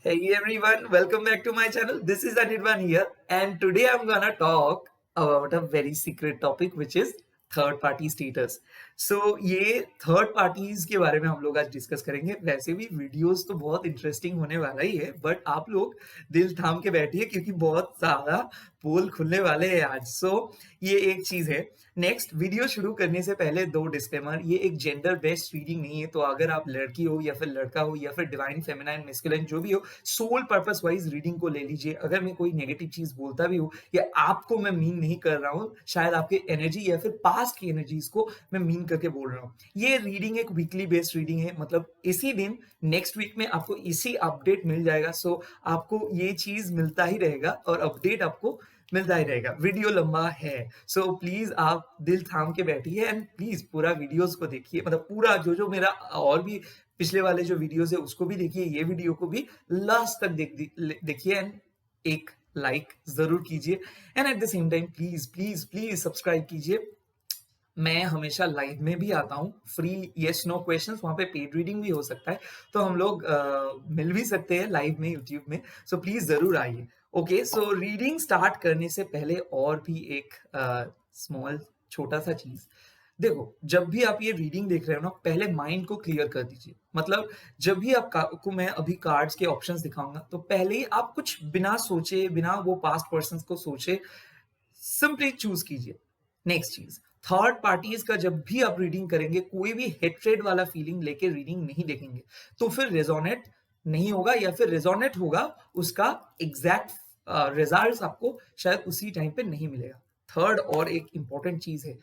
Hey everyone, welcome back to my channel. This is Anirban here, and today I'm gonna talk about a very secret topic which is third party status. ये third parties के बारे में हम लोग आज discuss करेंगे. वैसे भी वीडियोस तो बहुत इंटरेस्टिंग होने वाला ही है, बट आप लोग दिल थाम के बैठिए क्योंकि बहुत ज्यादा पोल खुलने वाले हैं आज. ये एक चीज है. नेक्स्ट, वीडियो शुरू करने से पहले दो डिस्क्लेमर. ये एक जेंडर बेस्ड रीडिंग नहीं है, तो अगर आप लड़की हो या फिर लड़का हो या फिर डिवाइन फेमिनाइन मेस्कुलिन जो भी हो, सोल पर्पस वाइज रीडिंग को ले लीजिए. अगर मैं कोई नेगेटिव चीज बोलता भी हूँ या आपको मैं मीन नहीं कर रहा हूँ, शायद आपके एनर्जी या फिर पास्ट की एनर्जीज को मैं मीन करके बोल रहा हूँ. ये रीडिंग एक वीकली बेस्ड रीडिंग है, मतलब इसी दिन नेक्स्ट वीक में आपको इसी अपडेट मिल जाएगा. आपको ये चीज मिलता ही रहेगा और अपडेट आपको मिलता ही रहेगा. वीडियो लंबा है, प्लीज आप दिल थाम के बैठिए एंड प्लीज पूरा वीडियोस को देखिए. मतलब पूरा जो जो मेरा और भी पिछले वाले जो वीडियोस है उसको भी देखिए, ये वीडियो को भी लास्ट तक देखिए एंड एक लाइक जरूर कीजिए. And eight the same time please please please subscribe कीजिए. मैं हमेशा लाइव में भी आता हूँ, फ्री यस नो क्वेश्चंस, वहां पे पेड रीडिंग भी हो सकता है, तो हम लोग मिल भी सकते हैं लाइव में यूट्यूब में. प्लीज जरूर आइए. ओके, रीडिंग स्टार्ट करने से पहले और भी एक स्मॉल छोटा सा चीज. देखो, जब भी आप ये रीडिंग देख रहे हो ना, पहले माइंड को क्लियर कर दीजिए. मतलब जब भी आपको मैं अभी कार्ड्स के ऑप्शंस दिखाऊंगा, तो पहले ही आप कुछ बिना सोचे, बिना वो पास्ट पर्सन को सोचे, सिंपली चूज कीजिए. नेक्स्ट चीज, थर्ड पार्टीज का जब भी आप रीडिंग करेंगे, कोई भी हेट्रेड वाला फीलिंग लेके रीडिंग नहीं देखेंगे, तो फिर रेजोनेट नहीं होगा, या फिर रेजोनेट होगा उसका एग्जैक्ट रिजल्ट आपको शायद उसी टाइम पे नहीं मिलेगा. थर्ड और एक इंपॉर्टेंट चीज है,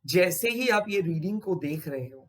जैसे ही आप ये रीडिंग को देख रहे हो,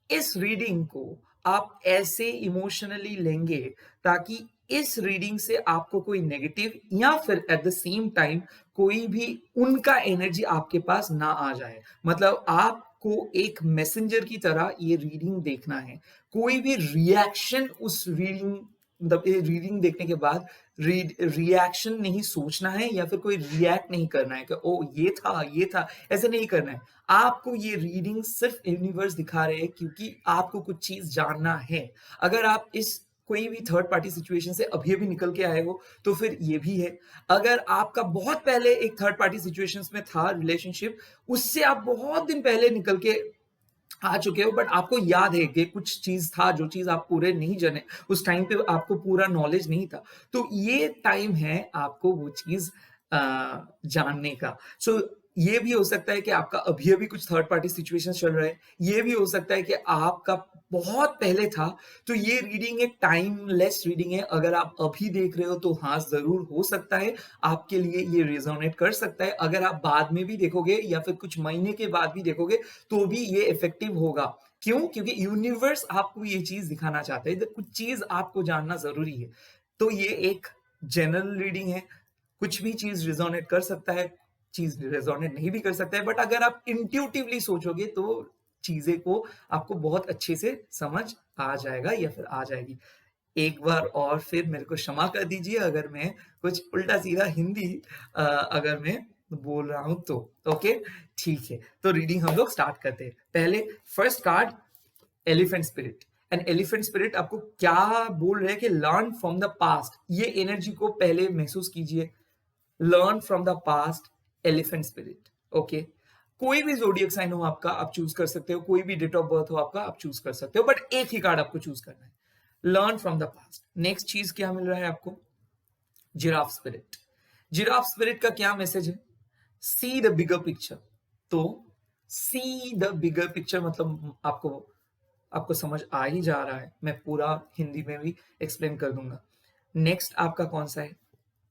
इस रीडिंग को आप ऐसे इमोशनली लेंगे ताकि इस रीडिंग से आपको कोई नेगेटिव या फिर एट द सेम टाइम कोई भी उनका एनर्जी आपके पास ना आ जाए. मतलब आपको एक मैसेंजर की तरह ये रीडिंग देखना है. कोई भी रिएक्शन उस रीडिंग, मतलब ये रीडिंग देखने के बाद रिएक्शन नहीं सोचना है या फिर कोई रिएक्ट नहीं करना है कि ओ ये था, ऐसे नहीं करना है. आपको ये रीडिंग सिर्फ यूनिवर्स दिखा रहे हैं क्योंकि आपको कुछ चीज जानना है. अगर आप इस कोई भी थर्ड पार्टी सिचुएशन से अभी अभी निकल के आए हो, तो फिर ये भी है. अगर आपका बहुत पहले एक थर्ड पार्टी सिचुएशन में था रिलेशनशिप, उससे आप बहुत दिन पहले निकल के आ चुके हो, बट आपको याद है कि कुछ चीज था जो चीज आप पूरे नहीं जाने, उस टाइम पे आपको पूरा नॉलेज नहीं था, तो ये टाइम है आपको वो चीज जानने का. ये भी हो सकता है कि आपका अभी अभी कुछ थर्ड पार्टी सिचुएशन चल रहा है, ये भी हो सकता है कि आपका बहुत पहले था. तो ये रीडिंग एक टाइमलेस रीडिंग है. अगर आप अभी देख रहे हो तो हाँ, जरूर हो सकता है आपके लिए ये रेजोनेट कर सकता है. अगर आप बाद में भी देखोगे या फिर कुछ महीने के बाद भी देखोगे, तो भी ये इफेक्टिव होगा. क्यों? क्योंकि यूनिवर्स आपको ये चीज दिखाना चाहता है, कुछ चीज आपको जानना जरूरी है. तो ये एक जनरल रीडिंग है. कुछ भी चीज रिजोनेट कर सकता है, चीज रेजोनेट नहीं भी कर सकता है, बट अगर आप इंट्यूटिवली सोचोगे तो चीजें को आपको बहुत अच्छे से समझ आ जाएगा या फिर आ जाएगी. एक बार और फिर मेरे को क्षमा कर दीजिए अगर मैं कुछ उल्टा सीधा हिंदी अगर मैं बोल रहा हूं तो. ओके, ठीक है. तो रीडिंग हम लोग स्टार्ट करते हैं. पहले first card, elephant spirit. And elephant spirit आपको क्या बोल रहे हैं कि लर्न फ्रॉम द पास्ट. ये एनर्जी को पहले महसूस कीजिए. Learn from the past, elephant spirit. Okay, कोई भी जोडियक साइन हो आपका, आप चूज कर सकते हो. कोई भी डेट ऑफ बर्थ हो आपका, आप चूज कर सकते हो, बट एक ही कार्ड आपको चूज करना है. Learn from the past. Next चीज क्या मिल रहा है आपको? Giraffe spirit. जिराफ स्पिरिट का क्या मैसेज है? See the bigger picture. तो सी द बिगर पिक्चर मतलब आपको आपको समझ आ ही जा रहा है. मैं पूरा हिंदी में भी एक्सप्लेन कर दूंगा. नेक्स्ट आपका कौन सा है?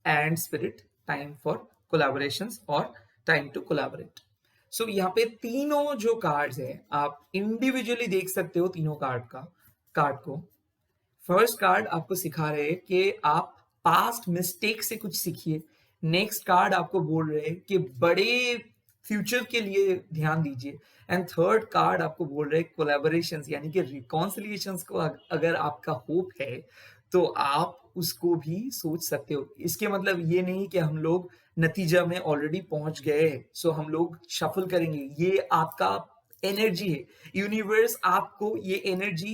And spirit, time for collaborations और टाइम टू कोलैबोरेट. यहाँ पे तीनों जो कार्ड्स है, आप इंडिविजुअली देख सकते हो तीनों कार्ड को. फर्स्ट कार्ड आपको सिखा रहे हैं कि आप पास्ट मिस्टेक से कुछ सीखिए. नेक्स्ट कार्ड आपको बोल रहे हैं कि बड़े फ्यूचर के लिए ध्यान दीजिए. एंड थर्ड कार्ड आपको बोल रहे हैं कोलैबोरेशंस, यानी कि रिकॉन्सिलिएशंस को अगर आपका होप है तो आप उसको भी सोच सकते हो. इसके मतलब ये नहीं कि हम लोग नतीजा में ऑलरेडी पहुंच गए, हम लोग शफल करेंगे. ये आपका एनर्जी है. यूनिवर्स आपको ये एनर्जी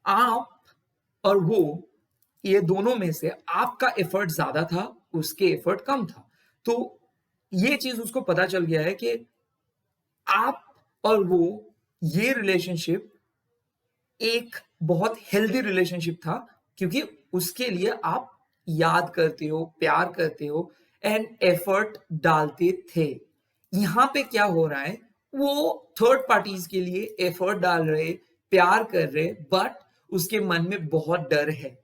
आप और वो, ये दोनों में से आपका एफर्ट ज्यादा था, उसके एफर्ट कम था। तो ये चीज उसको पता चल गया है कि आप और वो, ये रिलेशनशिप एक बहुत हेल्दी रिलेशनशिप था, क्योंकि उसके लिए आप याद करते हो, प्यार करते हो एंड एफर्ट डालते थे। यहाँ पे क्या हो रहा है, वो थर्ड पार्टीज के लिए एफर्ट डाल रहे, प्यार कर रहे, बट उसके मन में बहुत डर है,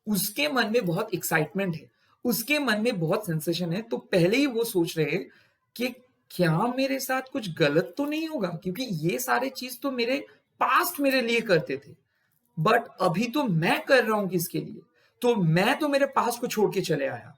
उसके मन में बहुत एक्साइटमेंट है, उसके मन में बहुत सेंसेशन है। तो पहले ही वो सोच रहे हैं कि क्या मेरे साथ कुछ गलत तो नहीं होगा, क्योंकि ये सारे चीज तो मेरे पास्ट मेरे लिए करते थे, बट अभी तो मैं कर रहा हूं किसके लिए। तो मैं तो मेरे पास्ट को छोड़ के चले आया,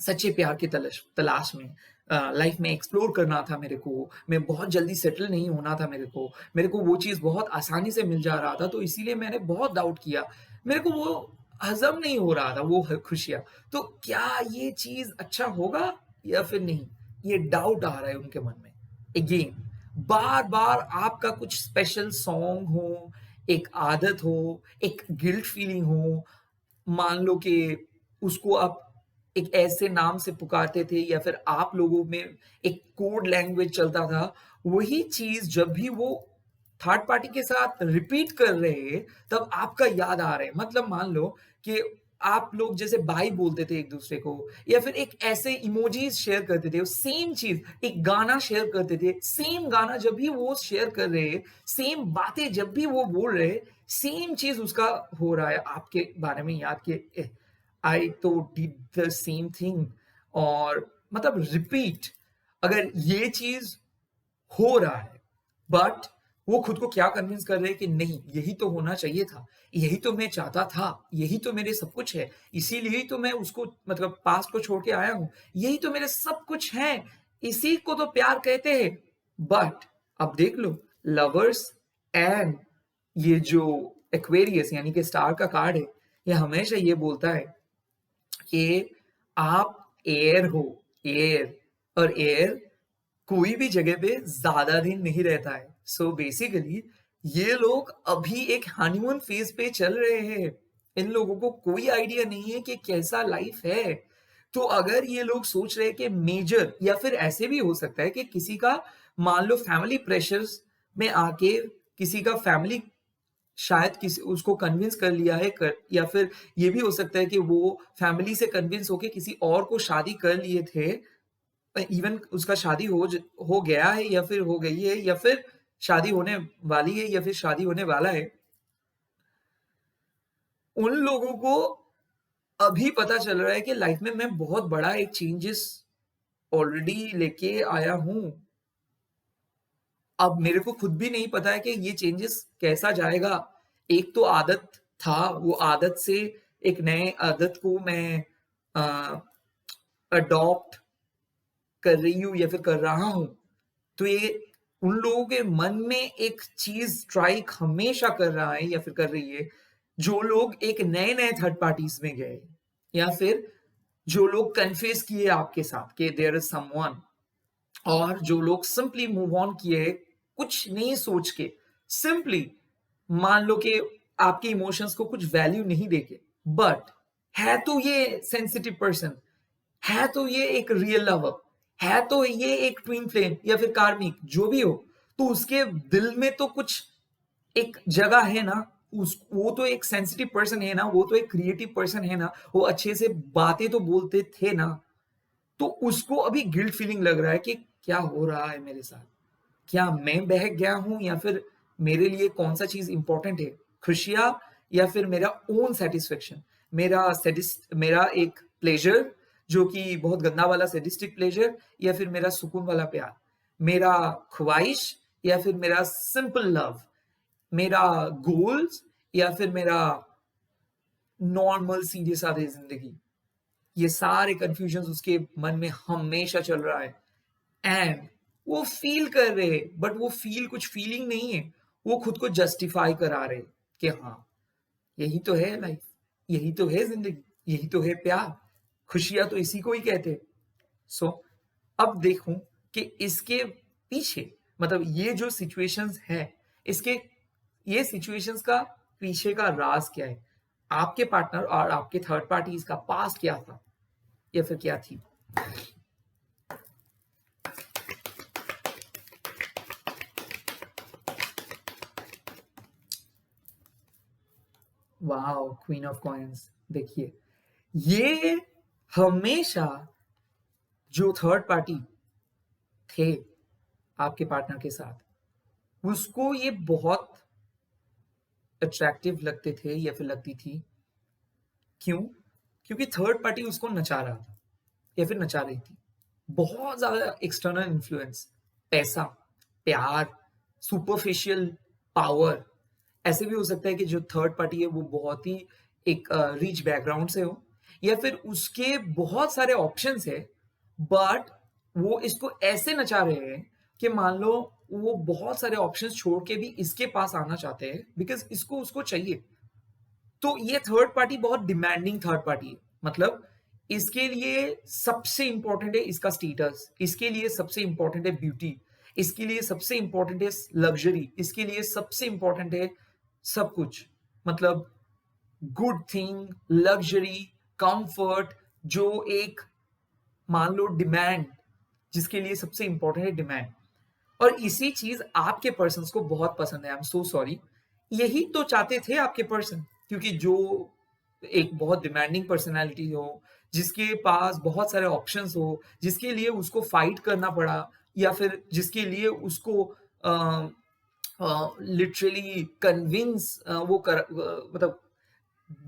सच्चे प्यार की तलाश में, लाइफ में एक्सप्लोर करना था मेरे को, मैं बहुत जल्दी सेटल नहीं होना था मेरे को वो चीज़ बहुत आसानी से मिल जा रहा था, तो इसीलिए मैंने बहुत डाउट किया, मेरे को वो हजम नहीं हो रहा था वो खुशियाँ। तो क्या ये चीज़ अच्छा होगा या फिर नहीं, ये डाउट आ रहा है उनके मन में। अगेन, बार-बार आपका कुछ स्पेशल सॉन्ग हो, एक आदत हो, एक गिल्ट फीलिंग हो, मान लो कि उसको आप एक ऐसे नाम से पुकारते थे, या फिर आप लोगों में एक कोड लैंग्वेज चलता था, वही चीज जब भी वो थर्ड पार्टी के साथ रिपीट कर रहे हैं, तब आपका याद आ रहा है। मतलब मान लो कि आप लोग जैसे बाय बोलते थे एक दूसरे को, या फिर एक ऐसे इमोजीज शेयर करते थे, सेम चीज, एक गाना शेयर करते थे, सेम गाना जब भी वो शेयर कर रहे हैं, सेम बातें जब भी वो बोल रहे हैं, सेम चीज उसका हो रहा है आपके बारे में याद के, आई तो डिड द सेम थिंग। और मतलब रिपीट, अगर ये चीज हो रहा है, बट वो खुद को क्या कन्विंस कर रहे हैं कि नहीं, यही तो होना चाहिए था, यही तो मैं चाहता था, यही तो मेरे सब कुछ है, इसीलिए ही तो मैं उसको मतलब पास्ट को छोड़ के आया हूं, यही तो मेरे सब कुछ है, इसी को तो प्यार कहते हैं। बट अब देख लो, लवर्स एंड ये जो एक्वेरियस यानी कि स्टार का कार्ड है, ये हमेशा ये बोलता है कि आप एयर हो, एयर, और एयर कोई भी जगह पे ज्यादा दिन नहीं रहता है। सो बेसिकली ये लोग अभी एक हनीमून फेज पे चल रहे हैं, इन लोगों को कोई आइडिया नहीं है कि कैसा लाइफ है। तो अगर ये लोग सोच रहे हैं कि मेजर, या फिर ऐसे भी हो सकता है कि किसी का मान लो फैमिली प्रेशर्स में आके, किसी का फैमिली शायद किसी उसको कन्विंस कर लिया है या फिर ये भी हो सकता है कि वो फैमिली से कन्विंस होके किसी और को शादी कर लिए थे, इवन उसका शादी हो गया है, या फिर हो गई है, या फिर शादी होने वाली है, या फिर शादी होने वाला है। उन लोगों को अभी पता चल रहा है कि लाइफ में मैं बहुत बड़ा एक चेंजेस ऑलरेडी लेके आया हूं। अब मेरे को खुद भी नहीं पता है कि ये चेंजेस कैसा जाएगा। एक तो आदत था, वो आदत से एक नए आदत को मैं अडॉप्ट कर रही हूँ या फिर कर रहा हूँ। तो ये उन लोगों के मन में एक चीज स्ट्राइक हमेशा कर रहा है या फिर कर रही है, जो लोग एक नए नए थर्ड पार्टीज में गए, या फिर जो लोग कन्फेस किए आपके साथ कि देयर इज समवन, और जो लोग सिंपली मूव ऑन किए कुछ नहीं सोच के, सिंपली मान लो कि आपके इमोशंस को कुछ वैल्यू नहीं देके, बट है तो ये सेंसिटिव पर्सन, है तो ये एक रियल लवर, है तो ये एक ट्विन फ्लेम या फिर कार्मिक जो भी हो, तो उसके दिल में तो कुछ एक जगह है ना, उस वो तो एक सेंसिटिव पर्सन है ना, वो तो एक क्रिएटिव पर्सन है ना, वो अच्छे से बातें तो बोलते थे ना। तो उसको अभी गिल्ट फीलिंग लग रहा है कि क्या हो रहा है मेरे साथ, क्या मैं बहक गया हूं, या फिर मेरे लिए कौन सा चीज इंपॉर्टेंट है, खुशियां या फिर मेरा ओन सेटिस्फेक्शन, मेरा एक प्लेजर जो कि बहुत गंदा वाला सेडिस्टिक प्लेजर, या फिर मेरा सुकून वाला प्यार, मेरा ख्वाहिश या फिर मेरा सिंपल लव, मेरा गोल्स या फिर मेरा नॉर्मल सीधे साधे जिंदगी। ये सारे कंफ्यूजन उसके मन में हमेशा चल रहा है, एंड वो फील कर रहे, बट वो फील कुछ फीलिंग नहीं है, वो खुद को जस्टिफाई करा रहे कि हाँ, यही तो है लाइफ, यही तो है जिंदगी, यही तो है प्यार, खुशियां तो इसी को ही कहते। सो अब देखूं कि इसके पीछे, मतलब ये जो सिचुएशंस है, इसके ये सिचुएशंस का पीछे का राज क्या है? आपके पार्टनर और आपके थर्ड पार्टीज का पास्ट क्या था या फिर क्या थी? Wow, queen of coins. देखिए, ये हमेशा जो थर्ड पार्टी थे आपके पार्टनर के साथ, उसको ये बहुत अट्रैक्टिव लगते थे या फिर लगती थी। क्यों? क्योंकि थर्ड पार्टी उसको नचा रहा था या फिर नचा रही थी। बहुत ज्यादा एक्सटर्नल इन्फ्लुएंस, पैसा, प्यार, सुपरफिशियल पावर। ऐसे भी हो सकता है कि जो थर्ड पार्टी है वो बहुत ही एक रिच बैकग्राउंड से हो, या फिर उसके बहुत सारे ऑप्शंस है, बट वो इसको ऐसे नचा रहे हैं कि मान लो वो बहुत सारे ऑप्शंस छोड़ के भी इसके पास आना चाहते हैं बिकॉज इसको उसको चाहिए। तो ये थर्ड पार्टी बहुत डिमांडिंग थर्ड पार्टी है। मतलब इसके लिए सबसे इंपॉर्टेंट है इसका स्टेटस, इसके लिए सबसे इंपॉर्टेंट है ब्यूटी, इसके लिए सबसे इंपॉर्टेंट है लग्जरी, इसके लिए सबसे इंपॉर्टेंट है सब कुछ। मतलब गुड थिंग, लग्जरी, कंफर्ट, जो एक मान लो डिमांड, जिसके लिए सबसे इंपॉर्टेंट है डिमांड। और इसी चीज आपके पर्सन को बहुत पसंद है। आई एम सो सॉरी, यही तो चाहते थे आपके पर्सन, क्योंकि जो एक बहुत डिमांडिंग पर्सनालिटी हो, जिसके पास बहुत सारे ऑप्शंस हो, जिसके लिए उसको फाइट करना पड़ा, या फिर जिसके लिए उसको लिटरली कन्विंस वो कर मतलब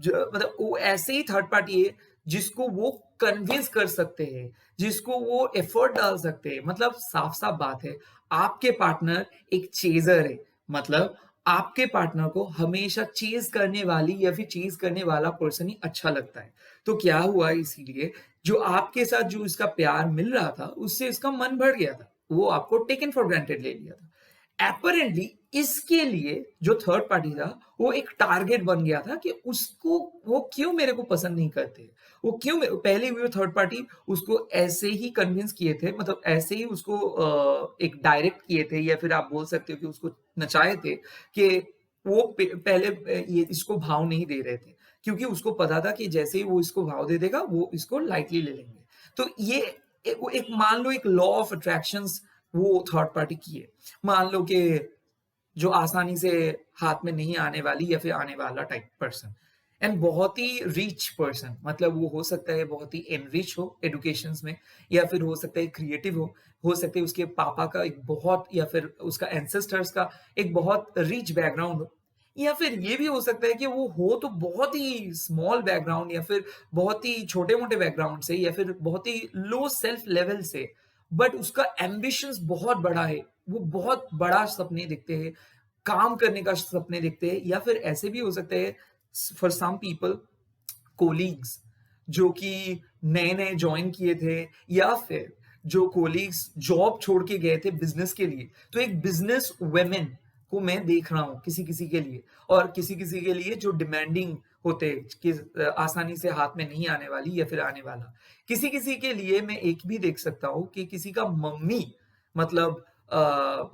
मतलब वो ऐसे ही थर्ड पार्टी है जिसको वो कन्विंस कर सकते हैं, जिसको वो एफर्ट डाल सकते हैं। मतलब साफ साफ बात है, आपके पार्टनर एक चेजर है। मतलब आपके पार्टनर को हमेशा चेज करने वाली या फिर चेज करने वाला पर्सन ही अच्छा लगता है। तो क्या हुआ, इसीलिए जो आपके साथ जो इसका प्यार मिल रहा था उससे इसका मन भर गया था, वो आपको टेकन फॉर ग्रांटेड ले लिया था। अपरेंटली इसके लिए जो थर्ड पार्टी था वो एक टारगेट बन गया था कि उसको वो क्यों मेरे को पसंद नहीं करते, वो क्यों पहले भी वो थर्ड पार्टी उसको ऐसे ही कन्विंस किए थे, मतलब ऐसे ही उसको एक डायरेक्ट किए थे, या फिर आप बोल सकते हो कि उसको नचाए थे कि वो पहले ये इसको भाव नहीं दे रहे थे, क्योंकि उसको पता था कि जैसे ही वो इसको भाव दे देगा वो इसको लाइटली ले लेंगे। तो ये एक मान लो एक लॉ ऑफ अट्रैक्शंस वो थर्ड पार्टी की है। मान लो कि जो आसानी से हाथ में नहीं आने वाली या फिर आने वाला टाइप पर्सन, एंड बहुत ही रिच पर्सन, मतलब वो हो सकता है बहुत ही एनरिच हो एडुकेशन में, या फिर हो सकता है क्रिएटिव हो सकता है उसके पापा का एक बहुत, या फिर उसका एंसेस्टर्स का एक बहुत रिच बैकग्राउंड हो, या फिर ये भी हो सकता है कि वो हो तो बहुत ही स्मॉल बैकग्राउंड, या फिर बहुत ही छोटे मोटे बैकग्राउंड से, या फिर बहुत ही लो सेल्फ लेवल से, बट उसका एम्बिशंस बहुत बड़ा है। वो बहुत बड़ा सपने देखते हैं, काम करने का सपने देखते हैं, या फिर ऐसे भी हो सकते हैं फॉर सम पीपल कोलीग्स जो कि नए-नए जॉइन किए थे, या फिर जो कोलीग्स जॉब छोड़ के गए थे बिज़नेस के लिए। तो एक बिज़नेस वुमन को मैं देख रहा हूँ किसी-किसी के लिए, और किसी-किसी के लिए जो डिमांडिंग होते हैं कि आसानी से हाथ में नहीं आने वाली या फिर आने वाला। किसी-किसी के लिए मैं एक भी देख सकता हूँ कि किसी का मम्मी, मतलब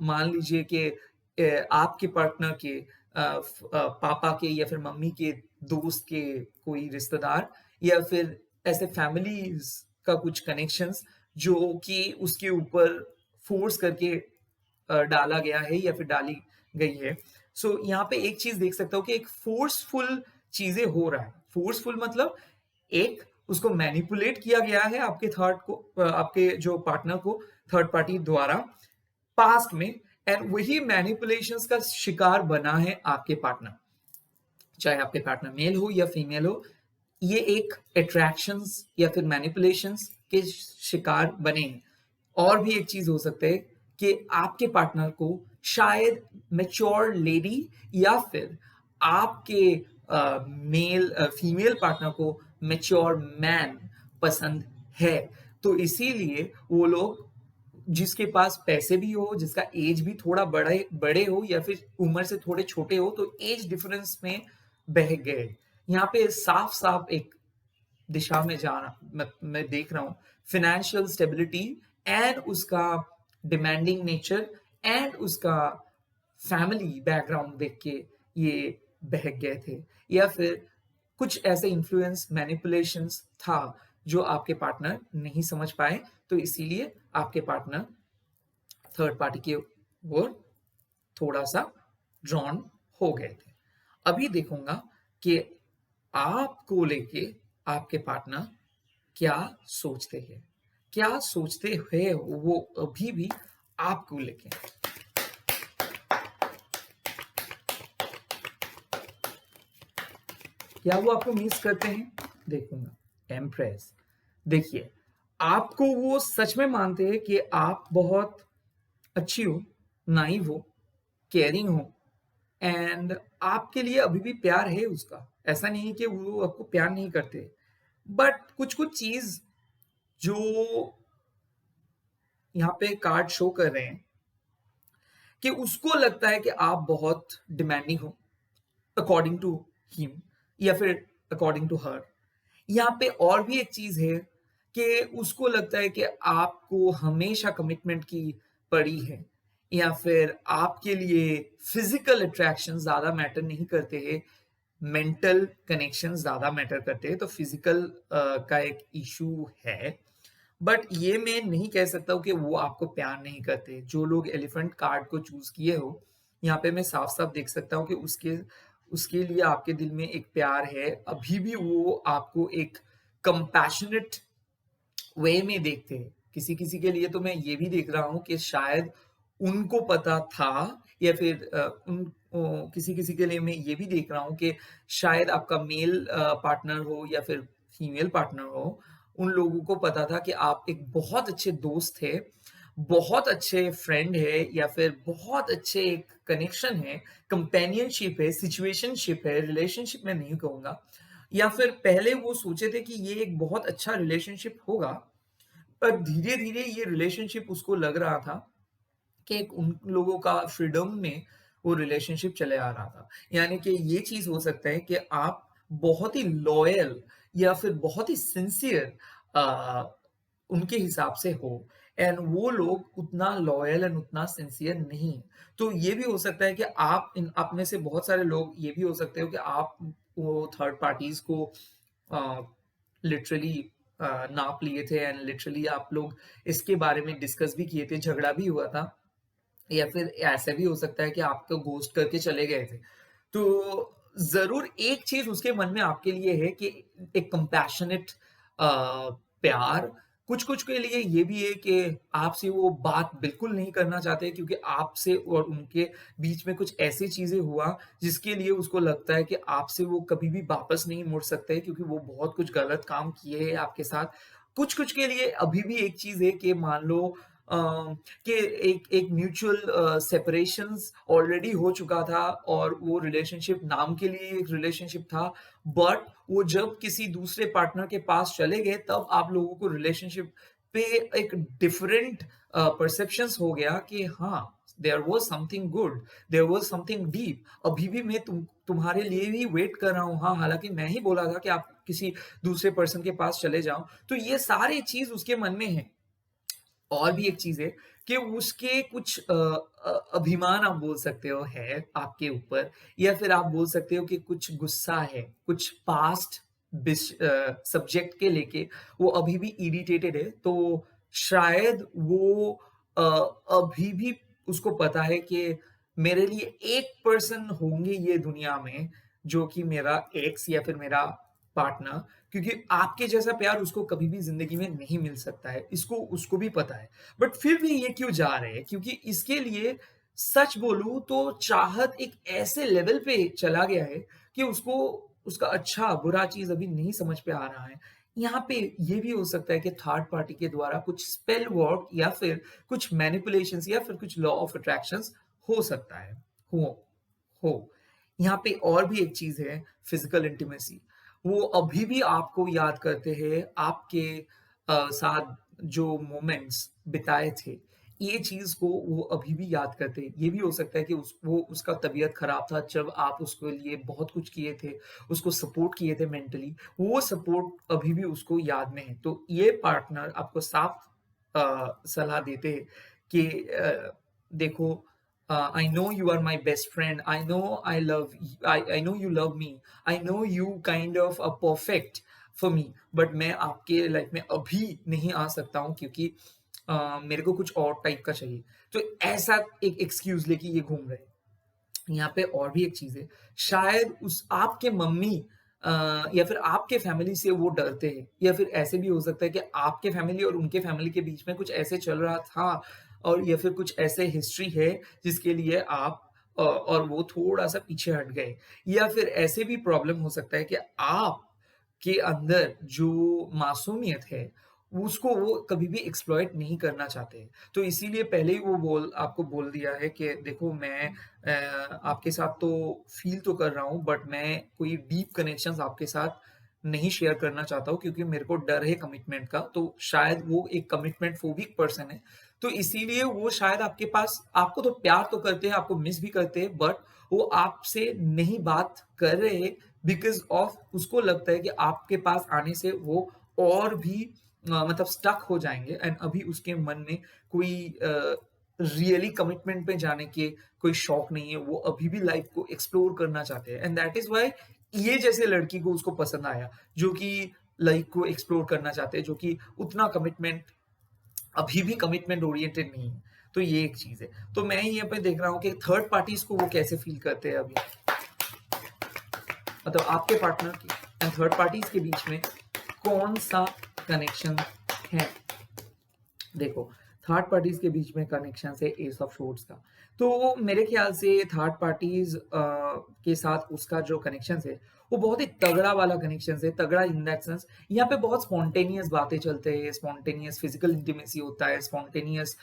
मान लीजिए कि आपके पार्टनर के पापा के या फिर मम्मी के दोस्त के कोई रिश्तेदार, या फिर ऐसे फैमिलीज का कुछ कनेक्शंस जो कि उसके ऊपर फोर्स करके डाला गया है या फिर डाली गई है। सो यहाँ पे एक चीज देख सकता हूँ कि एक फोर्सफुल चीजें हो रहा है। फोर्सफुल मतलब एक उसको मैनिपुलेट किया गया है आपके थर्ड को, आपके जो पार्टनर को थर्ड पार्टी द्वारा पास्ट में, एंड वही मैनिपुलेशंस का शिकार बना है आपके पार्टनर, चाहे आपके पार्टनर मेल हो या फीमेल हो। ये एक अट्रैक्शंस या फिर मैनिपुलेशंस के शिकार बने हैं। और भी एक चीज हो सकता है कि आपके पार्टनर को शायद मैच्योर लेडी, या फिर आपके मेल फीमेल पार्टनर को मैच्योर मैन पसंद है। तो इसीलिए वो लोग जिसके पास पैसे भी हो, जिसका एज भी थोड़ा बड़े बड़े हो, या फिर उम्र से थोड़े छोटे हो, तो एज डिफरेंस में बह गए। यहाँ पे साफ साफ एक दिशा में जाना मैं देख रहा हूँ, फाइनेंशियल स्टेबिलिटी एंड उसका डिमांडिंग नेचर एंड उसका फैमिली बैकग्राउंड देख के ये बहक गए थे या फिर कुछ ऐसे इन्फ्लुएंस मैनिपुलेशंस था जो आपके पार्टनर नहीं समझ पाए, तो इसीलिए आपके पार्टनर थर्ड पार्टी की ओर थोड़ा-सा ड्रॉन हो गए थे। अभी देखूँगा कि आपको लेके आपके पार्टनर क्या सोचते हैं? क्या सोचते हैं वो अभी भी आपको लेके? क्या वो आपको मिस करते हैं? देखूँगा। एम्प्रेस, देखिए, आपको वो सच में मानते हैं कि आप बहुत अच्छी हो, नाइव हो, केयरिंग हो एंड आपके लिए अभी भी प्यार है उसका। ऐसा नहीं है कि वो आपको प्यार नहीं करते। बट कुछ-कुछ चीज़ जो यहाँ पे कार्ड शो कर रहे हैं कि उसको लगता है कि आप बहुत डिमांडिंग हो अकॉर्डिंग टू हिम या फिर अकॉर्डिंग टू हर। यहाँ पे और भी एक चीज़ है कि उसको लगता है कि आपको हमेशा कमिटमेंट की पड़ी है या फिर आपके लिए फिज़िकल अट्रैक्शन ज़्यादा मैटर नहीं करते हैं, मेंटल कनेक्शन ज़्यादा मैटर करते हैं। तो फिज़िकल का एक इश्यू है। बट ये मैं नहीं कह सकता हूँ कि वो आपको प्यार नहीं करते। जो लोग एलिफेंट कार्ड को चूज़ किए हो, यहाँ पे मैं साफ-साफ देख सकता हूँ कि उसके उसके लिए आपके दिल में एक प्यार है। अभी भी वो आपको एक कंपैशनेट वे में देखते हैं। किसी-किसी के लिए तो मैं ये भी देख रहा हूँ कि शायद उनको पता था या फिर किसी-किसी के लिए मैं ये भी देख रहा हूँ कि शायद आपका मेल पार्टनर हो या फिर फीमेल पार्टनर हो, उन लोगों को पता था कि आप एक बहुत अच्छे दोस्त थे, बहुत अच्छे फ्रेंड है या फिर बहुत अच्छे एक कनेक्शन है, कंपेनियनशिप है, सिचुएशनशिप है, रिलेशनशिप मैं नहीं कहूँगा। या फिर पहले वो सोचे थे कि ये एक बहुत अच्छा रिलेशनशिप होगा, पर धीरे-धीरे ये रिलेशनशिप उसको लग रहा था कि एक उन लोगों का फ्रीडम में वो रिलेशनशिप चले आ रहा था। यानी कि ये चीज़ हो सकता है कि आप बहुत ही लॉयल या फिर बहुत ही सिंसियर उनके हिसाब से हो एंड वो लोग उतना लॉयल एंड उतना सिंसियर नहीं है। तो ये भी हो सकता है कि आप में से बहुत सारे लोग ये भी हो सकते हो कि आप वो थर्ड पार्टीज़ को अ, लिटरली नाप लिए थे एंड लिटरली आप लोग इसके बारे में डिस्कस भी किए थे, झगड़ा भी हुआ था। या फिर ऐसा भी हो सकता है कि आपको घोस्ट करके चले गए थे। तो ज़रूर एक चीज़ उसके मन में आपके लिए है कि एक कंपैशनेट प्यार, कुछ-कुछ के लिए ये भी है कि आपसे वो बात बिल्कुल नहीं करना चाहते क्योंकि आपसे और उनके बीच में कुछ ऐसी चीज़ें हुआ, जिसके लिए उसको लगता है कि आपसे वो कभी भी वापस नहीं मुड़ सकते क्योंकि वो बहुत कुछ गलत काम किए हैं आपके साथ। कुछ-कुछ के लिए अभी भी एक चीज़ है कि मान लो अ, कि एक एक म्यूचुअल सेपरेशंस ऑलरेडी हो चुका था और वो रिलेशनशिप नाम के लिए एक रिलेशनशिप था, बट वो जब किसी दूसरे पार्टनर के पास चले गए तब आप लोगों को रिलेशनशिप पे एक डिफरेंट परसेप्शंस हो गया कि हाँ, there was something good, there was something deep. अभी भी मैं तुम्हारे लिए ही वेट कर रहा हूँ। हाँ, हालाँकि मैं ही बोला था कि आप किसी दूसरे पर्सन के पास चले जाओ। तो ये सारी चीज़ उसके मन में है। और भी एक चीज़ है कि उसके कुछ अभिमान आप बोल सकते हो है आपके ऊपर या फिर आप बोल सकते हो कि कुछ गुस्सा है, कुछ पास्ट सब्जेक्ट के लेके वो अभी भी इरिटेटेड है। तो शायद वो अ, अभी भी उसको पता है कि मेरे लिए एक पर्सन होंगे ये दुनिया में जो कि मेरा एक्स या फिर मेरा पार्टनर क्योंकि आपके जैसा प्यार उसको कभी भी ज़िंदगी में नहीं मिल सकता है, इसको उसको भी पता है। बट फिर भी ये क्यों जा रहे हैं? क्योंकि इसके लिए सच बोलूँ तो चाहत एक ऐसे लेवल पे चला गया है कि उसको उसका अच्छा-बुरा चीज़ अभी नहीं समझ में आ रहा है। यहाँ पे ये भी हो सकता है कि थर्ड पार्टी के द्वारा कुछ स्पेल वर्क या फिर कुछ मैनिपुलेशंस या फिर कुछ लॉ ऑफ अट्रैक्शंस हो सकता है, हो हो। यहाँ पे और भी एक चीज़ है फिज़िकल इंटिमेसी। वो अभी भी आपको याद करते हैं, आपके साथ जो मोमेंट्स बिताए थे, ये चीज़ को वो अभी भी याद करते हैं। ये भी हो सकता है कि उसका तबीयत खराब था जब आप उसके लिए बहुत कुछ किए थे, उसको सपोर्ट किए थे मेंटली, वो सपोर्ट अभी भी उसको याद में है। तो ये पार्टनर आपको साफ सलाह देते हैं कि देखो I know you are my best friend. I know I know you love me. I know you kind of are perfect for me. But मैं आपके लाइफ में अभी नहीं आ सकता हूँ क्योंकि मेरे को कुछ और टाइप का चाहिए। तो ऐसा एक एक्सक्यूज लेके ये घूम रहे हैं। यहाँ पे और भी एक चीज है, शायद उस आपके मम्मी या फिर आपके फैमिली से वो डरते हैं, या फिर ऐसे भी हो सकता है कि आपके फैमिली और उनके फैमिली के बीच में कुछ ऐसे चल रहा था, और या फिर कुछ ऐसे हिस्ट्री है जिसके लिए आप और वो थोड़ा सा पीछे हट गए, या फिर ऐसे भी प्रॉब्लम हो सकता है कि आप के अंदर जो मासूमियत है, उसको वो कभी भी एक्सप्लॉइट नहीं करना चाहते। तो इसीलिए पहले ही वो आपको बोल दिया है कि देखो मैं आपके साथ तो फ़ील तो कर रहा हूँ, बट मैं कोई डीप कनेक्शंस आपके साथ नहीं शेयर करना चाहता हूँ क्योंकि मेरे को डर है कमिटमेंट का। तो शायद वो एक कमिटमेंट फोबिक पर्सन है। तो इसीलिए वो शायद आपके पास आपको तो प्यार तो करते हैं, आपको मिस भी करते हैं, बट वो आपसे नहीं बात कर रहे बिकॉज़ ऑफ उसको लगता है कि आपके पास आने से वो और भी मतलब स्टक हो जाएँगे, एंड अभी उसके मन में कोई रियली कमिटमेंट पे जाने के कोई शौक नहीं है। वो अभी भी लाइफ़ को एक्सप्लोर करना चाहते हैं, एंड दैट इज़ व्हाई ये जैसे लड़की को उसको पसंद आया, जो कि लाइफ़ को एक्सप्लोर करना चाहते हैं, जो कि उतना कमिटमेंट अभी भी कमिटमेंट ओरिएंटेड नहीं है। तो ये एक चीज़ है। तो मैं यहाँ पे देख रहा हूँ कि थर्ड पार्टीज़ को वो कैसे फ़ील करते हैं अभी। मतलब आपके पार्टनर की एंड थर्ड पार्टीज के बीच में कौन सा कनेक्शन है। देखो, थर्ड पार्टीज के बीच में कनेक्शन है एस ऑफ सोर्ड्स का। तो मेरे ख्याल से थर्ड पार्टीज के साथ उसका जो कनेक्शन है वो बहुत ही तगड़ा वाला कनेक्शन है। तगड़ा इन दैट सेंस, यहाँ पे बहुत स्पॉन्टेनियस बातें चलते हैं, स्पॉन्टेनियस फिजिकल इंटीमेसी होता है, स्पॉन्टेनियस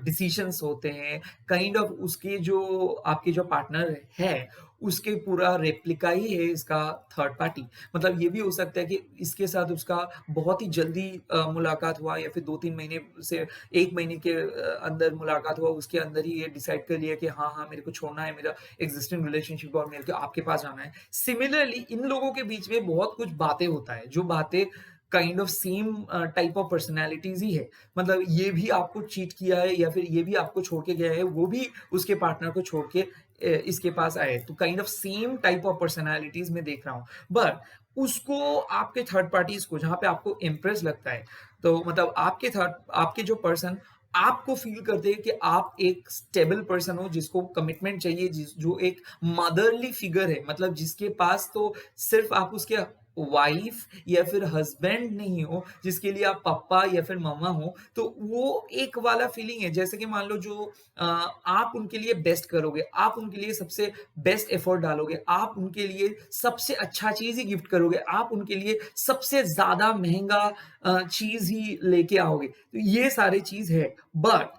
डिसीजंस होते हैं। काइंड ऑफ उसके जो आपके जो पार्टनर है उसके पूरा रेप्लिका ही है इसका थर्ड पार्टी। मतलब ये भी हो सकता है कि इसके साथ उसका बहुत ही जल्दी मुलाकात हुआ, या फिर 2-3 महीने से 1 महीने के अंदर मुलाकात हुआ, उसके अंदर ही ये डिसाइड कर लिया कि हाँ, हाँ, मेरे को छोड़ना है मेरा एक्जिस्टिंग रिलेशनशिप और मेरे को आपके पास आना है। सिमिलरली इन लोगों के बीच में बहुत कुछ बातें होता है, जो बातें kind of same type of personalities ही है। मतलब ये भी आपको चीट किया है या फिर ये भी आपको छोड़ के गया है, वो भी उसके पार्टनर को छोड़ के इसके पास आए। तो kind of same type of personalities मैं देख रहा हूँ। बट उसको आपके थर्ड पार्टीज़ को जहाँ पे आपको इम्प्रेस लगता है, तो मतलब आपके जो पर्सन आपको फ़ील करते हैं कि आप एक स्टेबल पर्सन हो जिसको कमिटमेंट चाहिए, जो एक मदरली फिगर है, मतलब जिसके पास तो सिर्फ़ आप उसके वाइफ या फिर हस्बैंड नहीं हो, जिसके लिए आप पापा या फिर मम्मा हो। तो वो एक वाला फीलिंग है, जैसे कि मान लो जो आप उनके लिए बेस्ट करोगे, आप उनके लिए सबसे बेस्ट एफर्ट डालोगे, आप उनके लिए सबसे अच्छा चीज़ ही गिफ्ट करोगे, आप उनके लिए सबसे ज़्यादा महँगा चीज़ ही लेके आओगे। तो ये सारी चीज़ है, बट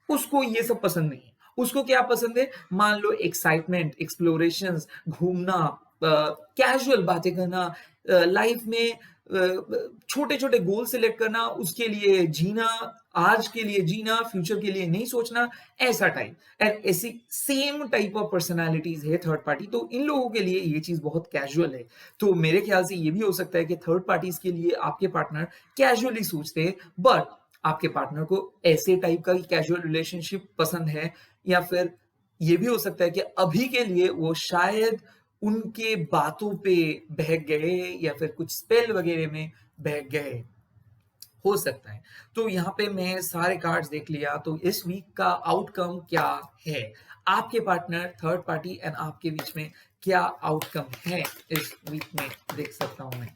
उसको ये सब पसंद नहीं है। उसको क्या पसंद है? मान लो एक्साइटमेंट, एक्सप्लोरेशंस, घूमना, कैजुअल बातें करना, लाइफ में छोटे-छोटे गोल सेलेक्ट करना, उसके लिए जीना, आज के लिए जीना, फ्यूचर के लिए नहीं सोचना, ऐसा टाइप। एंड ऐसी सेम टाइप ऑफ पर्सनैलिटीज़ है थर्ड पार्टी, तो इन लोगों के लिए ये चीज़ बहुत कैजुअल है। तो मेरे ख्याल से ये भी हो सकता है कि थर्ड पार्टीज़ के लिए आपके पार्टनर कैजुअली सोचते हैं, बट आपके पार्टनर को ऐसे टाइप का कैजुअल रिलेशनशिप पसंद है, या फिर ये भी हो सकता है कि अभी के लिए वो शायद उनके बातों पे बहक गए या फिर कुछ स्पेल वगैरह में बहक गए, हो सकता है। तो यहाँ पे मैं सारे कार्ड्स देख लिया, तो इस वीक का आउटकम क्या है? आपके पार्टनर, थर्ड पार्टी एंड आपके बीच में क्या आउटकम है इस वीक में, देख सकता हूँ मैं।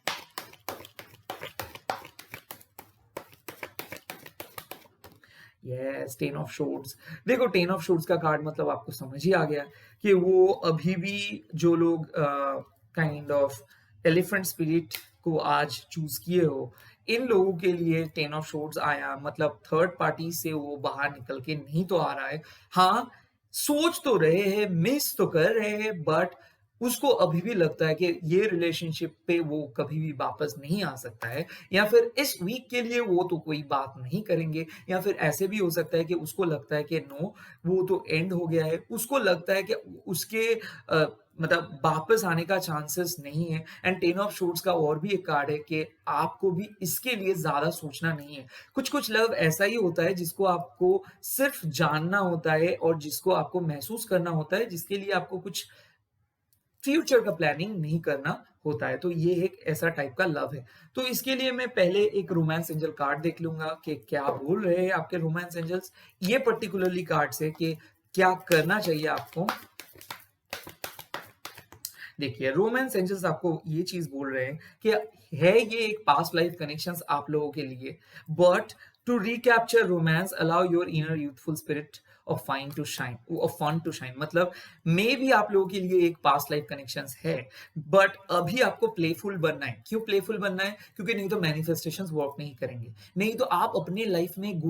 Yes, ten of swords. देखो, टेन ऑफ शोर्ड्स का कार्ड मतलब आपको समझ ही आ गया कि वो अभी भी जो लोग काइंड ऑफ एलिफेंट स्पिरिट को आज चूज किए हो, इन लोगों के लिए टेन ऑफ शोर्ड्स आया, मतलब थर्ड पार्टी से वो बाहर निकल के नहीं तो आ रहा है। हाँ, सोच तो रहे हैं, मिस तो कर रहे हैं, बट उसको अभी भी लगता है कि ये रिलेशनशिप पे वो कभी भी वापस नहीं आ सकता है, या फिर इस वीक के लिए वो तो कोई बात नहीं करेंगे, या फिर ऐसे भी हो सकता है कि उसको लगता है कि नो, वो तो एंड हो गया है, उसको लगता है कि उसके मतलब वापस आने का चांसेस नहीं है। एंड टेन ऑफ शोर्ट्स का और भी एक कार्ड है कि आपको भी इसके लिए ज्यादा सोचना नहीं है। कुछ कुछ लव ऐसा ही होता है जिसको आपको सिर्फ जानना होता है और जिसको आपको महसूस करना होता है, जिसके लिए आपको कुछ फ्यूचर का प्लानिंग नहीं करना होता है। तो ये एक ऐसा टाइप का लव है। तो इसके लिए मैं पहले एक रोमांस एंजल कार्ड देख लूंगा कि क्या बोल रहे हैं आपके रोमांस एंजल्स ये पर्टिकुलरली कार्ड से, कि क्या करना चाहिए आपको। देखिए, रोमांस एंजल्स आपको ये चीज बोल रहे हैं कि है ये एक पास्ट लाइफ कनेक्शंस आप लोगों के लिए, but to recapture romance allow your inner youthful spirit of fine to shine, of fun to shine. मतलब मे भी आप लोगों के लिए एक पास्ट लाइफ कनेक्शंस है, बट अभी आपको प्लेफुल बनना है। क्यों प्लेफुल बनना है? क्योंकि नहीं तो मैनिफेस्टेशंस वर्क नहीं करेंगे, नहीं तो आप अपने लाइफ में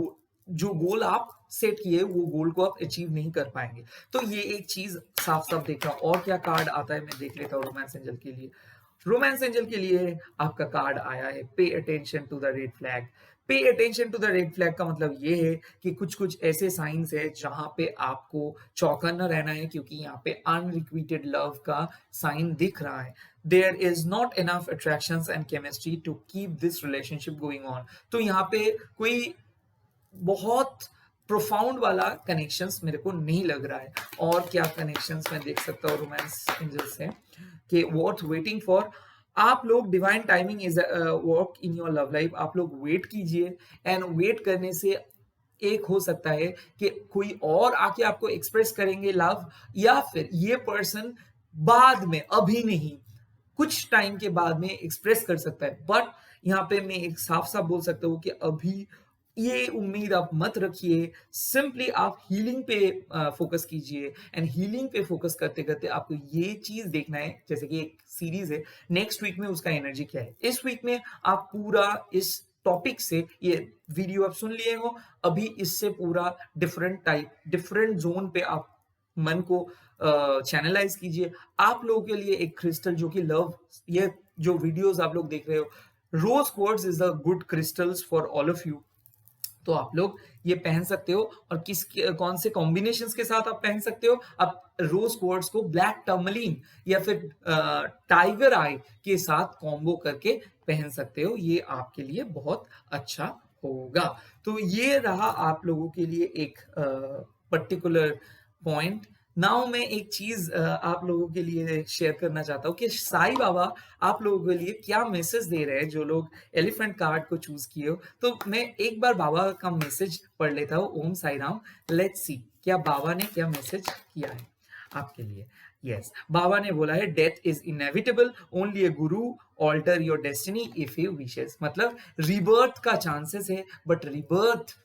जो गोल आप सेट किए वो गोल को आप अचीव नहीं कर पाएंगे। तो ये एक चीज साफ साफ देख रहा हूँ। और क्या कार्ड आता है मैं देख लेता हूँ रोमांस एंजल के लिए। रोमांस एंजल के लिए आपका कार्ड आया है pay attention to the red flag. Pay attention to the red flag का मतलब ये है कि कुछ कुछ ऐसे साइंस है जहां पे आपको चौकन्ना रहना है, क्योंकि यहाँ पे अनरिक्विटेड लव का साइन दिख रहा है। There is not enough attractions and chemistry to keep this relationship going on. तो यहाँ पे कोई बहुत प्रोफाउंड वाला कनेक्शंस मेरे को नहीं लग रहा है। और क्या कनेक्शंस मैं देख सकता हूँ रोमांस एंजल से कि व्हाट वेटिंग फॉर। आप लोग divine timing is work in your love life. आप लोग वेट कीजिए, एंड वेट करने से एक हो सकता है कि कोई और आके आपको एक्सप्रेस करेंगे लव, या फिर ये पर्सन बाद में, अभी नहीं, कुछ टाइम के बाद में एक्सप्रेस कर सकता है। बट यहाँ पे मैं एक साफ साफ बोल सकता हूँ कि अभी ये उम्मीद आप मत रखिए। सिंपली आप हीलिंग पे फोकस कीजिए, एंड हीलिंग पे फोकस करते करते आपको ये चीज देखना है, जैसे कि एक सीरीज है, नेक्स्ट वीक में उसका एनर्जी क्या है। इस वीक में आप पूरा इस टॉपिक से, ये वीडियो आप सुन लिए हो, अभी इससे पूरा डिफरेंट टाइप, डिफरेंट जोन पे आप मन को चैनलाइज कीजिए। आप लोगों के लिए एक क्रिस्टल जो कि लव, ये जो वीडियोस आप लोग देख रहे हो, rose quartz is the good crystals for all of you. तो आप लोग ये पहन सकते हो, और किस कौन से कॉम्बिनेशंस के साथ आप पहन सकते हो। आप रोज क्वार्ट्ज को ब्लैक टर्मलिन या फिर टाइगर आई के साथ कॉम्बो करके पहन सकते हो। ये आपके लिए बहुत अच्छा होगा। तो ये रहा आप लोगों के लिए एक पर्टिकुलर पॉइंट। नाउ मैं एक चीज आप लोगों के लिए शेयर करना चाहता हूँ कि साईं बाबा आप लोगों के लिए क्या मैसेज दे रहे हैं, जो लोग एलिफेंट कार्ड को चूज किए हो। तो मैं एक बार बाबा का मैसेज पढ़ लेता हूँ। ओम साई राम। लेट्स सी क्या बाबा ने क्या मैसेज किया है आपके लिए। यस, बाबा ने बोला है death is inevitable, only a guru alter your destiny if he wishes. मतलब रिबर्थ का चांसेस है, बट रिबर्थ,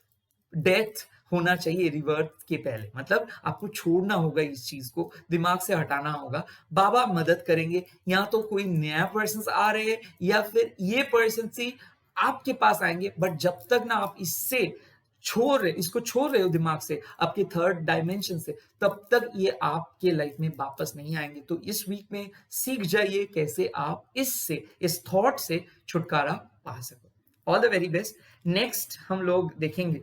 डेथ होना चाहिए रिबर्थ के पहले। मतलब आपको छोड़ना होगा, इस चीज को दिमाग से हटाना होगा। बाबा मदद करेंगे। या तो कोई नया पर्सन आ रहे हैं, या फिर ये पर्सन से आपके पास आएंगे, बट जब तक ना आप इसको छोड़ रहे हो दिमाग से, आपके थर्ड डायमेंशन से, तब तक ये आपके लाइफ में वापस नहीं आएंगे। तो इस वीक में सीख जाइए कैसे आप इस थॉट से छुटकारा पा सको। All the very best. Next हम लोग देखेंगे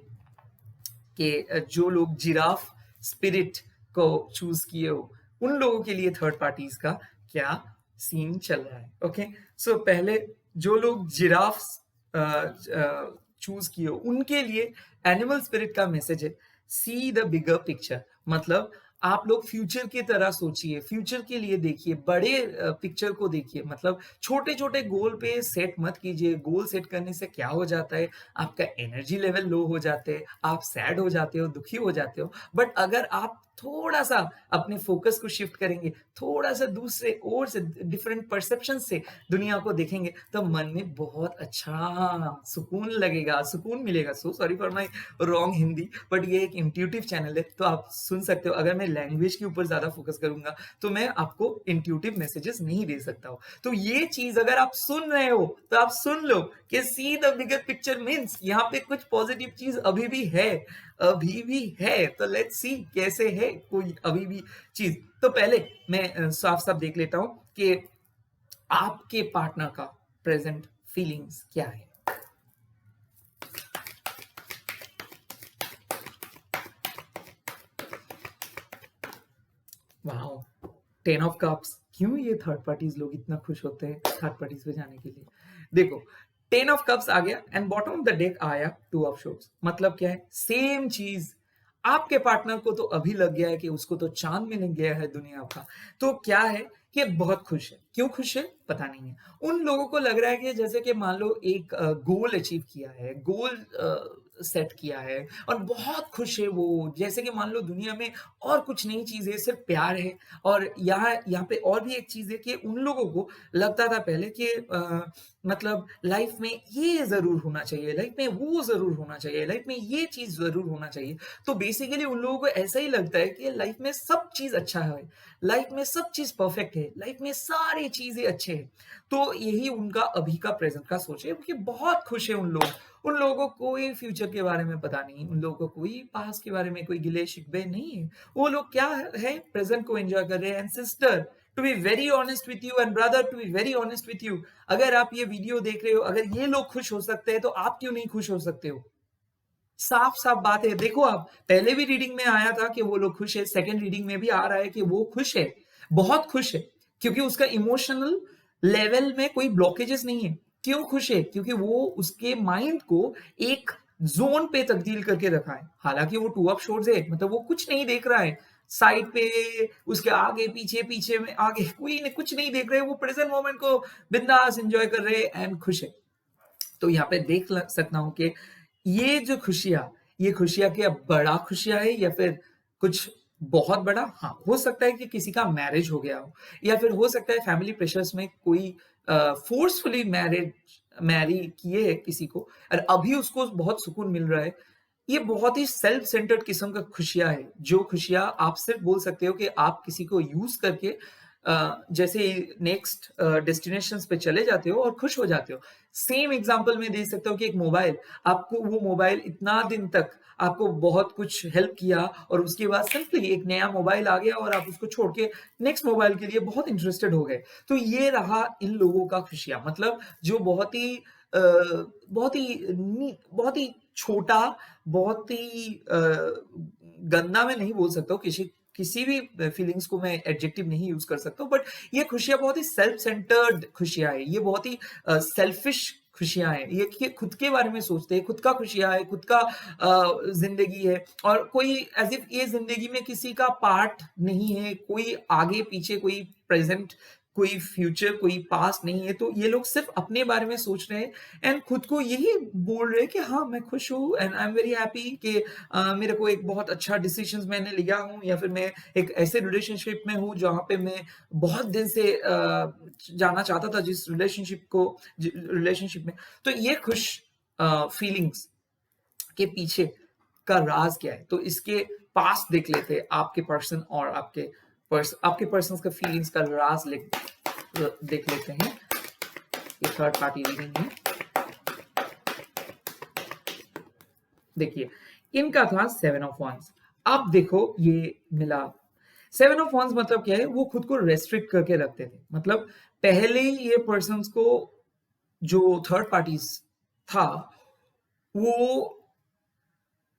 कि जो लोग जिराफ स्पिरिट को चूज किए हो, उन लोगों के लिए थर्ड पार्टीज का क्या सीन चल रहा है। ओके, सो पहले जो लोग जिराफ चूज किए हो, उनके लिए एनिमल स्पिरिट का मैसेज है, सी द बिगर पिक्चर। मतलब आप लोग फ्यूचर की तरह सोचिए, फ्यूचर के लिए देखिए, बड़े पिक्चर को देखिए। मतलब छोटे छोटे गोल पे सेट मत कीजिए। गोल सेट करने से क्या हो जाता है, आपका एनर्जी लेवल लो हो जाते हैं, आप सैड हो जाते हो, दुखी हो जाते हो। बट अगर आप थोड़ा सा अपने फोकस को शिफ्ट करेंगे, थोड़ा सा दूसरे और से, डिफरेंट परसेप्शन से दुनिया को देखेंगे, तो मन में बहुत अच्छा सुकून लगेगा, सुकून मिलेगा। So sorry for my wrong Hindi, but ये एक इंट्यूटिव चैनल है, तो आप सुन सकते हो। अगर मैं लैंग्वेज के ऊपर ज्यादा फोकस करूंगा तो मैं आपको इंट्यूटिव मैसेजेस नहीं दे सकता हूँ। तो ये चीज अगर आप सुन रहे हो तो आप सुन लो कि see the bigger picture means यहाँ पे कुछ पॉजिटिव चीज अभी भी है। अभी भी है। तो लेट्स सी कैसे है कोई अभी भी चीज। तो पहले मैं साफ साफ देख लेता हूं कि आपके पार्टनर का प्रेजेंट फीलिंग्स क्या है। Wow, 10 of cups. क्यों ये थर्ड पार्टीज लोग इतना खुश होते हैं थर्ड पार्टीज पे जाने के लिए? देखो, 10 ऑफ कप्स आ गया and bottom of the deck आया 2 ऑफ शोर्ट्स। मतलब क्या है? सेम चीज। आपके पार्टनर को तो अभी लग गया है कि उसको तो चांद में लग गया है दुनिया का। तो क्या है कि बहुत खुश है। क्यों खुश है पता नहीं है। उन लोगों को लग रहा है कि जैसे कि मान लो एक गोल अचीव किया है, गोल सेट किया है और बहुत खुश है वो। जैसे कि मान लो दुनिया में और कुछ नई चीज है, सिर्फ प्यार है। और यहाँ यहाँ पे और भी एक चीज है कि उन लोगों को लगता था पहले कि मतलब लाइफ में ये जरूर होना चाहिए, लाइफ में वो जरूर होना चाहिए, लाइफ में ये चीज जरूर होना चाहिए। तो बेसिकली उन लोगों को ऐसा ही लगता है कि लाइफ में सब चीज अच्छा है, लाइफ में सब चीज परफेक्ट है, लाइफ में सारी चीजें अच्छे हैं। तो यही उनका अभी का प्रेजेंट का सोच है कि बहुत खुश है उन लोग। उन लोगों को कोई फ्यूचर के बारे में पता नहीं, उन लोगों को कोई पास्ट के बारे में कोई गिले शिकवे नहीं है। वो लोग क्या है, प्रेजेंट को एंजॉय कर रहे हैं। And sister, to be very honest with you, and brother, to be very honest with you, अगर आप ये वीडियो देख रहे हो, अगर ये लोग खुश हो सकते हैं तो आप क्यों नहीं खुश हो सकते हो? साफ साफ बात है। देखो, आप पहले भी रीडिंग में आया था कि वो लोग खुश है, सेकंड रीडिंग में भी आ रहा है कि वो खुश है, बहुत खुश है। क्योंकि उसका इमोशनल लेवल में कोई ब्लॉकेजेस नहीं है। क्यों खुश है? क्योंकि वो उसके माइंड को एक जोन पे तब्दील करके रखा है। हालांकि वो 2 ऑफ शोर्ट्स है, मतलब वो कुछ नहीं देख रहा है साइड पे, उसके आगे पीछे, पीछे में आगे कोई नहीं, कुछ नहीं देख रहे। वो प्रेजेंट मोमेंट को बिंदास एंजॉय कर रहे हैं एंड खुश है। तो यहाँ पे देख सकता हूं कि ये जो खुशियां, ये खुशियां क्या बड़ा खुशियां है या फिर कुछ बहुत बड़ा? हाँ, हो सकता है कि किसी का मैरिज हो गया हो, या फिर हो सकता है फैमिली प्रेशर्स में कोई फोर्सफुली मैरी किए है किसी को और अभी उसको बहुत सुकून मिल रहा है। ये बहुत ही सेल्फ सेंटर्ड किस्म का खुशियां है, जो खुशियां आप सिर्फ बोल सकते हो कि आप किसी को यूज करके जैसे नेक्स्ट डेस्टिनेशन पे चले जाते हो और खुश हो जाते हो। सेम एग्जांपल में दे सकता हूँ कि एक मोबाइल, आपको वो मोबाइल इतना दिन तक आपको बहुत कुछ हेल्प किया और उसके बाद सिंपली एक नया मोबाइल आ गया और आप उसको छोड़ के नेक्स्ट मोबाइल के लिए बहुत इंटरेस्टेड हो गए। तो ये रहा इन लोगों का खुशियां, मतलब जो बहुत ही छोटा, बहुत ही गंदा मैं नहीं बोल सकता हूँ, किसी किसी भी फीलिंग्स को मैं एडजेक्टिव नहीं यूज कर सकता हूँ, बट ये खुशियां बहुत ही सेल्फ सेंटर्ड खुशियां है। ये बहुत ही सेल्फिश खुशियां हैं। ये कि खुद के बारे में सोचते हैं, खुद का खुशियां है, खुद का जिंदगी है। और कोई एज इफ ये जिंदगी में किसी का पार्ट नहीं है, कोई आगे पीछे, कोई प्रेजेंट, कोई फ्यूचर, कोई पास्ट नहीं है। तो ये लोग सिर्फ अपने बारे में सोच रहे हैं एंड खुद को यही बोल रहे हैं कि हाँ, मैं खुश हूँ and I am very happy कि मेरे को एक बहुत अच्छा डिसीजन मैंने लिया हूँ, या फिर मैं एक ऐसे रिलेशनशिप में हूँ जहाँ पे मैं बहुत दिन से जाना चाहता था, जिस रिलेशनशिप में। तो ये खुश फीलिंग्स के पीछे का राज क्या है? तो इसके पास देख लेते हैं आपके पर्सन और आपके पर्सन का फीलिंग्स का राज देख लेते हैं। ये थर्ड पार्टी रीडिंग है। देखिए, इनका था 7 ऑफ वंस। अब देखो ये मिला। 7 ऑफ वंस मतलब क्या है? वो खुद को रेस्ट्रिक्ट करके रखते थे। मतलब पहले ही ये पर्सन को, जो थर्ड पार्टीज था, वो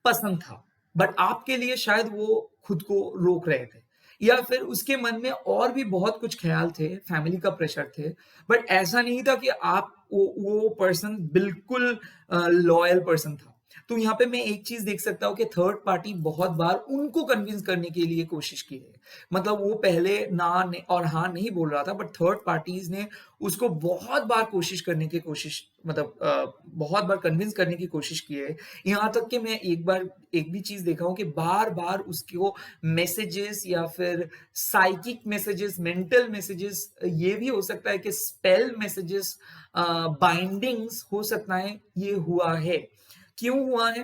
पसंद था, बट आपके लिए शायद वो खुद को रोक रहे थे, या फिर उसके मन में और भी बहुत कुछ ख्याल थे, फैमिली का प्रेशर थे। बट ऐसा नहीं था कि आप वो पर्सन बिल्कुल लॉयल पर्सन था। तो यहाँ पे मैं एक चीज देख सकता हूँ कि थर्ड पार्टी बहुत बार उनको कन्विंस करने के लिए कोशिश की है। मतलब वो पहले और हाँ नहीं बोल रहा था, बट थर्ड पार्टीज ने उसको बहुत बार कोशिश करने की कोशिश, मतलब बहुत बार कन्विंस करने की कोशिश की है। यहाँ तक कि मैं एक भी चीज देखा हूँ कि बार बार उसको मैसेजेस या फिर साइकिक मैसेजेस, मेंटल मैसेजेस, ये भी हो सकता है कि स्पेल मैसेजेस, बाइंडिंग्स हो सकता है, ये हुआ है। क्यों हुआ है?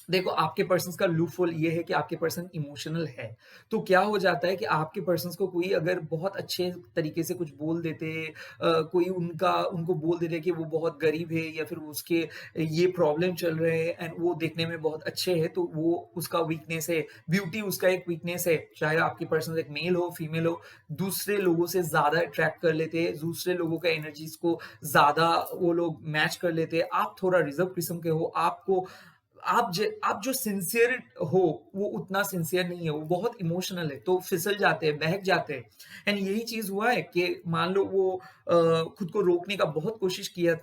देखो आपके पर्सन्स का लूपहोल ये है कि आपके पर्सन इमोशनल है। तो क्या हो जाता है कि आपके पर्सन्स को कोई अगर बहुत अच्छे तरीके से कुछ बोल देते, कोई उनको बोल देते कि वो बहुत गरीब है या फिर उसके ये प्रॉब्लम चल रहे हैं एंड वो देखने में बहुत अच्छे हैं, तो वो उसका वीकनेस है। ब्यूटी उसका एक वीकनेस है। चाहे आपके पर्सन एक मेल हो, फीमेल हो, दूसरे लोगों से ज़्यादा अट्रैक्ट कर लेते हैं, दूसरे लोगों का एनर्जीज़ को ज़्यादा वो लोग मैच कर लेते हैं। आप थोड़ा रिज़र्व किस्म के हो, आप जो सिंसियर हो वो उतना सिंसियर नहीं है, वो बहुत इमोशनल है, तो फिसल जाते हैं, बहक जाते हैं। एंड यही चीज हुआ है कि मान लो वो खुद को रोकने का बहुत कोशिश किया,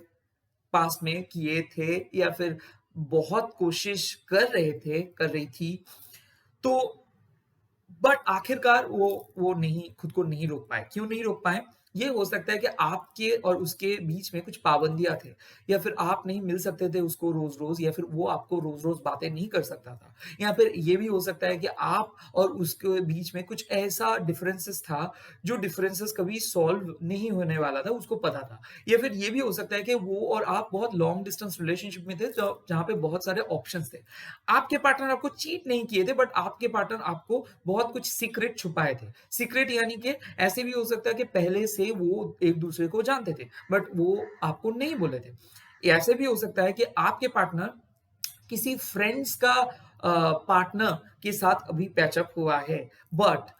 पास्ट में किए थे या फिर बहुत कोशिश कर रहे थे, कर रही थी, तो बट आखिरकार वो नहीं, खुद को नहीं रोक पाए। क्यों नहीं रोक पाए? ये हो सकता है कि आपके और उसके बीच में कुछ पाबंदियाँ थे, या फिर आप नहीं मिल सकते थे उसको रोज़-रोज़, या फिर वो आपको रोज़-रोज़ बातें नहीं कर सकता था। या फिर ये भी हो सकता है कि आप और उसके बीच में कुछ ऐसा डिफरेंसेस था, जो डिफरेंसेस कभी सॉल्व नहीं होने वाला था, उसको पता था। या फिर ये भी हो सकता है कि वो और आप बहुत लॉन्ग डिस्टेंस रिलेशनशिप में थे, जहाँ पे बहुत सारे ऑप्शंस थे। आपके पार्टनर आपको चीट नहीं किए थे, बट आपके पार्टनर आपको बहुत कुछ सीक्रेट छुपाए थे। सीक्रेट यानी कि ऐसे भी हो सकता है कि पहले से वो एक दूसरे को जानते थे, बट वो आपको नहीं बोले थे। ऐसे भी हो सकता है कि आपके पार्टनर किसी फ्रेंड्स का पार्टनर के साथ अभी पैचअप हुआ है, बट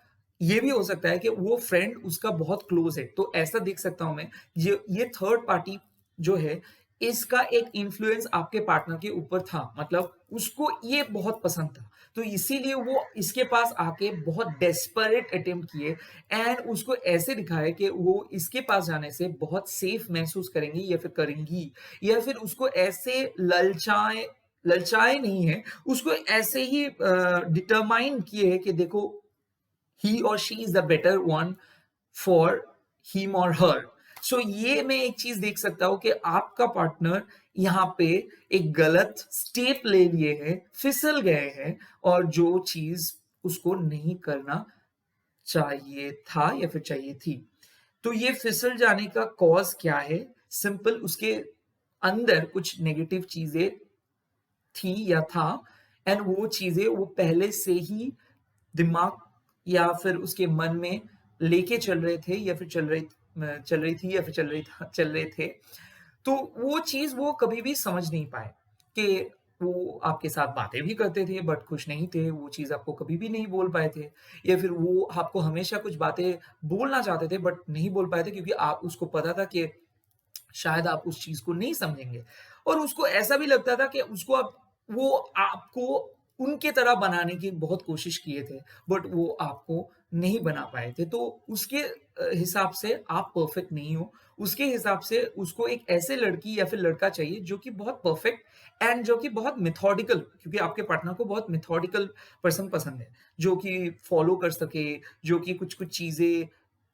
ये भी हो सकता है कि वो फ्रेंड उसका बहुत क्लोज है। तो ऐसा देख सकता हूं मैं, ये थर्ड पार्टी जो है, इसका एक इन्फ्लुएंस आपके पार्टनर के ऊपर था, मतलब उसको ये बहुत पसंद था, तो इसीलिए वो इसके पास आके बहुत डेस्परेट अटेम्प्ट किए एंड उसको ऐसे दिखाया कि वो इसके पास जाने से बहुत सेफ महसूस करेंगी या फिर करेंगी, या फिर उसको ऐसे ललचाए, ललचाए नहीं है, उसको ऐसे ही डिटरमाइन किए है कि देखो, ही और she is the better one for him और हर। सो ये मैं एक चीज देख सकता हूं कि आपका पार्टनर यहाँ पे एक गलत स्टेप ले लिए है, फिसल गए हैं, और जो चीज उसको नहीं करना चाहिए था या फिर चाहिए थी। तो ये फिसल जाने का कॉज क्या है? सिंपल, उसके अंदर कुछ नेगेटिव चीजें थी या था, एंड वो चीजें वो पहले से ही दिमाग या फिर उसके मन में लेके चल रहे थे, या फिर चल रही थी, या फिर चल रहे थे। तो वो चीज वो कभी भी समझ नहीं पाए कि वो आपके साथ बातें भी करते थे बट खुश नहीं थे, वो चीज आपको कभी भी नहीं बोल पाए थे, या फिर वो आपको हमेशा कुछ बातें बोलना चाहते थे बट नहीं बोल पाए थे, क्योंकि आप उसको पता था कि शायद आप उस चीज को नहीं समझेंगे, और उसको ऐसा भी लगता था कि उसको आप वो आपको उनके तरह बनाने की बहुत कोशिश किए थे, बट वो आपको नहीं बना पाए थे। तो उसके हिसाब से आप परफेक्ट नहीं हो। उसके हिसाब से उसको एक ऐसे लड़की या फिर लड़का चाहिए जो कि बहुत परफेक्ट एंड जो कि बहुत मेथोडिकल, क्योंकि आपके पार्टनर को बहुत मेथोडिकल पर्सन पसंद है, जो कि फॉलो कर सके, जो कि कुछ-कुछ चीज़ें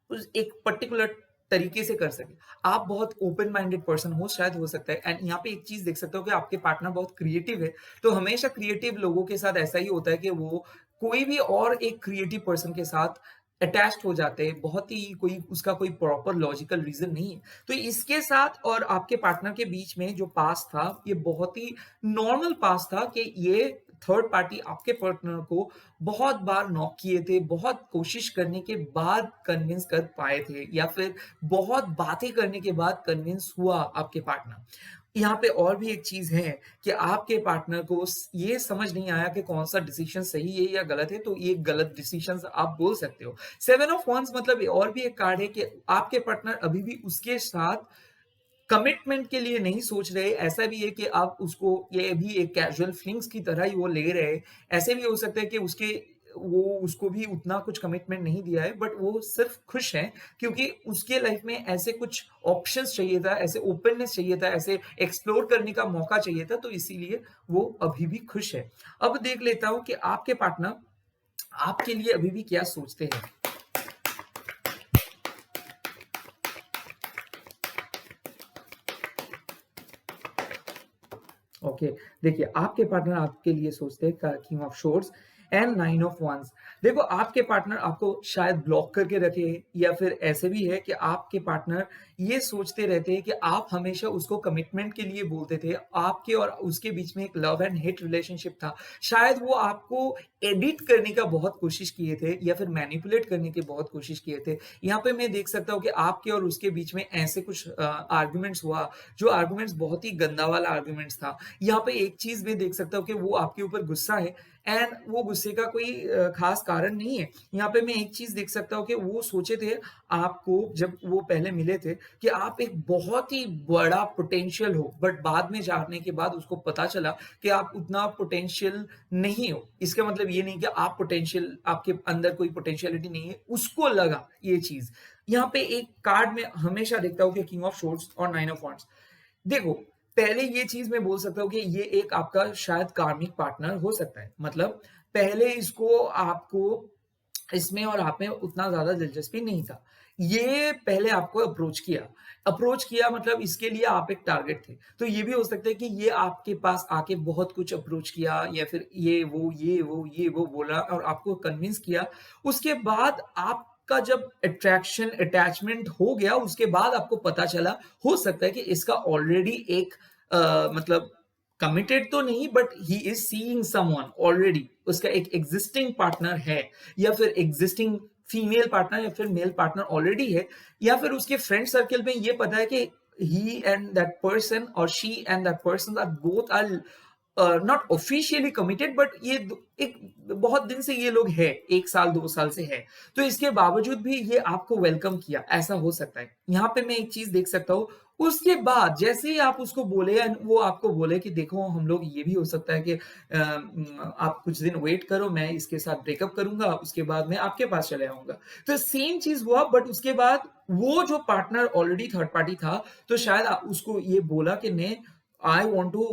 उस एक पर्टिकुलर तरीके से कर सके। आप बहुत ओपन माइंडेड पर्सन हो, शायद हो सकता है, एंड यहाँ पे एक चीज़ देख सकते हो कि आपके पार्टनर बहुत क्रिएटिव है, तो हमेशा क्रिएटिव लोगों के साथ ऐसा ही होता है कि वो कोई भी और एक क्रिएटिव पर्सन के साथ अटैच्ड हो जाते हैं, बहुत ही कोई उसका कोई प्रॉपर लॉजिकल रीज़न नहीं है। तो इसके साथ और आपके पार्टनर के बीच में जो पास्ट था, ये बहुत ही नॉर्मल पास्ट था कि ये थर्ड पार्टी आपके पार्टनर को बहुत बार नॉक किए थे, बहुत कोशिश करने के बाद कन्विंस कर पाए थे, या फिर बहुत बातें करने के बाद कन्विंस हुआ आपके पार्टनर। यहाँ पे और भी एक चीज़ है कि आपके पार्टनर को ये समझ नहीं आया कि कौन सा डिसीजन सही है या गलत है, तो ये गलत डिसीजन आप बोल सकते हो। सेवन ऑफ वंस मतलब और भी एक कार्ड है कि आपके पार्टनर अभी भी उसके साथ कमिटमेंट के लिए नहीं सोच रहे। ऐसा भी है कि आप उसको ये भी एक कैजुअल फीलिंग्स की तरह ही वो ले रहे हैं। ऐसे भी हो सकता है कि वो उसको भी उतना कुछ कमिटमेंट नहीं दिया है, बट वो सिर्फ खुश है, क्योंकि उसके लाइफ में ऐसे कुछ ऑप्शंस चाहिए था, ऐसे ओपननेस चाहिए था, ऐसे एक्सप्लोर करने का मौका चाहिए था, तो इसीलिए वो अभी भी खुश है। अब देख लेता हूँ कि आपके पार्टनर आपके लिए अभी भी क्या सोचते हैं। ओके, देखिए आपके पार्टनर आपके लिए सोचते हैं king of swords, and 9 of wands. देखो आपके पार्टनर आपको शायद ब्लॉक करके रखे, या फिर ऐसे भी है कि आपके पार्टनर ये सोचते रहते हैं कि आप हमेशा उसको कमिटमेंट के लिए बोलते थे। आपके और उसके बीच में एक लव एंड हेट रिलेशनशिप था। शायद वो आपको एडिट करने का बहुत कोशिश किए थे, या फिर मैनिपुलेट करने की बहुत कोशिश किए थे। यहाँ पे मैं देख सकता हूँ कि आपके और उसके बीच में ऐसे कुछ आर्गुमेंट्स हुआ, जो आर्गुमेंट्स बहुत ही गंदा वाला आर्गुमेंट्स था। यहाँ पे एक चीज़ मैं देख सकता हूँ कि वो आपके ऊपर गुस्सा है, एंड वो गुस्से का कोई खास कारण नहीं है। यहाँ पे मैं एक चीज़ देख सकता हूँ कि वो सोचे थे आपको, जब वो पहले मिले थे, कि आप एक बहुत ही बड़ा पोटेंशियल हो, बट बाद में जानने के बाद उसको पता चला कि आप उतना पोटेंशियल नहीं हो। इसका मतलब ये नहीं कि आप पोटेंशियल, आपके अंदर कोई पोटेंशियलिटी नहीं है, उसको लगा ये चीज़। यहाँ पे एक कार्ड में हमेशा देखता हूँ कि किंग ऑफ सोर्ड्स और नाइन ऑफ वांड्स। देखो, पहले ये चीज़ मैं बोल सकता हूँ कि ये एक आपका शायद कार्मिक पार्टनर हो सकता है। मतलब पहले इसको आपको इसमें और आप में उतना ज़्यादा दिलचस्पी नहीं था। ये पहले आपको अप्रोच किया मतलब इसके लिए आप एक टारगेट थे। तो ये भी हो सकता है कि ये आपके पास आके बहुत कुछ अप्रोच किया, या फिर ये वो बोला और आपको कन्विंस किया। उसके बाद आपका जब अटैचमेंट हो गया, उसके बाद आपको पता चला, हो सकता है कि इसका ऑलरेडी एक मतलब कमिटेड तो नहीं, but he is seeing someone already, उसका एक एग्जिस्टिंग पार्टनर है, या फिर एग्जिस्टिंग फीमेल पार्टनर या फिर मेल पार्टनर ऑलरेडी है, या फिर उसके फ्रेंड सर्कल में ये पता है कि ही एंड दैट पर्सन और she and that person are both are not officially committed, but ये एक बहुत दिन से ये लोग है, 1 साल 2 साल से है, तो इसके बावजूद भी ये आपको वेलकम किया, ऐसा हो सकता है। यहाँ पे मैं एक चीज देख सकता हूँ, उसके बाद जैसे ही आप उसको बोले and वो आपको बोले कि देखो हम लोग, ये भी हो सकता है कि आप कुछ दिन वेट करो, मैं इसके साथ ब्रेकअप करूंगा, उसके बाद मैं आपके पास चले आऊंगा। तो सेम चीज हुआ, बट उसके बाद वो जो पार्टनर ऑलरेडी थर्ड पार्टी था, तो शायद उसको ये बोला कि नहीं, I want to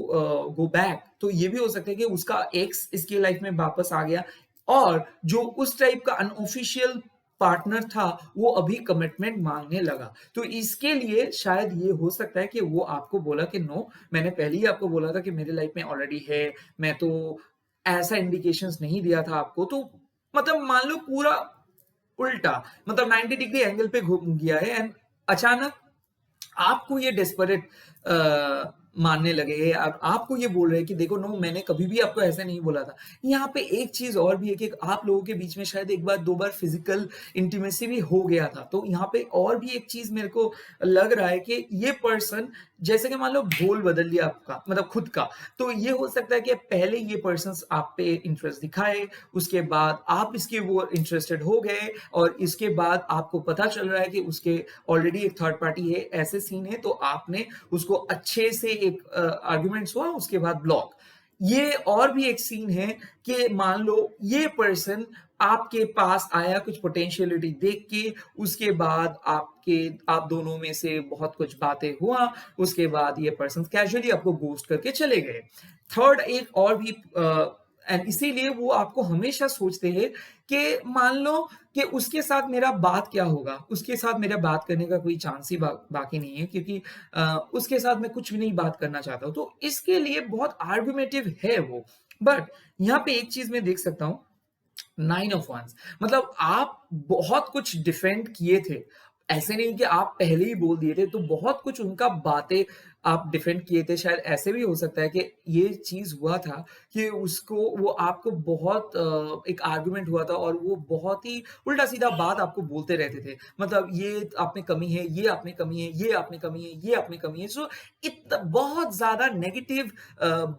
go back. तो ये भी हो सकता है कि उसका एक्स इसकी लाइफ में वापस आ गया, और जो उस टाइप का अनऑफिशियल पार्टनर था, वो अभी कमिटमेंट मांगने लगा। तो इसके लिए शायद ये हो सकता है कि वो आपको बोला कि नो, मैंने पहले ही आपको बोला था कि मेरे लाइफ में ऑलरेडी है, मैं तो ऐसा इंडिकेशंस नहीं दिया था आपको। तो मतलब मान लो पूरा उल्टा, मतलब 90 डिग्री एंगल पे घूम गया है, एंड अचानक आपको ये डेस्परेट मानने लगे, आपको ये बोल रहे हैं कि देखो नो, मैंने कभी भी आपको ऐसा नहीं बोला था। यहाँ पे एक चीज और भी है कि आप लोगों के बीच में शायद एक बार 2 बार फिजिकल इंटीमेसी भी हो गया था। तो यहाँ पे और भी एक चीज मेरे को लग रहा है कि ये पर्सन, जैसे कि मान लो भोल बदल लिया आपका, मतलब खुद का, तो ये हो सकता है कि पहले ये पर्सन आप पे इंटरेस्ट दिखाए, उसके बाद आप इसके वो इंटरेस्टेड हो गए, और इसके बाद आपको पता चल रहा है कि उसके ऑलरेडी एक थर्ड पार्टी है, ऐसे सीन है, तो आपने उसको अच्छे से एक आर्गुमेंट्स हुआ, उसके बाद ब्लॉक। ये और भी एक सीन है कि मान लो ये पर्सन आपके पास आया कुछ पोटेंशियलिटी देख के, उसके बाद आप दोनों में से बहुत कुछ बातें हुआ, उसके बाद ये पर्सन कैजुअली आपको गोस्ट करके चले गए। थर्ड एक और भी एंड इसीलिए वो आपको हमेशा सोचते हैं कि मान लो कि उसके साथ मेरा बात क्या होगा, उसके साथ मेरा बात करने का कोई चांस ही बाकी नहीं है, क्योंकि उसके साथ मैं कुछ भी नहीं बात करना चाहता हूँ। तो इसके लिए बहुत आर्गुमेटिव है वो। बट यहाँ पे एक चीज मैं देख सकता हूँ, 9 ऑफ वांस, मतलब आप बहुत कुछ डिफेंड किए थे। ऐसे नहीं कि आप पहले ही बोल दिए थे, तो बहुत कुछ उनका बातें आप डिफेंड किए थे। शायद ऐसे भी हो सकता है कि ये चीज़ हुआ था कि उसको वो आपको बहुत एक आर्गुमेंट हुआ था, और वो बहुत ही उल्टा-सीधा बात आपको बोलते रहते थे। मतलब ये आप में कमी है, ये आप में कमी है, ये आप में कमी है, ये आप में कमी है। सो बहुत ज़्यादा नेगेटिव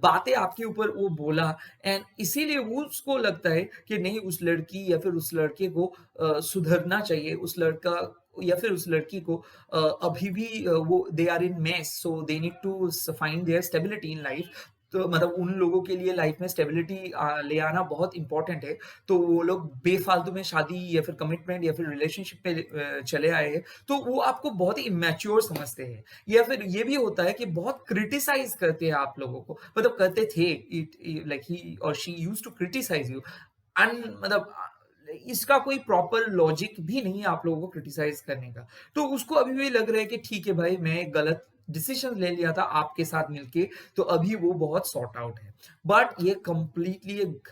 बातें आपके ऊपर वो बोला, एंड इसीलिए वो उसको लगता है कि नहीं, उस लड़की या फिर उस लड़के को सुधरना चाहिए, उस लड़का या फिर उस लड़की को अभी भी वो they are in mess, so they need to find their stability in life. तो मतलब उन लोगों के लिए लाइफ में स्टेबिलिटी ले आना बहुत इंपॉर्टेंट है। तो वो लोग बेफालतू में शादी या फिर कमिटमेंट या फिर रिलेशनशिप पे चले आए हैं, तो वो आपको बहुत ही इमेच्योर समझते हैं। या फिर ये भी होता है कि बहुत क्रिटिसाइज करते हैं आप लोगों को, मतलब करते थे, लाइक ही और she used to criticise you. मतलब इसका कोई प्रॉपर लॉजिक भी नहीं है आप लोगों को क्रिटिसाइज करने का। तो उसको अभी भी लग रहा है कि ठीक है भाई, मैं गलत डिसीजन ले लिया था आपके साथ मिलके, तो अभी वो बहुत सॉर्ट आउट है। बट ये कंप्लीटली एक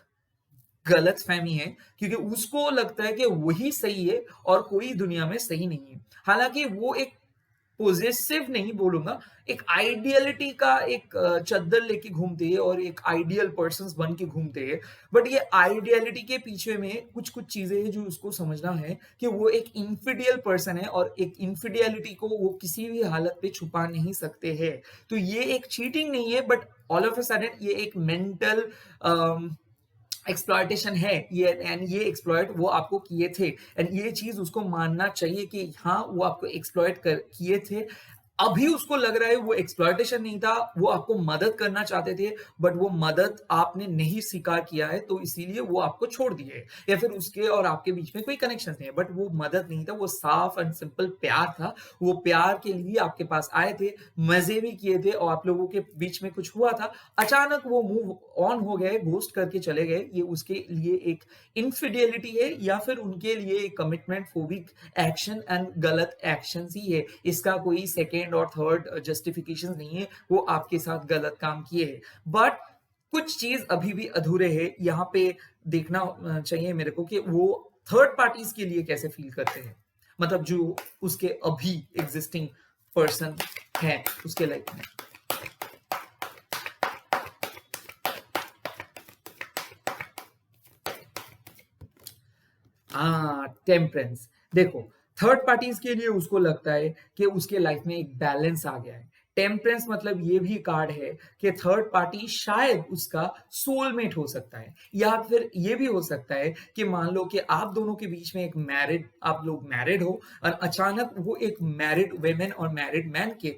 गलत फहमी है, क्योंकि उसको लगता है कि वही सही है और कोई दुनिया में सही नहीं है। हालाँकि वो एक पॉसेसिव नहीं बोलूँगा, एक आइडियलिटी का एक चद्दर लेके घूमते हैं और एक आइडियल पर्सन्स बन के घूमते हैं। बट ये आइडियलिटी के पीछे में कुछ-कुछ चीज़ें हैं जो उसको समझना है कि वो एक इन्फिडियल पर्सन है और एक इन्फिडियलिटी को वो किसी भी हालत पे छुपा नहीं सकते हैं। तो ये एक चीटिंग नहीं है, but all of a sudden ये एक मेंटल एक्सप्लॉयटेशन है ये, एंड ये एक्सप्लॉयट वो आपको किए थे, एंड ये चीज उसको मानना चाहिए कि हाँ वो आपको एक्सप्लॉयट कर किए थे। अभी उसको लग रहा है वो एक्सप्लॉयटेशन नहीं था, वो आपको मदद करना चाहते थे, बट वो मदद आपने नहीं स्वीकार किया है, तो इसीलिए वो आपको छोड़ दिए, या फिर उसके और आपके बीच में कोई कनेक्शन नहीं है। बट वो मदद नहीं था, वो साफ एंड सिंपल प्यार था। वो प्यार के लिए आपके पास आए थे, मजे भी किए थे, और आप लोगों के बीच में कुछ हुआ था, अचानक वो मूव ऑन हो गए, घोस्ट करके चले गए। ये उसके लिए एक इनफिडेलिटी है, या फिर उनके लिए एक कमिटमेंट फोबिक एक्शन एंड गलत एक्शन ही है। इसका कोई सेकेंड और थर्ड जस्टिफिकेशन नहीं है, वो आपके साथ गलत काम किए हैं। बट कुछ चीज अभी भी अधूरे है, यहाँ पे देखना चाहिए मेरे को कि वो थर्ड पार्टीज के लिए कैसे फील करते हैं, मतलब जो उसके अभी एग्जिस्टिंग पर्सन है उसके लाइफ में। टेम्परेंस। देखो, थर्ड पार्टीज के लिए उसको लगता है कि उसके लाइफ में एक बैलेंस आ गया है। टेम्परेंस मतलब ये भी कार्ड है कि थर्ड पार्टी शायद उसका सोलमेट हो सकता है, या फिर ये भी हो सकता है कि मान लो कि आप दोनों के बीच में एक मैरिड, आप लोग मैरिड हो और अचानक वो एक मैरिड वेमेन और मैरिड मैन के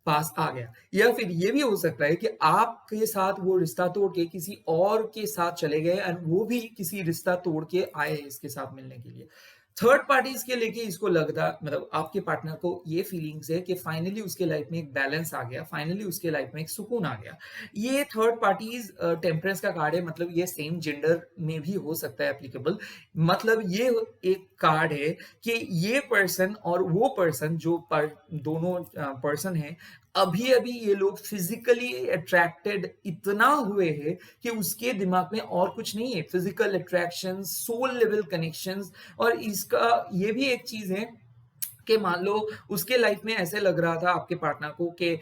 पास आ गया, या फिर ये भी हो सकता है कि आपके साथ वो रिश्ता तोड़ के किसी और के साथ चले गए और वो भी किसी रिश्ता तोड़ के आए हैं इसके साथ मिलने के लिए। थर्ड पार्टीज के लेके इसको लगता, मतलब आपके पार्टनर को ये फीलिंग्स है कि फाइनली उसके लाइफ में एक बैलेंस आ गया, फाइनली उसके लाइफ में एक सुकून आ गया। ये थर्ड पार्टीज टेम्परेंस का कार्ड है, मतलब ये सेम जेंडर में भी हो सकता है एप्लीकेबल। मतलब ये एक कार्ड है कि ये पर्सन और वो पर्सन दोनों पर्सन है, अभी अभी ये लोग फिजिकली अट्रैक्टेड इतना हुए हैं कि उसके दिमाग में और कुछ नहीं है, physical attraction, soul level connections. और इसका ये भी एक चीज है कि मान लो उसके लाइफ में ऐसे लग रहा था आपके पार्टनर को कि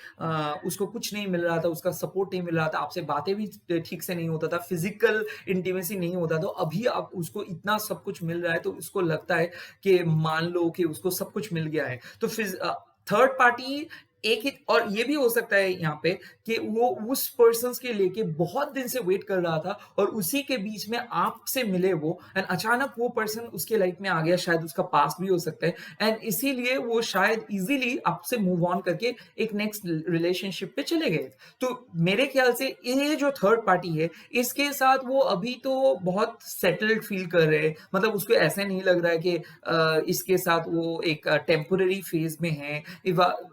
उसको कुछ नहीं मिल रहा था, उसका सपोर्ट नहीं मिल रहा था, आपसे बातें भी ठीक से नहीं होता था, फिजिकल इंटीमेसी नहीं होता, तो अभी आप उसको इतना सब कुछ मिल रहा है, तो उसको लगता है कि मान लो कि उसको सब कुछ मिल गया है। तो थर्ड पार्टी एक ही, और ये भी हो सकता है यहाँ पे कि वो उस पर्सन के लेके बहुत दिन से वेट कर रहा था और उसी के बीच में आपसे मिले वो, एंड अचानक वो पर्सन उसके लाइफ में आ गया, शायद उसका पास्ट भी हो सकता है, एंड इसीलिए वो शायद इजीली आपसे मूव ऑन करके एक नेक्स्ट रिलेशनशिप पे चले गए। तो मेरे ख्याल से ये जो थर्ड पार्टी है, इसके साथ वो अभी तो बहुत सेटल्ड फील कर रहे हैं, मतलब उसको ऐसा नहीं लग रहा है कि इसके साथ वो एक टेम्पोररी फेज में है।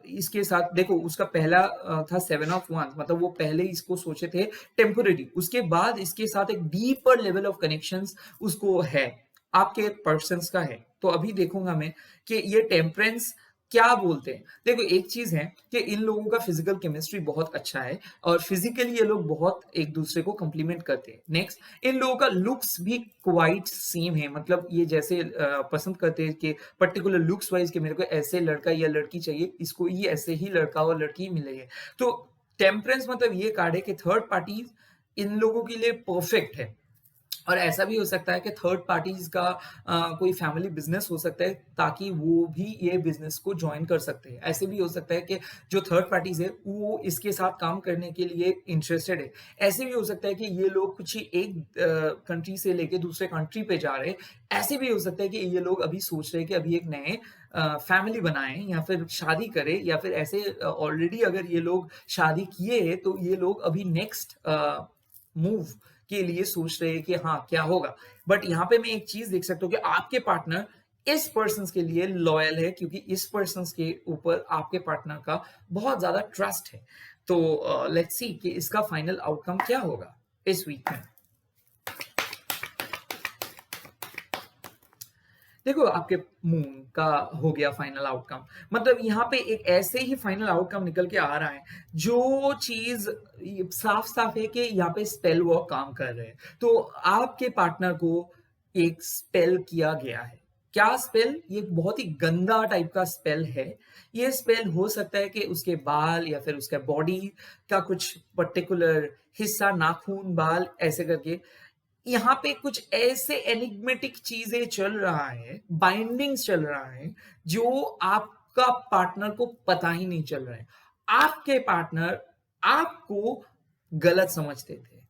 इसके साथ देखो, उसका पहला था 7 ऑफ 1, मतलब वो पहले इसको सोचे थे टेम्पोररी, उसके बाद इसके साथ एक डीपर लेवल ऑफ कनेक्शंस उसको है, आपके पर्सन्स का है। तो अभी देखूंगा मैं कि ये टेम्परेंस क्या बोलते हैं। देखो, एक चीज है कि इन लोगों का फिजिकल केमिस्ट्री बहुत अच्छा है और फिजिकली ये लोग बहुत एक दूसरे को कॉम्प्लीमेंट करते हैं। नेक्स्ट, इन लोगों का लुक्स भी क्वाइट सेम है, मतलब ये जैसे पसंद करते हैं कि पर्टिकुलर लुक्स वाइज कि मेरे को ऐसे लड़का या लड़की चाहिए, इसको ही ऐसे ही लड़का और लड़की मिलेगी। तो टेम्परेंस मतलब ये कार्ड है कि थर्ड पार्टी इन लोगों के लिए परफेक्ट है। और ऐसा भी हो सकता है कि थर्ड पार्टीज का कोई फैमिली बिजनेस हो सकता है, ताकि वो भी ये बिजनेस को ज्वाइन कर सकते हैं। ऐसे भी हो सकता है कि जो थर्ड पार्टीज है वो इसके साथ काम करने के लिए इंटरेस्टेड है। ऐसे भी हो सकता है कि ये लोग कुछ ही एक कंट्री से लेके दूसरे कंट्री पे जा रहे हैं। ऐसे भी हो सकता है कि ये लोग अभी सोच रहे हैं कि अभी एक नए फैमिली बनाएं या फिर शादी करें, या फिर ऐसे ऑलरेडी अगर ये लोग शादी किए हैं तो ये लोग अभी नेक्स्ट मूव के लिए सोच रहे हैं कि हाँ क्या होगा। बट यहाँ पे मैं एक चीज देख सकता हूँ कि आपके पार्टनर इस पर्सन के लिए लॉयल है, क्योंकि इस पर्सन के ऊपर आपके पार्टनर का बहुत ज्यादा ट्रस्ट है। तो लेट्स सी कि इसका फाइनल आउटकम क्या होगा इस वीक में। देखो आपके मून का हो गया फाइनल आउटकम, मतलब यहाँ पे एक ऐसे ही फाइनल आउटकम निकल के आ रहा है जो चीज साफ साफ है कि यहाँ पे स्पेल वर्क काम कर रहे हैं। तो आपके पार्टनर को एक स्पेल किया गया है। क्या स्पेल? ये बहुत ही गंदा टाइप का स्पेल है। ये स्पेल हो सकता है कि उसके बाल या फिर उसका बॉडी का कुछ पर्टिकुलर हिस्सा, नाखून, बाल, ऐसे करके यहाँ पे कुछ ऐसे एनिग्मेटिक चीजें चल रहा है, बाइंडिंग्स चल रहा है, जो आपका पार्टनर को पता ही नहीं चल रहा है। आपके पार्टनर आपको गलत समझते थे।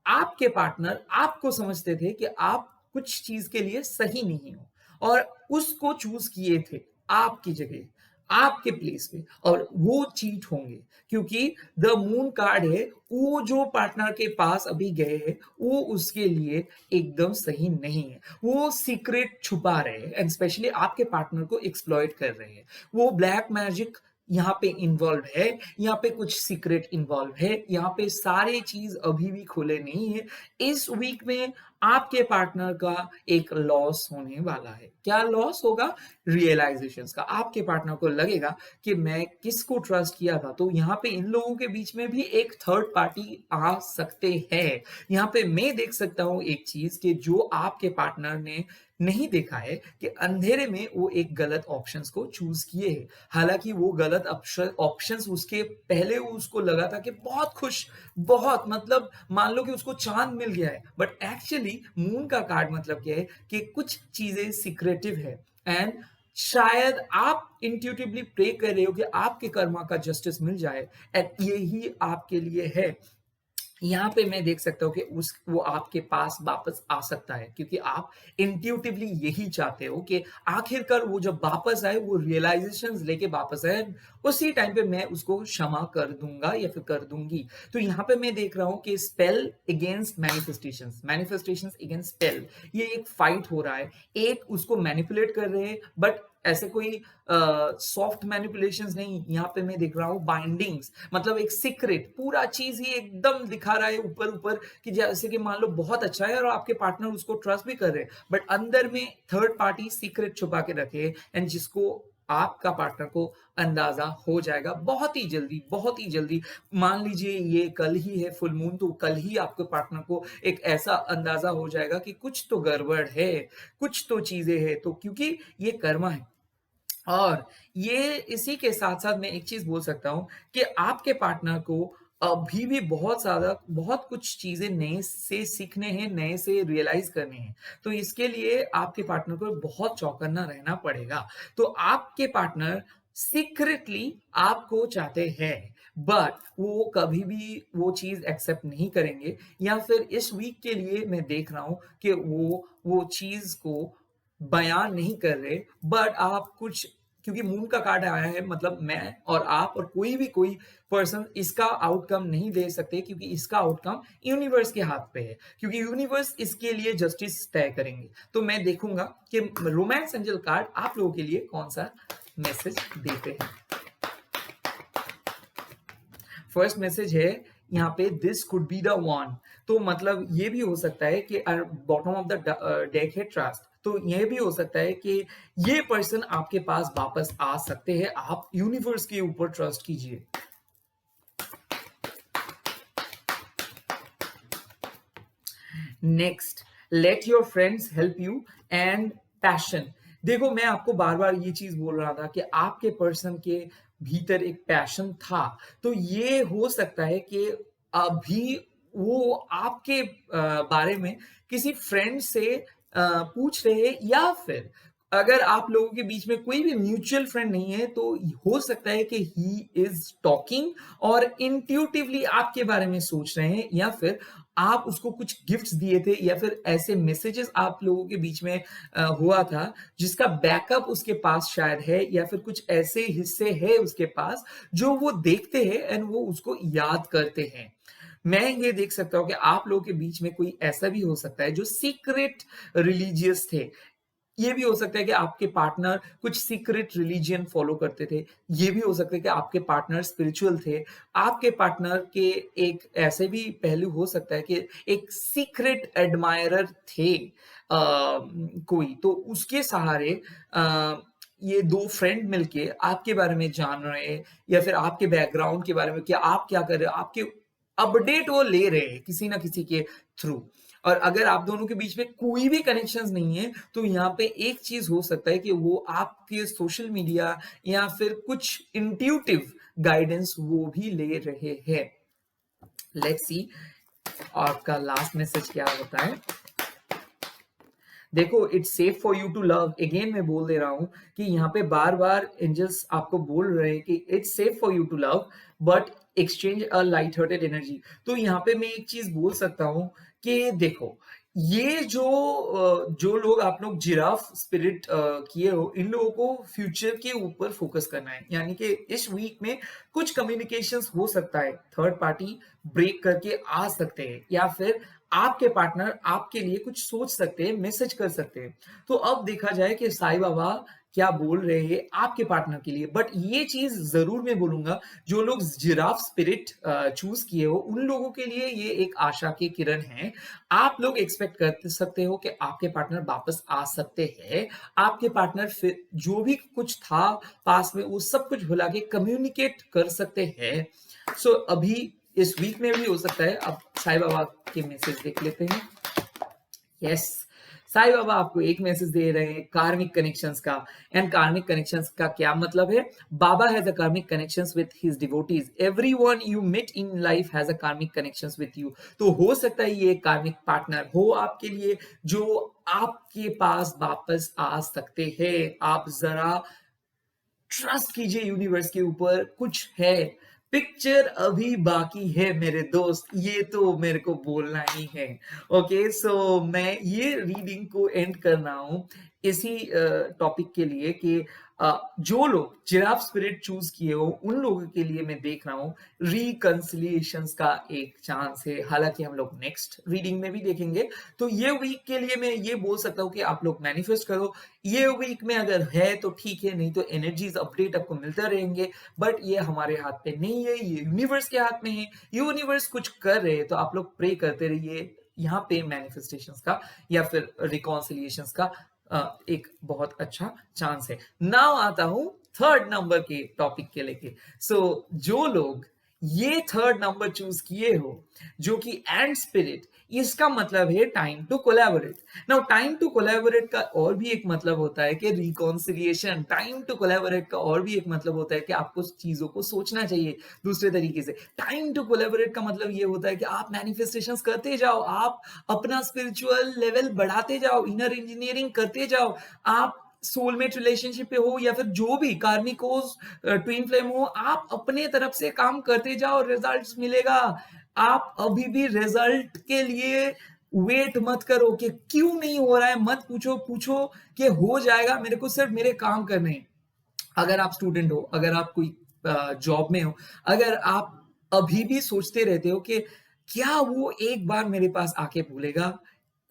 आपके पार्टनर आपको समझते थे कि आप कुछ चीज के लिए सही नहीं हो और उसको चूज किए थे आपकी जगह, आपके प्लेस पे, और वो चीट होंगे क्योंकि द मून कार्ड है। वो जो पार्टनर के पास अभी गए हैं वो उसके लिए एकदम सही नहीं है। वो सीक्रेट छुपा रहे हैं एंड स्पेशली आपके पार्टनर को एक्सप्लॉइट कर रहे हैं। वो ब्लैक मैजिक यहाँ पे इन्वॉल्व है, यहाँ पे कुछ सीक्रेट इन्वॉल्व है, यहाँ पे सारे चीज अभी भी खुले नहीं है। इस वीक में आपके पार्टनर का एक लॉस होने वाला है। क्या लॉस होगा? रियलाइजेशंस का। आपके पार्टनर को लगेगा कि मैं किसको ट्रस्ट किया था। तो यहाँ पे इन लोगों के बीच में भी एक थर्ड पार्टी आ सकते हैं। यहाँ पे मैं देख सकता हूँ एक चीज कि जो आपके पार्टनर ने नहीं देखा है कि अंधेरे में वो एक गलत ऑप्शंस को चूज किए हैं। हालांकि वो गलत ऑप्शंस उसके पहले उसको लगा था कि बहुत खुश, बहुत, मतलब मान लो कि उसको चांद मिल गया है, बट एक्चुअली मून का कार्ड मतलब क्या है कि कुछ चीजें सीक्रेटिव है एंड शायद आप इंट्यूटिवली प्रे कर रहे हो कि आपके कर्मा का जस्टिस मिल जाए एंड यही आपके लिए है। यहाँ पे मैं देख सकता हूँ कि उस वो आपके पास वापस आ सकता है क्योंकि आप इंट्यूटिवली यही चाहते हो कि आखिरकार वो जब वापस आए वो रियलाइजेशंस लेके वापस आए, उसी टाइम पे मैं उसको क्षमा कर दूंगा या फिर कर दूंगी। तो यहाँ पे मैं देख रहा हूँ कि spell against manifestations, manifestations against spell, ये एक फाइट हो रहा है। एक उसको मैनिपुलेट कर रहे हैं बट ऐसे कोई सॉफ्ट मैनिपुलेशंस नहीं। यहाँ पे मैं देख रहा हूँ बाइंडिंग्स, मतलब एक सीक्रेट, पूरा चीज ही एकदम दिखा रहा है ऊपर ऊपर कि जैसे कि मान लो बहुत अच्छा है और आपके पार्टनर उसको ट्रस्ट भी कर रहे हैं बट अंदर में थर्ड पार्टी सीक्रेट छुपा के रखे एंड जिसको आपका पार्टनर को अंदाजा हो जाएगा बहुत ही जल्दी, बहुत ही जल्दी। मान लीजिए ये कल ही है फुल मून, तो कल ही आपके पार्टनर को एक ऐसा अंदाजा हो जाएगा कि कुछ तो गड़बड़ है, कुछ तो चीजें हैं। तो क्योंकि ये कर्मा है और ये इसी के साथ साथ मैं एक चीज बोल सकता हूँ कि आपके पार्टनर को अभी भी बहुत ज्यादा, बहुत कुछ चीजें नए से सीखने हैं, नए से रियलाइज करने हैं। तो इसके लिए आपके पार्टनर को बहुत चौकन्ना रहना पड़ेगा। तो आपके पार्टनर सीक्रेटली आपको चाहते हैं बट वो कभी भी वो चीज एक्सेप्ट नहीं करेंगे या फिर इस वीक के लिए मैं देख रहा हूँ कि वो चीज को बयान नहीं कर रहे बट आप कुछ, क्योंकि मून का कार्ड आया है मतलब मैं और आप और कोई पर्सन इसका आउटकम नहीं दे सकते क्योंकि इसका आउटकम यूनिवर्स के हाथ पे है, क्योंकि यूनिवर्स इसके लिए जस्टिस तय करेंगे। तो मैं देखूंगा कि रोमांस एंजल कार्ड आप लोगों के लिए कौन सा मैसेज देते हैं। फर्स्ट मैसेज है यहाँ पे, this could be the one. तो मतलब ये भी हो सकता है कि बॉटम ऑफ द डेक है ट्रस्ट, तो यह भी हो सकता है कि ये पर्सन आपके पास वापस आ सकते हैं। आप यूनिवर्स के ऊपर ट्रस्ट कीजिए। Next, let your friends help you and passion. देखो मैं आपको बार बार ये चीज बोल रहा था कि आपके पर्सन के भीतर एक पैशन था, तो ये हो सकता है कि अभी वो आपके बारे में किसी फ्रेंड से पूछ रहे हैं या फिर अगर आप लोगों के बीच में कोई भी म्यूचुअल फ्रेंड नहीं है तो हो सकता है कि ही इज टॉकिंग और इंट्यूटिवली आपके बारे में सोच रहे हैं या फिर आप उसको कुछ गिफ्ट्स दिए थे या फिर ऐसे मैसेजेस आप लोगों के बीच में हुआ था जिसका बैकअप उसके पास शायद है या फिर कुछ ऐसे हिस्से है उसके पास जो वो देखते हैं एंड वो उसको याद करते हैं। मैं ये देख सकता हूँ कि आप लोगों के बीच में कोई ऐसा भी हो सकता है जो सीक्रेट रिलीजियस थे ये भी हो सकता है कि आपके पार्टनर कुछ सीक्रेट रिलीजन फॉलो करते थे। ये भी हो सकता है कि आपके पार्टनर स्पिरिचुअल थे। आपके पार्टनर के एक ऐसे भी पहलू हो सकता है कि एक सीक्रेट एडमायरर थे कोई, तो उसके सहारे अ, ये 2 फ्रेंड मिलके आपके बारे में जान रहे हैं या फिर आपके बैकग्राउंड के बारे में कि आप क्या कर रहे हो, आपके अपडेट वो ले रहे हैं किसी ना किसी के थ्रू। और अगर आप दोनों के बीच में कोई भी कनेक्शंस नहीं है, तो यहाँ पे एक चीज़ हो सकता है कि वो आपके सोशल मीडिया या फिर कुछ इंट्यूटिव गाइडेंस वो भी ले रहे हैं। लेट्स सी आपका लास्ट मैसेज क्या होता है। देखो, it's safe for you to love. Again मैं बोल दे रहा हूँ कि यहाँ पे बार-बार एंजल्स आपको बोल रहे हैं कि it's safe for you to love but exchange a light hearted energy. तो यहाँ पे मैं एक चीज़ बोल सकता हूँ कि देखो, ये जो लोग आप लोग जिराफ स्पिरिट किए हो, इन लोगों को फ्यूचर के ऊपर फोकस करना है। यानी कि इस वीक में कुछ कम्युनिकेशंस हो सकता है, थर्ड पार्टी ब्रेक करके आ सकते हैं या फिर आपके पार्टनर आपके लिए कुछ सोच सकते हैं, मैसेज कर सकते हैं। तो अब देखा जाए कि साईं बाबा क्या बोल रहे हैं आपके पार्टनर के लिए। बट ये चीज़ ज़रूर मैं बोलूँगा, जो लोग जिराफ स्पिरिट चूज़ किए हो, उन लोगों के लिए ये एक आशा की किरण है। आप लोग एक्सपेक्ट कर सकते हो कि आपके पार्टनर वापस आ सकते हैं। आपके पार्टनर फिर जो भी कुछ था पास्ट में, वो सब कुछ भुला के कम्युनिकेट कर सकते हैं। सो अभी इस वीक में भी हो सकता है। अब साईं बाबा के मैसेज देख लेते हैं। यस, साईं बाबा आपको एक मैसेज दे रहे हैं कार्मिक कनेक्शंस का। एंड कार्मिक कनेक्शंस का क्या मतलब है? बाबा has a karmic connections with his devotees. Everyone you meet in life has a karmic connections with you. तो हो सकता है ये कार्मिक पार्टनर हो आपके लिए, जो आपके पास वापस आ सकते हैं। आप जरा ट्रस्ट कीजिए यूनिवर्स के ऊपर, कुछ है। पिक्चर अभी बाकी है मेरे दोस्त, ये तो मेरे को बोलना ही है। ओके, सो मैं ये रीडिंग को एंड कर रहा हूँ इसी टॉपिक के लिए कि जो लोग जिराफ स्पिरिट चूज किए हो, उन लोगों के लिए मैं देख रहा हूँ रिकंसिलिएशंस का एक चांस है। हालांकि हम लोग नेक्स्ट रीडिंग में भी देखेंगे। तो ये वीक के लिए मैं ये बोल सकता हूँ कि आप लोग मैनिफेस्ट करो। ये वीक में अगर है तो ठीक है, नहीं तो एनर्जीज अपडेट आपको मिलते रहेंगे। बट ये हमारे हाथ पे नहीं है, ये यूनिवर्स के हाथ में है। यूनिवर्स कुछ कर रहे हैं तो आप लोग प्रे करते रहिए। यहाँ पे मैनिफेस्टेशंस का या फिर रिकॉन्सिलिएशंस का एक बहुत अच्छा चांस है। नाउ आता हूं थर्ड नंबर के टॉपिक के लेके। सो जो लोग ये थर्ड नंबर चूज किए हो, जो कि एंड स्पिरिट, इसका मतलब है time to collaborate. Now time to collaborate का और भी एक मतलब होता है कि रिकॉन्सिलिएशन। टाइम टू कोलैबोरेट का और भी एक मतलब होता है कि आपको चीजों को सोचना चाहिए दूसरे तरीके से। टाइम टू कोलैबोरेट का मतलब ये होता है कि आप मैनिफेस्टेशंस करते जाओ, आप अपना स्पिरिचुअल लेवल बढ़ाते जाओ, इनर इंजीनियरिंग करते जाओ। आप सोलमेट रिलेशनशिप पे हो या फिर जो भी कार्मिक हो, ट्विन फ्लेम हो, आप अपने तरफ से काम करते जाओ, रिजल्ट्स मिलेगा। आप अभी भी रिजल्ट के लिए वेट मत करो कि क्यों नहीं हो रहा है, मत पूछो, पूछो कि हो जाएगा। मेरे को सिर्फ मेरे काम करने हैं। अगर आप स्टूडेंट हो, अगर आप कोई जॉब में हो, अगर आप अभी भी सोचते रहते हो कि क्या वो एक बार मेरे पास आके बोलेगा,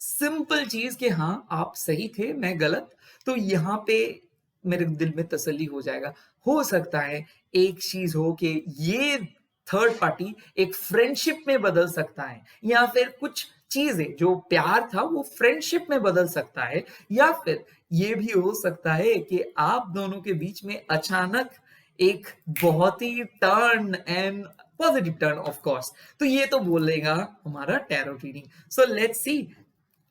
सिंपल चीज कि हाँ आप सही थे, मैं गलत, तो यहाँ पे मेरे दिल में तसल्ली हो जाएगा। हो सकता है एक चीज हो कि ये थर्ड पार्टी एक फ्रेंडशिप में बदल सकता है, या फिर कुछ चीजें जो प्यार था वो फ्रेंडशिप में बदल सकता है, या फिर ये भी हो सकता है कि आप दोनों के बीच में अचानक एक बहुत ही turn and positive turn off course. तो ये तो बोलेगा हमारा tarot reading. So let's see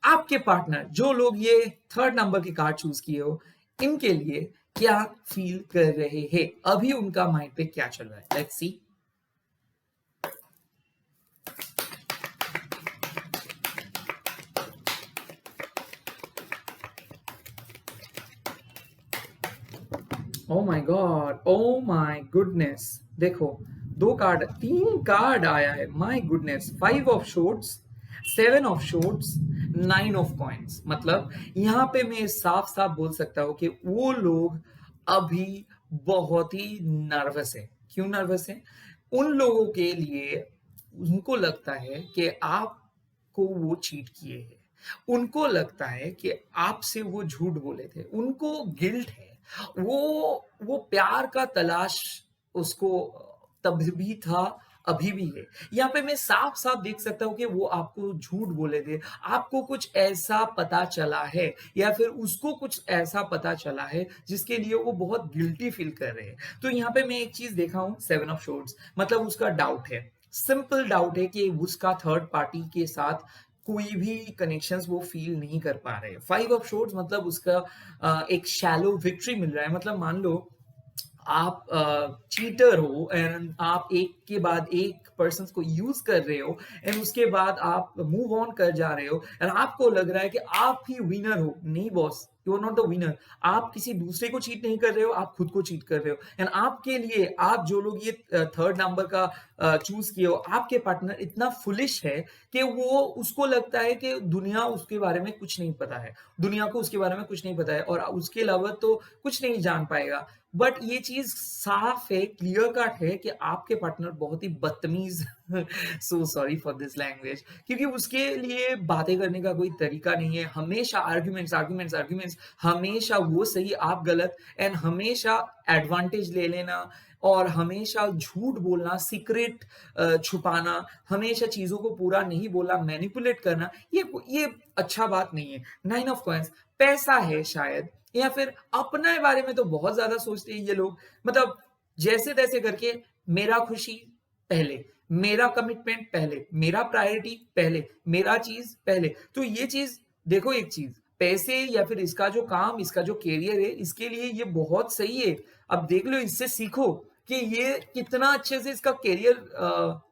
आपके पार्टनर, जो लोग ये थर्ड नंबर के कार्ड चूज किए हो, इनके लिए क्या फील कर रहे हैं, अभी उनका माइंड पे क्या चल रहा है। Let's see. Oh my God, oh my goodness. देखो, दो कार्ड, तीन कार्ड आया है। My goodness, 5 of shorts, 7 of shorts, 9 of coins. मतलब यहाँ पे मैं साफ साफ बोल सकता हूँ कि वो लोग अभी बहुत ही नर्वस है। क्यों नर्वस है? उन लोगों के लिए उनको लगता है कि आपको वो चीट किए हैं। उनको लगता है कि आपसे वो झूठ बोले थे, उनको गिल्ट है। वो प्यार का तलाश उसको तब भी था, अभी भी है। यहाँ पे मैं साफ-साफ देख सकता हूँ कि वो आपको झूठ बोले थे। आपको कुछ ऐसा पता चला है या फिर उसको कुछ ऐसा पता चला है जिसके लिए वो बहुत गिल्टी फील कर रहे हैं। तो यहाँ पे मैं एक चीज़ देखा हूँ 7 ऑफ सोर्ड्स मतलब उसका डाउट है। सिंपल डाउट है कि उसका थर्ड पार्टी के साथ कोई भी कनेक्शंस वो फ़ील नहीं कर पा रहे हैं। 5 ऑफ सोर्ड्स मतलब उसका एक शैलो विक्ट्री मिल रहा है। मतलब मान लो आप चीटर हो एंड आप एक के बाद एक पर्सन को यूज कर रहे हो एंड उसके बाद आप मूव ऑन कर जा रहे हो एंड आपको लग रहा है कि आप ही विनर हो। नहीं boss, you are not the winner. आप किसी दूसरे को चीट नहीं कर रहे हो, आप खुद को चीट कर रहे हो। एंड आपके लिए आप जो लोग ये थर्ड नंबर का चूज किए हो, आपके पार्टनर इतना फुलिश है कि वो उसको लगता है कि दुनिया उसके बारे में कुछ नहीं पता है, दुनिया को उसके बारे में कुछ नहीं पता है और उसके अलावा तो कुछ नहीं जान पाएगा। बट ये चीज साफ है, क्लियर कट है कि आपके पार्टनर बहुत ही बदतमीज so sorry for this language, क्योंकि उसके लिए बातें करने का कोई तरीका नहीं है। हमेशा आर्ग्यूमेंट्स आर्ग्यूमेंट्स आर्ग्यूमेंट्स, हमेशा वो सही आप गलत एंड हमेशा एडवांटेज ले लेना और हमेशा झूठ बोलना, सीक्रेट छुपाना, हमेशा चीजों को पूरा नहीं बोलना, मैनिपुलेट करना, ये अच्छा बात नहीं है। 9 ऑफ कॉइंस, पैसा है शायद या फिर अपने बारे में तो बहुत ज्यादा सोचते हैं ये लोग। मतलब जैसे तैसे करके मेरा खुशी पहले, मेरा कमिटमेंट पहले, मेरा प्रायोरिटी पहले, मेरा चीज पहले। तो ये चीज देखो, एक चीज पैसे या फिर इसका जो काम, इसका जो कैरियर है, इसके लिए ये बहुत सही है। अब देख लो, इससे सीखो कि ये कितना अच्छे से इसका कैरियर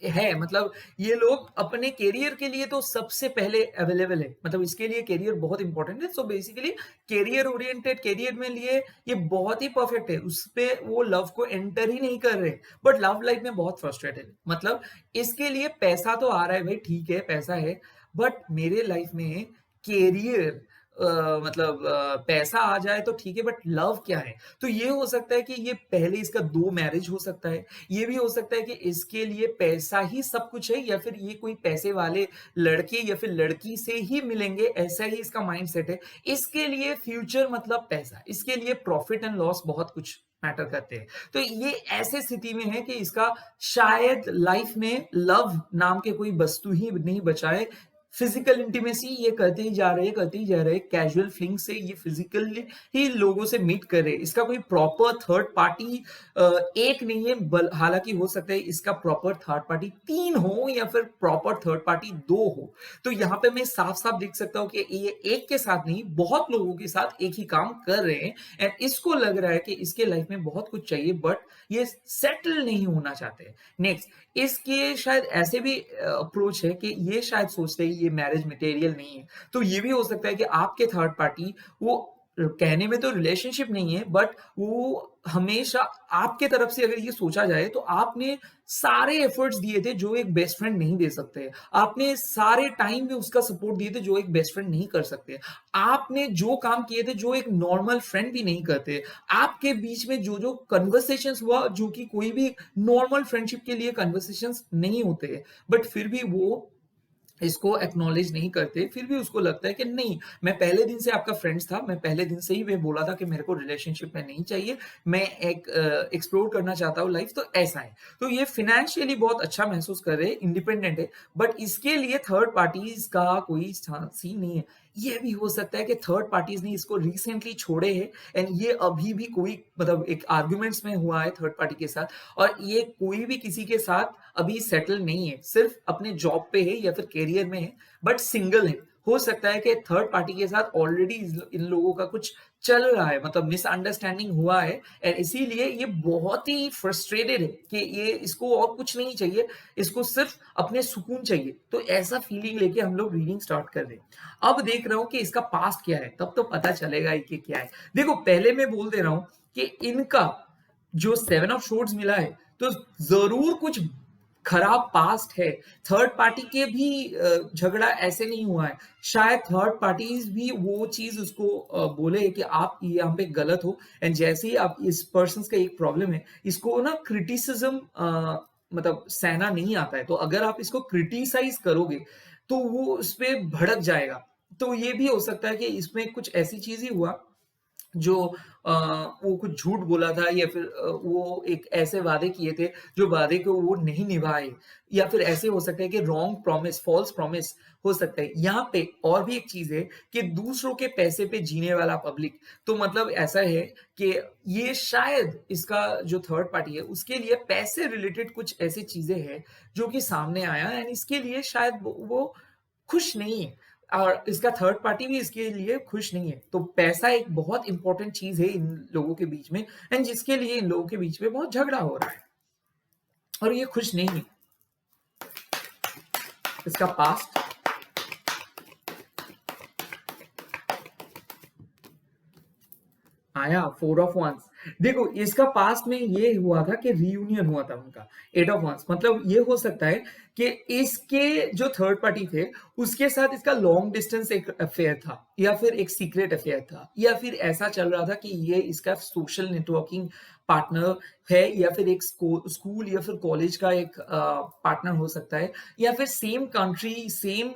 है। मतलब ये लोग अपने करियर के लिए तो सबसे पहले अवेलेबल है। मतलब इसके लिए करियर बहुत इंपॉर्टेंट है। So basically career oriented, career में लिए ये बहुत ही परफेक्ट है। उस पे वो लव को एंटर ही नहीं कर रहे, बट लव लाइफ में बहुत फ्रस्ट्रेटेड है। मतलब इसके लिए पैसा तो आ रहा है भाई, ठीक है पैसा है, बट मेरे लाइफ में करियर मतलब पैसा आ जाए तो ठीक है, बट लव क्या है? तो ये हो सकता है कि ये पहले इसका 2 मैरिज हो सकता है। ये भी हो सकता है कि इसके लिए पैसा ही सब कुछ है या फिर ये कोई पैसे वाले लड़के या फिर लड़की से ही मिलेंगे, ऐसा ही इसका माइंडसेट है। इसके लिए फ्यूचर मतलब पैसा, इसके लिए प्रॉफिट एंड लॉस बहुत कुछ मैटर करते हैं। तो ये ऐसे स्थिति में है कि इसका शायद लाइफ में लव नाम के कोई वस्तु ही नहीं बचा है। फिजिकल इंटीमेसी ये करते ही जा रहे हैं, करते ही जा रहे हैं। कैजुअल फ्लिंग से ये फिजिकली ही लोगों से मीट कर रहे हैं। इसका कोई प्रॉपर थर्ड पार्टी एक नहीं है, हालांकि हो सकता है इसका प्रॉपर थर्ड पार्टी 3 हो या फिर प्रॉपर थर्ड पार्टी 2 हो। तो यहाँ पे मैं साफ साफ देख सकता हूँ कि ये एक के साथ नहीं, बहुत लोगों के साथ एक ही काम कर रहे हैं एंड इसको लग रहा है कि इसके लाइफ में बहुत कुछ चाहिए, बट ये सेटल नहीं होना चाहते। नेक्स्ट, इसके शायद ऐसे भी अप्रोच है कि ये शायद सोचते हैं ये मैरिज मटेरियल नहीं है। तो ये भी हो सकता है कि आपके थर्ड पार्टी वो कहने में तो रिलेशनशिप नहीं है, बट वो हमेशा आपके तरफ से अगर ये सोचा जाए तो आपने सारे एफर्ट्स दिए थे जो एक बेस्ट फ्रेंड नहीं दे सकते। आपने सारे टाइम में उसका सपोर्ट दिए थे जो एक बेस्ट फ्रेंड नहीं कर सकते। आपने जो काम किए थे जो एक नॉर्मल फ्रेंड भी नहीं करते। आपके बीच में जो जो कन्वर्सेशंस हुआ जो कि कोई भी नॉर्मल फ्रेंडशिप के लिए कन्वर्सेशंस नहीं होते, बट फिर भी वो इसको एक्नॉलेज नहीं करते। फिर भी उसको लगता है कि नहीं, मैं पहले दिन से आपका फ्रेंड्स था, मैं पहले दिन से ही मैं बोला था कि मेरे को रिलेशनशिप में नहीं चाहिए, मैं एक एक्सप्लोर करना चाहता हूँ लाइफ। तो ऐसा है। तो ये फाइनेंशियली बहुत अच्छा महसूस कर रहे हैं, इंडिपेंडेंट है, बट इसके लिए थर्ड पार्टीज का कोई सीन नहीं है। ये भी हो सकता है कि थर्ड पार्टीज ने इसको रिसेंटली छोड़े हैं एंड ये अभी भी कोई मतलब एक आर्ग्यूमेंट्स में हुआ है थर्ड पार्टी के साथ, और ये कोई भी किसी के साथ अभी सेटल नहीं है, सिर्फ अपने जॉब पे है या फिर करियर में है, बट सिंगल है। हो सकता है कि थर्ड पार्टी के साथ ऑलरेडी इन लोगों का कुछ चल रहा है, मतलब मिसअंडरस्टैंडिंग हुआ है एंड इसीलिए ये बहुत ही फ्रस्ट्रेटेड है कि ये इसको और कुछ नहीं चाहिए, इसको सिर्फ अपने सुकून चाहिए। तो ऐसा फीलिंग लेके हम लोग रीडिंग स्टार्ट कर रहे हैं। अब देख रहा हूं कि इसका पास्ट क्या है, तब तो पता चलेगा ही कि क्या है। देखो, पहले मैं बोल दे रहा हूं कि इनका जो 7 ऑफ सोर्ड्स मिला है तो जरूर कुछ खराब पास्ट है। थर्ड पार्टी के भी झगड़ा ऐसे नहीं हुआ है। शायद थर्ड पार्टीज भी वो चीज उसको बोले कि आप यहाँ पे गलत हो एंड जैसे ही आप इस पर्सन का एक प्रॉब्लम है, इसको ना क्रिटिसिज्म मतलब सहना नहीं आता है। तो अगर आप इसको क्रिटिसाइज करोगे तो वो उसपे भड़क जाएगा। तो ये भी हो सकता है कि इसमें कुछ ऐसी चीज़ ही हुआ जो अ, वो कुछ झूठ बोला था या फिर वो एक ऐसे वादे किए थे जो वादे को वो नहीं निभाए, या फिर ऐसे हो सकता है कि रॉन्ग प्रॉमिस, फॉल्स प्रॉमिस हो सकता है। यहाँ पे और भी एक चीज़ है कि दूसरों के पैसे पे जीने वाला पब्लिक, तो मतलब ऐसा है कि ये शायद इसका जो थर्ड पार्टी है उसके लिए पैसे रिलेटेड कुछ ऐसी चीज़ें हैं जो कि सामने आया एंड इसके लिए शायद वो खुश नहीं है और इसका थर्ड पार्टी भी इसके लिए खुश नहीं है। तो पैसा एक बहुत इंपॉर्टेंट चीज़ है इन लोगों के बीच में एंड जिसके लिए इन लोगों के बीच में बहुत झगड़ा हो रहा है और ये खुश नहीं है। इसका पास्ट आया 4 ऑफ वंस। देखो इसका पास्ट में ये हुआ था कि रियूनियन हुआ था उनका 8 ऑफ वंस, मतलब ये हो सकता है कि इसके जो थर्ड पार्टी थे उसके साथ इसका लॉन्ग डिस्टेंस एक अफेयर था या फिर एक सीक्रेट अफेयर था या फिर ऐसा चल रहा था कि ये इसका सोशल नेटवर्किंग पार्टनर है या फिर एक स्कूल या फिर कॉलेज का एक पार्टनर हो सकता है या फिर same country same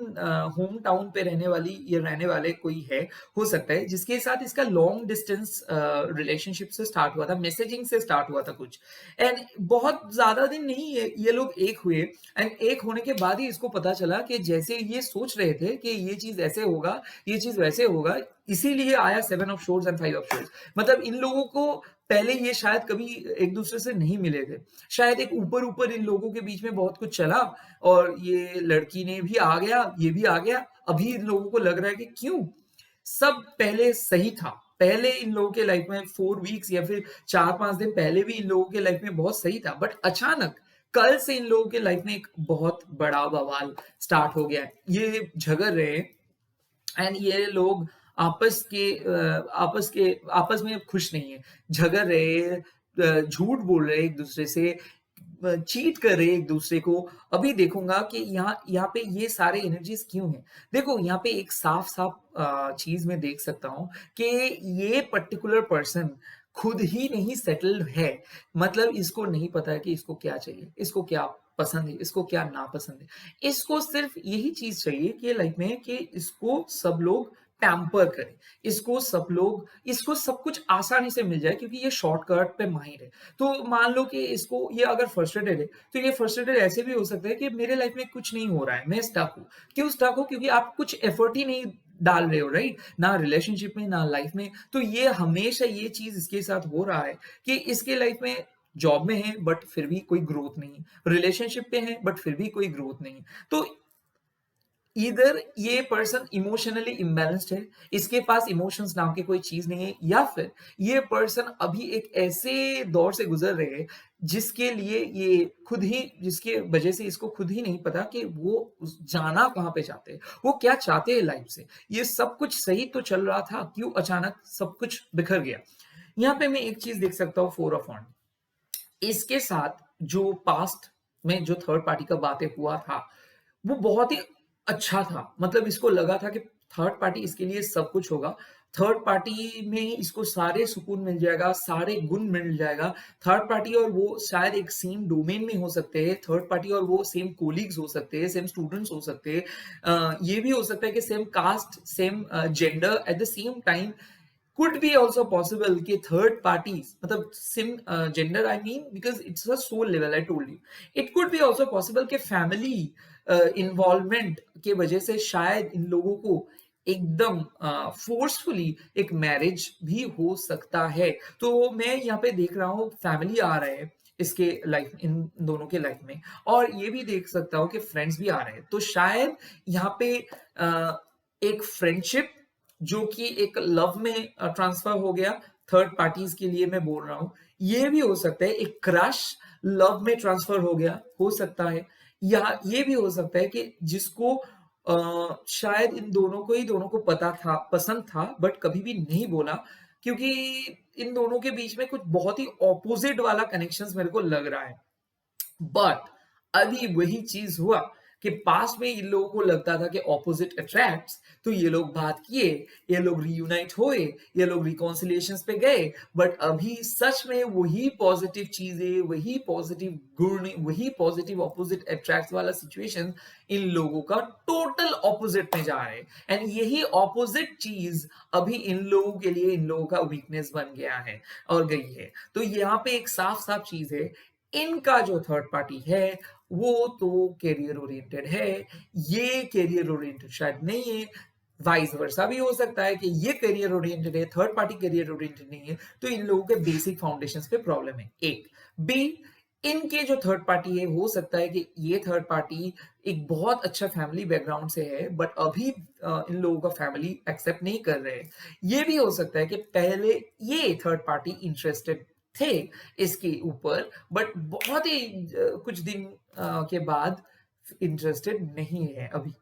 home town पे रहने वाली या रहने वाले कोई है, हो सकता है जिसके साथ इसका लॉन्ग डिस्टेंस रिलेशनशिप से स्टार्ट हुआ था, मैसेजिंग से स्टार्ट हुआ था कुछ एंड बहुत ज्यादा दिन नहीं ये लोग एक हुए एंड एक होने के बाद ही इसको पता चला कि जैसे ये सोच रहे थे कि ये चीज ऐसे होगा ये चीज वैसे होगा, इसीलिए आया 7 of shores and 5 of shores. मतलब इन लोगों को पहले ये शायद कभी एक दूसरे से नहीं मिले थे, शायद एक ऊपर ऊपर इन लोगों के बीच में बहुत कुछ चला और ये लड़की ने भी आ गया ये भी आ गया, अभी इन लोगों को लग रहा है कि क्यों सब पहले सही था, पहले इन लोगों के लाइफ में 4 वीक्स या फिर 4-5 दिन पहले भी इन लोगों के लाइफ में बहुत सही था बट अचानक कल से इन लोगों के लाइफ में एक बहुत बड़ा बवाल स्टार्ट हो गया है, ये झगड़ रहे हैं एंड ये लोग आपस में खुश नहीं है, झगड़ रहे हैं, झूठ बोल रहे हैं एक दूसरे से, चीट कर रहे हैं एक दूसरे को। अभी देखूंगा कि यहाँ यहाँ पे ये सारे एनर्जीज क्यों हैं। देखो यहाँ पे एक साफ साफ चीज मैं देख सकता हूँ कि ये पर्टिकुलर पर्सन खुद ही नहीं सेटल्ड है, मतलब इसको नहीं पता है कि इसको क्या चाहिए, इसको क्या पसंद है, इसको क्या नापसंद है। इसको सिर्फ यही चीज चाहिए कि लाइफ में कि इसको सब लोग पैम्पर करें, इसको सब कुछ आसानी से मिल जाए क्योंकि ये शॉर्टकट पे माहिर है। तो मान लो कि इसको ये अगर फ्रस्ट्रेटेड है तो ये फ्रस्ट्रेटेड ऐसे भी हो सकता है कि मेरे लाइफ में कुछ नहीं हो रहा है, मैं स्टक हूँ। क्यों स्टक हो? क्योंकि आप कुछ एफर्ट ही नहीं डाल रहे हो, राइट? ना रिलेशनशिप में ना लाइफ में। तो ये हमेशा ये चीज इसके साथ हो रहा है कि इसके लाइफ में जॉब में है बट फिर भी कोई ग्रोथ नहीं, रिलेशनशिप पे है बट फिर भी कोई ग्रोथ नहीं। तो इधर ये पर्सन इमोशनली इम्बैलेंस्ड है, इसके पास इमोशंस नाम की कोई चीज नहीं है, या फिर ये पर्सन अभी एक ऐसे दौर से गुजर रहे हैं जिसके लिए ये खुद ही, जिसके वजह से इसको खुद ही नहीं पता कि वो जाना कहाँ पे चाहते हैं, वो क्या चाहते हैं लाइफ से। ये सब कुछ सही तो चल रहा था, क्यों अचानक सब कुछ बिखर गया। यहाँ पे मैं एक चीज देख सकता हूँ, 4 ऑफ वॉन्ड, इसके साथ जो पास्ट में जो थर्ड पार्टी का बातें हुआ था वो बहुत ही अच्छा था। मतलब इसको लगा था कि थर्ड पार्टी इसके लिए सब कुछ होगा, थर्ड पार्टी में इसको सारे सुकून मिल जाएगा, सारे गुण मिल जाएगा। थर्ड पार्टी और वो शायद एक सेम डोमेन में हो सकते हैं, थर्ड पार्टी और वो सेम कोलीग्स हो सकते हैं, सेम स्टूडेंट्स हो सकते हैं, ये भी हो सकता है कि same caste same gender at the same time. could be also possible कि third parties, मतलब sim gender I mean because it's a soul level, I told you. It could be also possible कि family involvement के वजह से शायद इन लोगों को एकदम फोर्सफुली एक मैरिज भी हो सकता है। तो मैं यहाँ पे देख रहा हूँ फैमिली आ रहे हैं इसके लाइफ, इन दोनों के लाइफ में, और ये भी देख सकता हूँ कि फ्रेंड्स भी आ रहे हैं। तो शायद यहाँ पे एक फ्रेंडशिप जो कि एक लव में ट्रांसफर हो गया, थर्ड पार्टीज के लिए मैं बोल रहा हूँ। ये भी हो सकता है एक क्रश लव में ट्रांसफर हो गया, हो सकता है। या ये भी हो सकता है कि जिसको शायद इन दोनों को पता था, पसंद था, बट कभी भी नहीं बोला क्योंकि इन दोनों के बीच में कुछ बहुत ही ऑपोजिट वाला कनेक्शंस मेरे को लग रहा है। बट अभी वही चीज हुआ कि पास्ट में इन लोगों को लगता था कि ऑपोजिट अट्रैक्ट्स, तो ये लोग बात किए, ये लोग रीयूनाइट हुए, ये लोग रिकॉन्सिलिएशंस पे गए, बट अभी सच में वही पॉजिटिव चीजें, वही पॉजिटिव गुण, वही पॉजिटिव ऑपोजिट अट्रैक्ट्स वाला सिचुएशन इन लोगों का टोटल ऑपोजिट में जा रहे हैं। एंड यही ऑपोजिट चीज अभी इन लोगों के लिए इन लोगों का वीकनेस बन गया है और गई है। तो यहाँ पे एक साफ साफ चीज है, इनका जो थर्ड पार्टी है वो तो कैरियर ओरिएंटेड है, ये कैरियर ओरिएंटेड शायद नहीं है। वाइस वर्सा भी हो सकता है कि ये करियर ओरिएंटेड है, थर्ड पार्टी करियर ओरिएंटेड नहीं है। तो इन लोगों के बेसिक फाउंडेशंस पे प्रॉब्लम है। एक बी, इनके जो थर्ड पार्टी है, हो सकता है कि ये थर्ड पार्टी एक बहुत अच्छा फैमिली बैकग्राउंड से है, बट अभी इन लोगों का फैमिली एक्सेप्ट नहीं कर रहे हैं। ये भी हो सकता है कि पहले ये थर्ड पार्टी इंटरेस्टेड थे इसके ऊपर, बट बहुत ही कुछ दिन के बाद इंटरेस्टेड नहीं है अभी।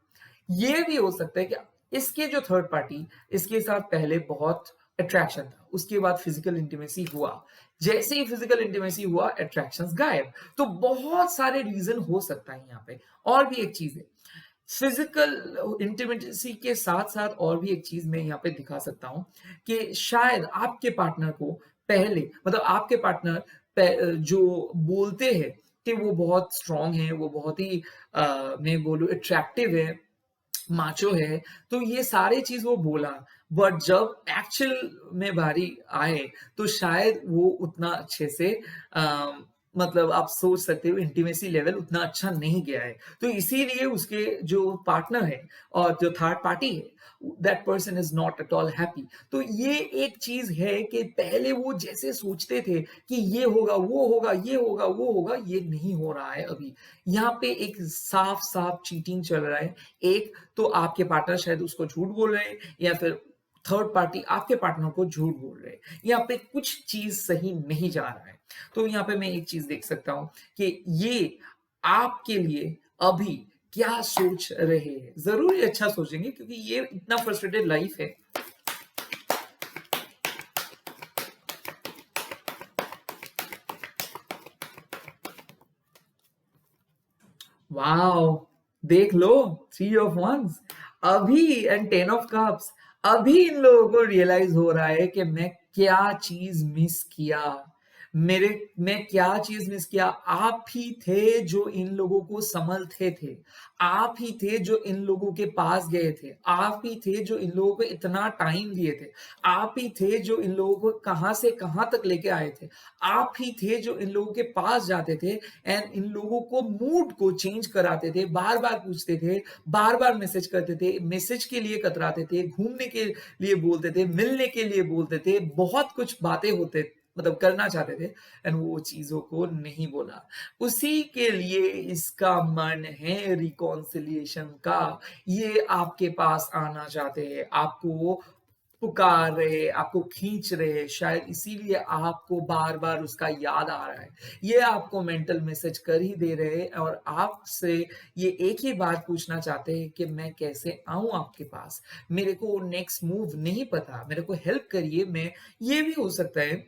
ये भी हो सकता है कि इसके जो थर्ड पार्टी, इसके साथ पहले बहुत अट्रैक्शन था, उसके बाद फिजिकल इंटीमेसी हुआ, जैसे ही फिजिकल इंटीमेसी हुआ अट्रैक्शंस गायब। तो बहुत सारे रीजन हो सकता है यहाँ पे। और भी एक चीज है, फिजिकल इंटीमेसी के साथ साथ और भी एक चीज मैं यहाँ पे दिखा सकता हूँ कि शायद आपके पार्टनर को पहले, मतलब आपके पार्टनर जो बोलते हैं कि वो बहुत स्ट्रांग है, वो बहुत ही मैं बोलूँ अट्रैक्टिव है, माचो है, तो ये सारी चीज वो बोला, बट जब एक्चुअल में बारी आए तो शायद वो उतना अच्छे से मतलब आप सोच सकते हो इंटीमेसी लेवल उतना अच्छा नहीं गया है। तो इसीलिए उसके जो पार्टनर है और जो थर्ड पार्टी है, that person is not at all happy. तो ये एक चीज है कि पहले वो जैसे सोचते थे कि ये होगा, वो होगा, ये होगा, वो होगा, ये नहीं हो रहा है अभी। यहाँ पे एक साफ साफ चीटिंग चल रहा है। एक तो आपके पार्टनर शायद उसको झूठ बोल रहे हैं, या फिर थर्ड पार्टी आपके पार्टनर को झूठ बोल रहे हैं। यहाँ पे कुछ चीज सही नहीं जा रहा है। तो यहाँ पे मैं एक चीज देख सकता हूँ कि ये आपके लिए अभी क्या सोच रहे हैं, जरूर अच्छा सोचेंगे, क्योंकि ये इतना फ्रस्ट्रेटेड लाइफ है। वाओ, देख लो, थ्री ऑफ वंस अभी एंड टेन ऑफ कप्स। अभी इन लोगों को रियलाइज हो रहा है कि मैं क्या चीज मिस किया, मेरे मैं क्या चीज मिस किया। आप ही थे जो इन लोगों को संभलते थे, आप ही थे जो इन लोगों के पास गए थे, आप ही थे जो इन लोगों को इतना टाइम दिए थे, आप ही थे जो इन लोगों को कहां से कहां तक लेके आए थे, आप ही थे जो इन लोगों के पास जाते थे एंड इन लोगों को मूड को चेंज कराते थे, बार बार पूछते थे, बार बार मैसेज करते थे, मैसेज के लिए कतराते थे, घूमने के लिए बोलते थे, मिलने के लिए बोलते थे, बहुत कुछ बातें होते मतलब करना चाहते थे, एंड वो चीजों को नहीं बोला। उसी के लिए इसका मन है रिकॉन्सिलिएशन का। ये आपके पास आना चाहते हैं, आपको पुकार रहे, आपको खींच रहे, शायद इसीलिए आपको बार बार उसका याद आ रहा है। ये आपको मेंटल मैसेज कर ही दे रहे हैं और आपसे ये एक ही बात पूछना चाहते हैं कि मैं कैसे आऊं आपके पास, मेरे को नेक्स्ट मूव नहीं पता, मेरे को हेल्प करिए। मैं, ये भी हो सकता है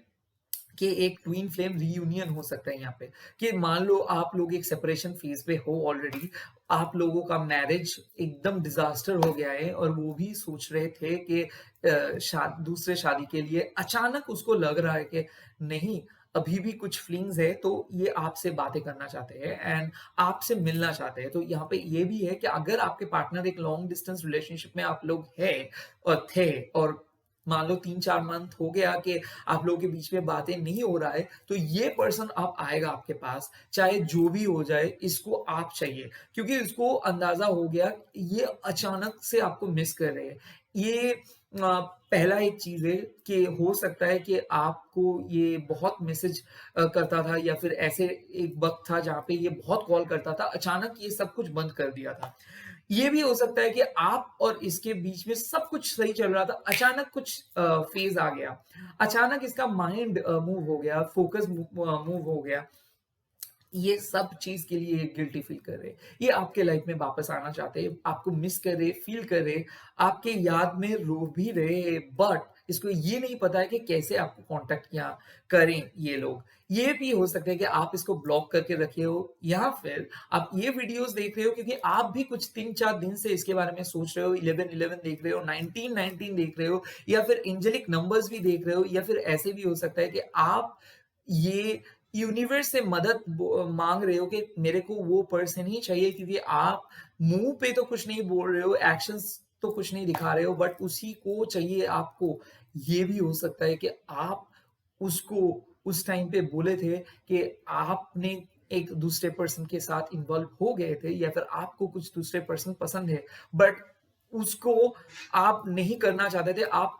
कि एक ट्विन फ्लेम रीयूनियन हो सकता है यहाँ पे, कि मान लो आप लोग एक सेपरेशन फेज पे हो ऑलरेडी, आप लोगों का मैरिज एकदम डिजास्टर हो गया है और वो भी सोच रहे थे कि दूसरे शादी के लिए, अचानक उसको लग रहा है कि नहीं, अभी भी कुछ फीलिंग्स है, तो ये आपसे बातें करना चाहते हैं एंड आपसे मिलना चाहते हैं। तो यहाँ पे ये भी है कि अगर आपके पार्टनर एक लॉन्ग डिस्टेंस रिलेशनशिप में आप लोग है और थे, और मान लो 3-4 मंथ हो गया कि आप लोगों के बीच में बातें नहीं हो रहा है, तो ये पर्सन अब आएगा आपके पास, चाहे जो भी हो जाए, इसको आप चाहिए, क्योंकि इसको अंदाजा हो गया ये अचानक से आपको मिस कर रहे हैं। ये पहला एक चीज है कि हो सकता है कि आपको ये बहुत मैसेज करता था, या फिर ऐसे एक वक्त था जहाँ पे ये बहुत कॉल करता था, अचानक ये सब कुछ बंद कर दिया था। ये भी हो सकता है कि आप और इसके बीच में सब कुछ सही चल रहा था, अचानक कुछ फेज आ गया, अचानक इसका माइंड मूव हो गया, फोकस मूव हो गया। ये सब चीज के लिए गिल्टी फील कर रहे, ये आपके लाइफ में वापस आना चाहते हैं, आपको मिस कर रहे, फील कर रहे, आपके याद में रो भी रहे, बट इसको ये नहीं पता है कि कैसे आपको कॉन्टैक्ट किया करें ये लोग। ये भी हो सकता है कि आप इसको ब्लॉक करके रखे हो या फिर आप ये वीडियोज़ देख रहे हो क्योंकि आप भी कुछ 3-4 दिन से इसके बारे में सोच रहे हो, 11-11 देख रहे हो, 19-19 देख रहे हो या फिर एंजेलिक नंबर्स भी देख रहे हो या फिर ऐसे भी हो सकता है कि आप ये यूनिवर्स से मदद माँग रहे हो कि मेरे को वो पर्सन ही चाहिए क्योंकि आप मुँह पे तो कुछ नहीं बोल रहे हो, एक्शंस तो कुछ नहीं दिखा रहे हो बट उसी को चाहिए आपको। ये भी हो सकता है कि आप उसको उस टाइम पे बोले थे कि आपने एक दूसरे पर्सन के साथ इन्वॉल्व हो गए थे या फिर आपको कुछ दूसरे पर्सन पसंद है बट उसको आप नहीं करना चाहते थे, आप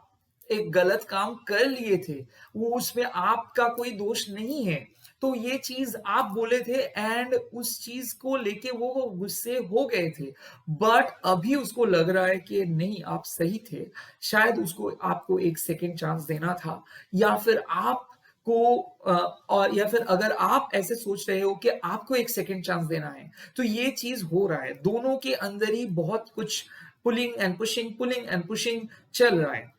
एक गलत काम कर लिए थे, वो उसमें आपका कोई दोष नहीं है। तो ये चीज़ आप बोले थे एंड उस चीज़ को लेके वो गुस्से हो गए थे। बट अभी उसको लग रहा है कि नहीं आप सही थे, शायद उसको आपको एक सेकंड चांस देना था या फिर आपको और या फिर अगर आप ऐसे सोच रहे हो कि आपको एक सेकंड चांस देना है, तो ये चीज़ हो रहा है। दोनों के अंदर ही बहुत कुछ पुलिंग एंड पुशिंग चल रहा है।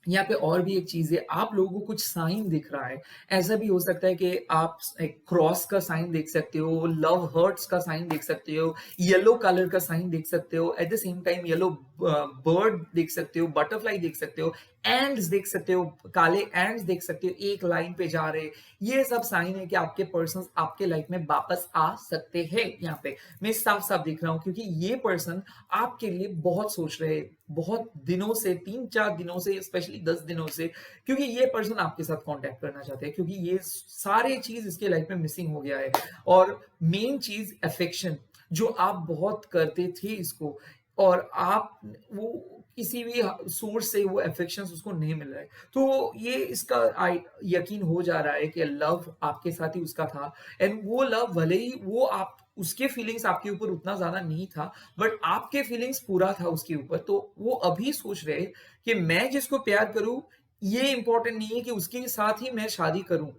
यहाँ पे और भी एक चीज़ है, आप लोगों को कुछ साइन दिख रहा है। ऐसा भी हो सकता है कि आप एक क्रॉस का साइन देख सकते हो, लव हर्ट्स का साइन देख सकते हो, येलो कलर का साइन देख सकते हो, eight the same time yellow bird देख सकते हो, बटरफ्लाई देख सकते हो, एंड्स देख सकते हो, काले एंड्स देख सकते हो, एक लाइन पे जा रहे। ये सब साइन है कि आपके पर्सन्स आपके लाइफ में वापस आ सकते हैं यहाँ पे। मैं साफ-साफ दिख रहा हूँ क्योंकि ये पर्सन आपके लिए बहुत सोच रहे हैं, बहुत दिनों से 3-4 दिनों से स्पेशली 10 दिनों से क्योंकि ये पर्सन आपके साथ कांटेक्ट करना चाहते हैं क्योंकि ये सारे चीज़ इसके लाइफ में मिसिंग हो गया है और मेन चीज़ अफेक्शन जो आप बहुत करते थे इसको और आप वो किसी भी सोर्स से वो अफेक्शंस उसको नहीं मिल रहा है। तो ये इसका यकीन हो जा रहा है कि लव आपके साथ ही उसका था एंड वो लव भले ही वो आप उसके फीलिंग्स आपके ऊपर उतना ज़्यादा नहीं था बट आपके फीलिंग्स पूरा था उसके ऊपर तो वो अभी सोच रहे कि मैं जिसको प्यार करूं ये इंपॉर्टेंट नहीं है कि उसके साथ ही मैं शादी करूं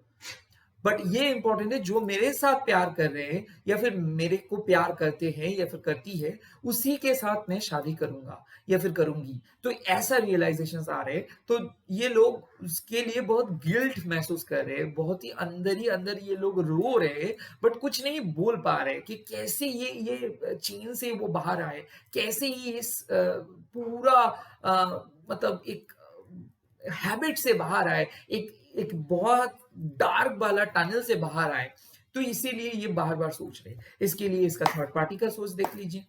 बट ये इंपॉर्टेंट है जो मेरे साथ प्यार कर रहे हैं या फिर मेरे को प्यार करते हैं या फिर करती है उसी के साथ मैं शादी करूंगा या फिर करूंगी तो ऐसा रियलाइजेशन आ रहे हैं तो ये लोग उसके लिए बहुत गिल्ट महसूस कर रहे हैं बहुत ही अंदर ये लोग रो रहे हैं बट कुछ नहीं बोल पा रहे कि कैसे ये चीन से वो बाहर आए कैसे ये इस पूरा मतलब एक हैबिट से बाहर आए एक एक बहुत डार्क वाला टनल से बाहर आए तो इसीलिए ये बार बार सोच रहे हैं इसके लिए इसका थर्ड पार्टी का सोच देख लीजिए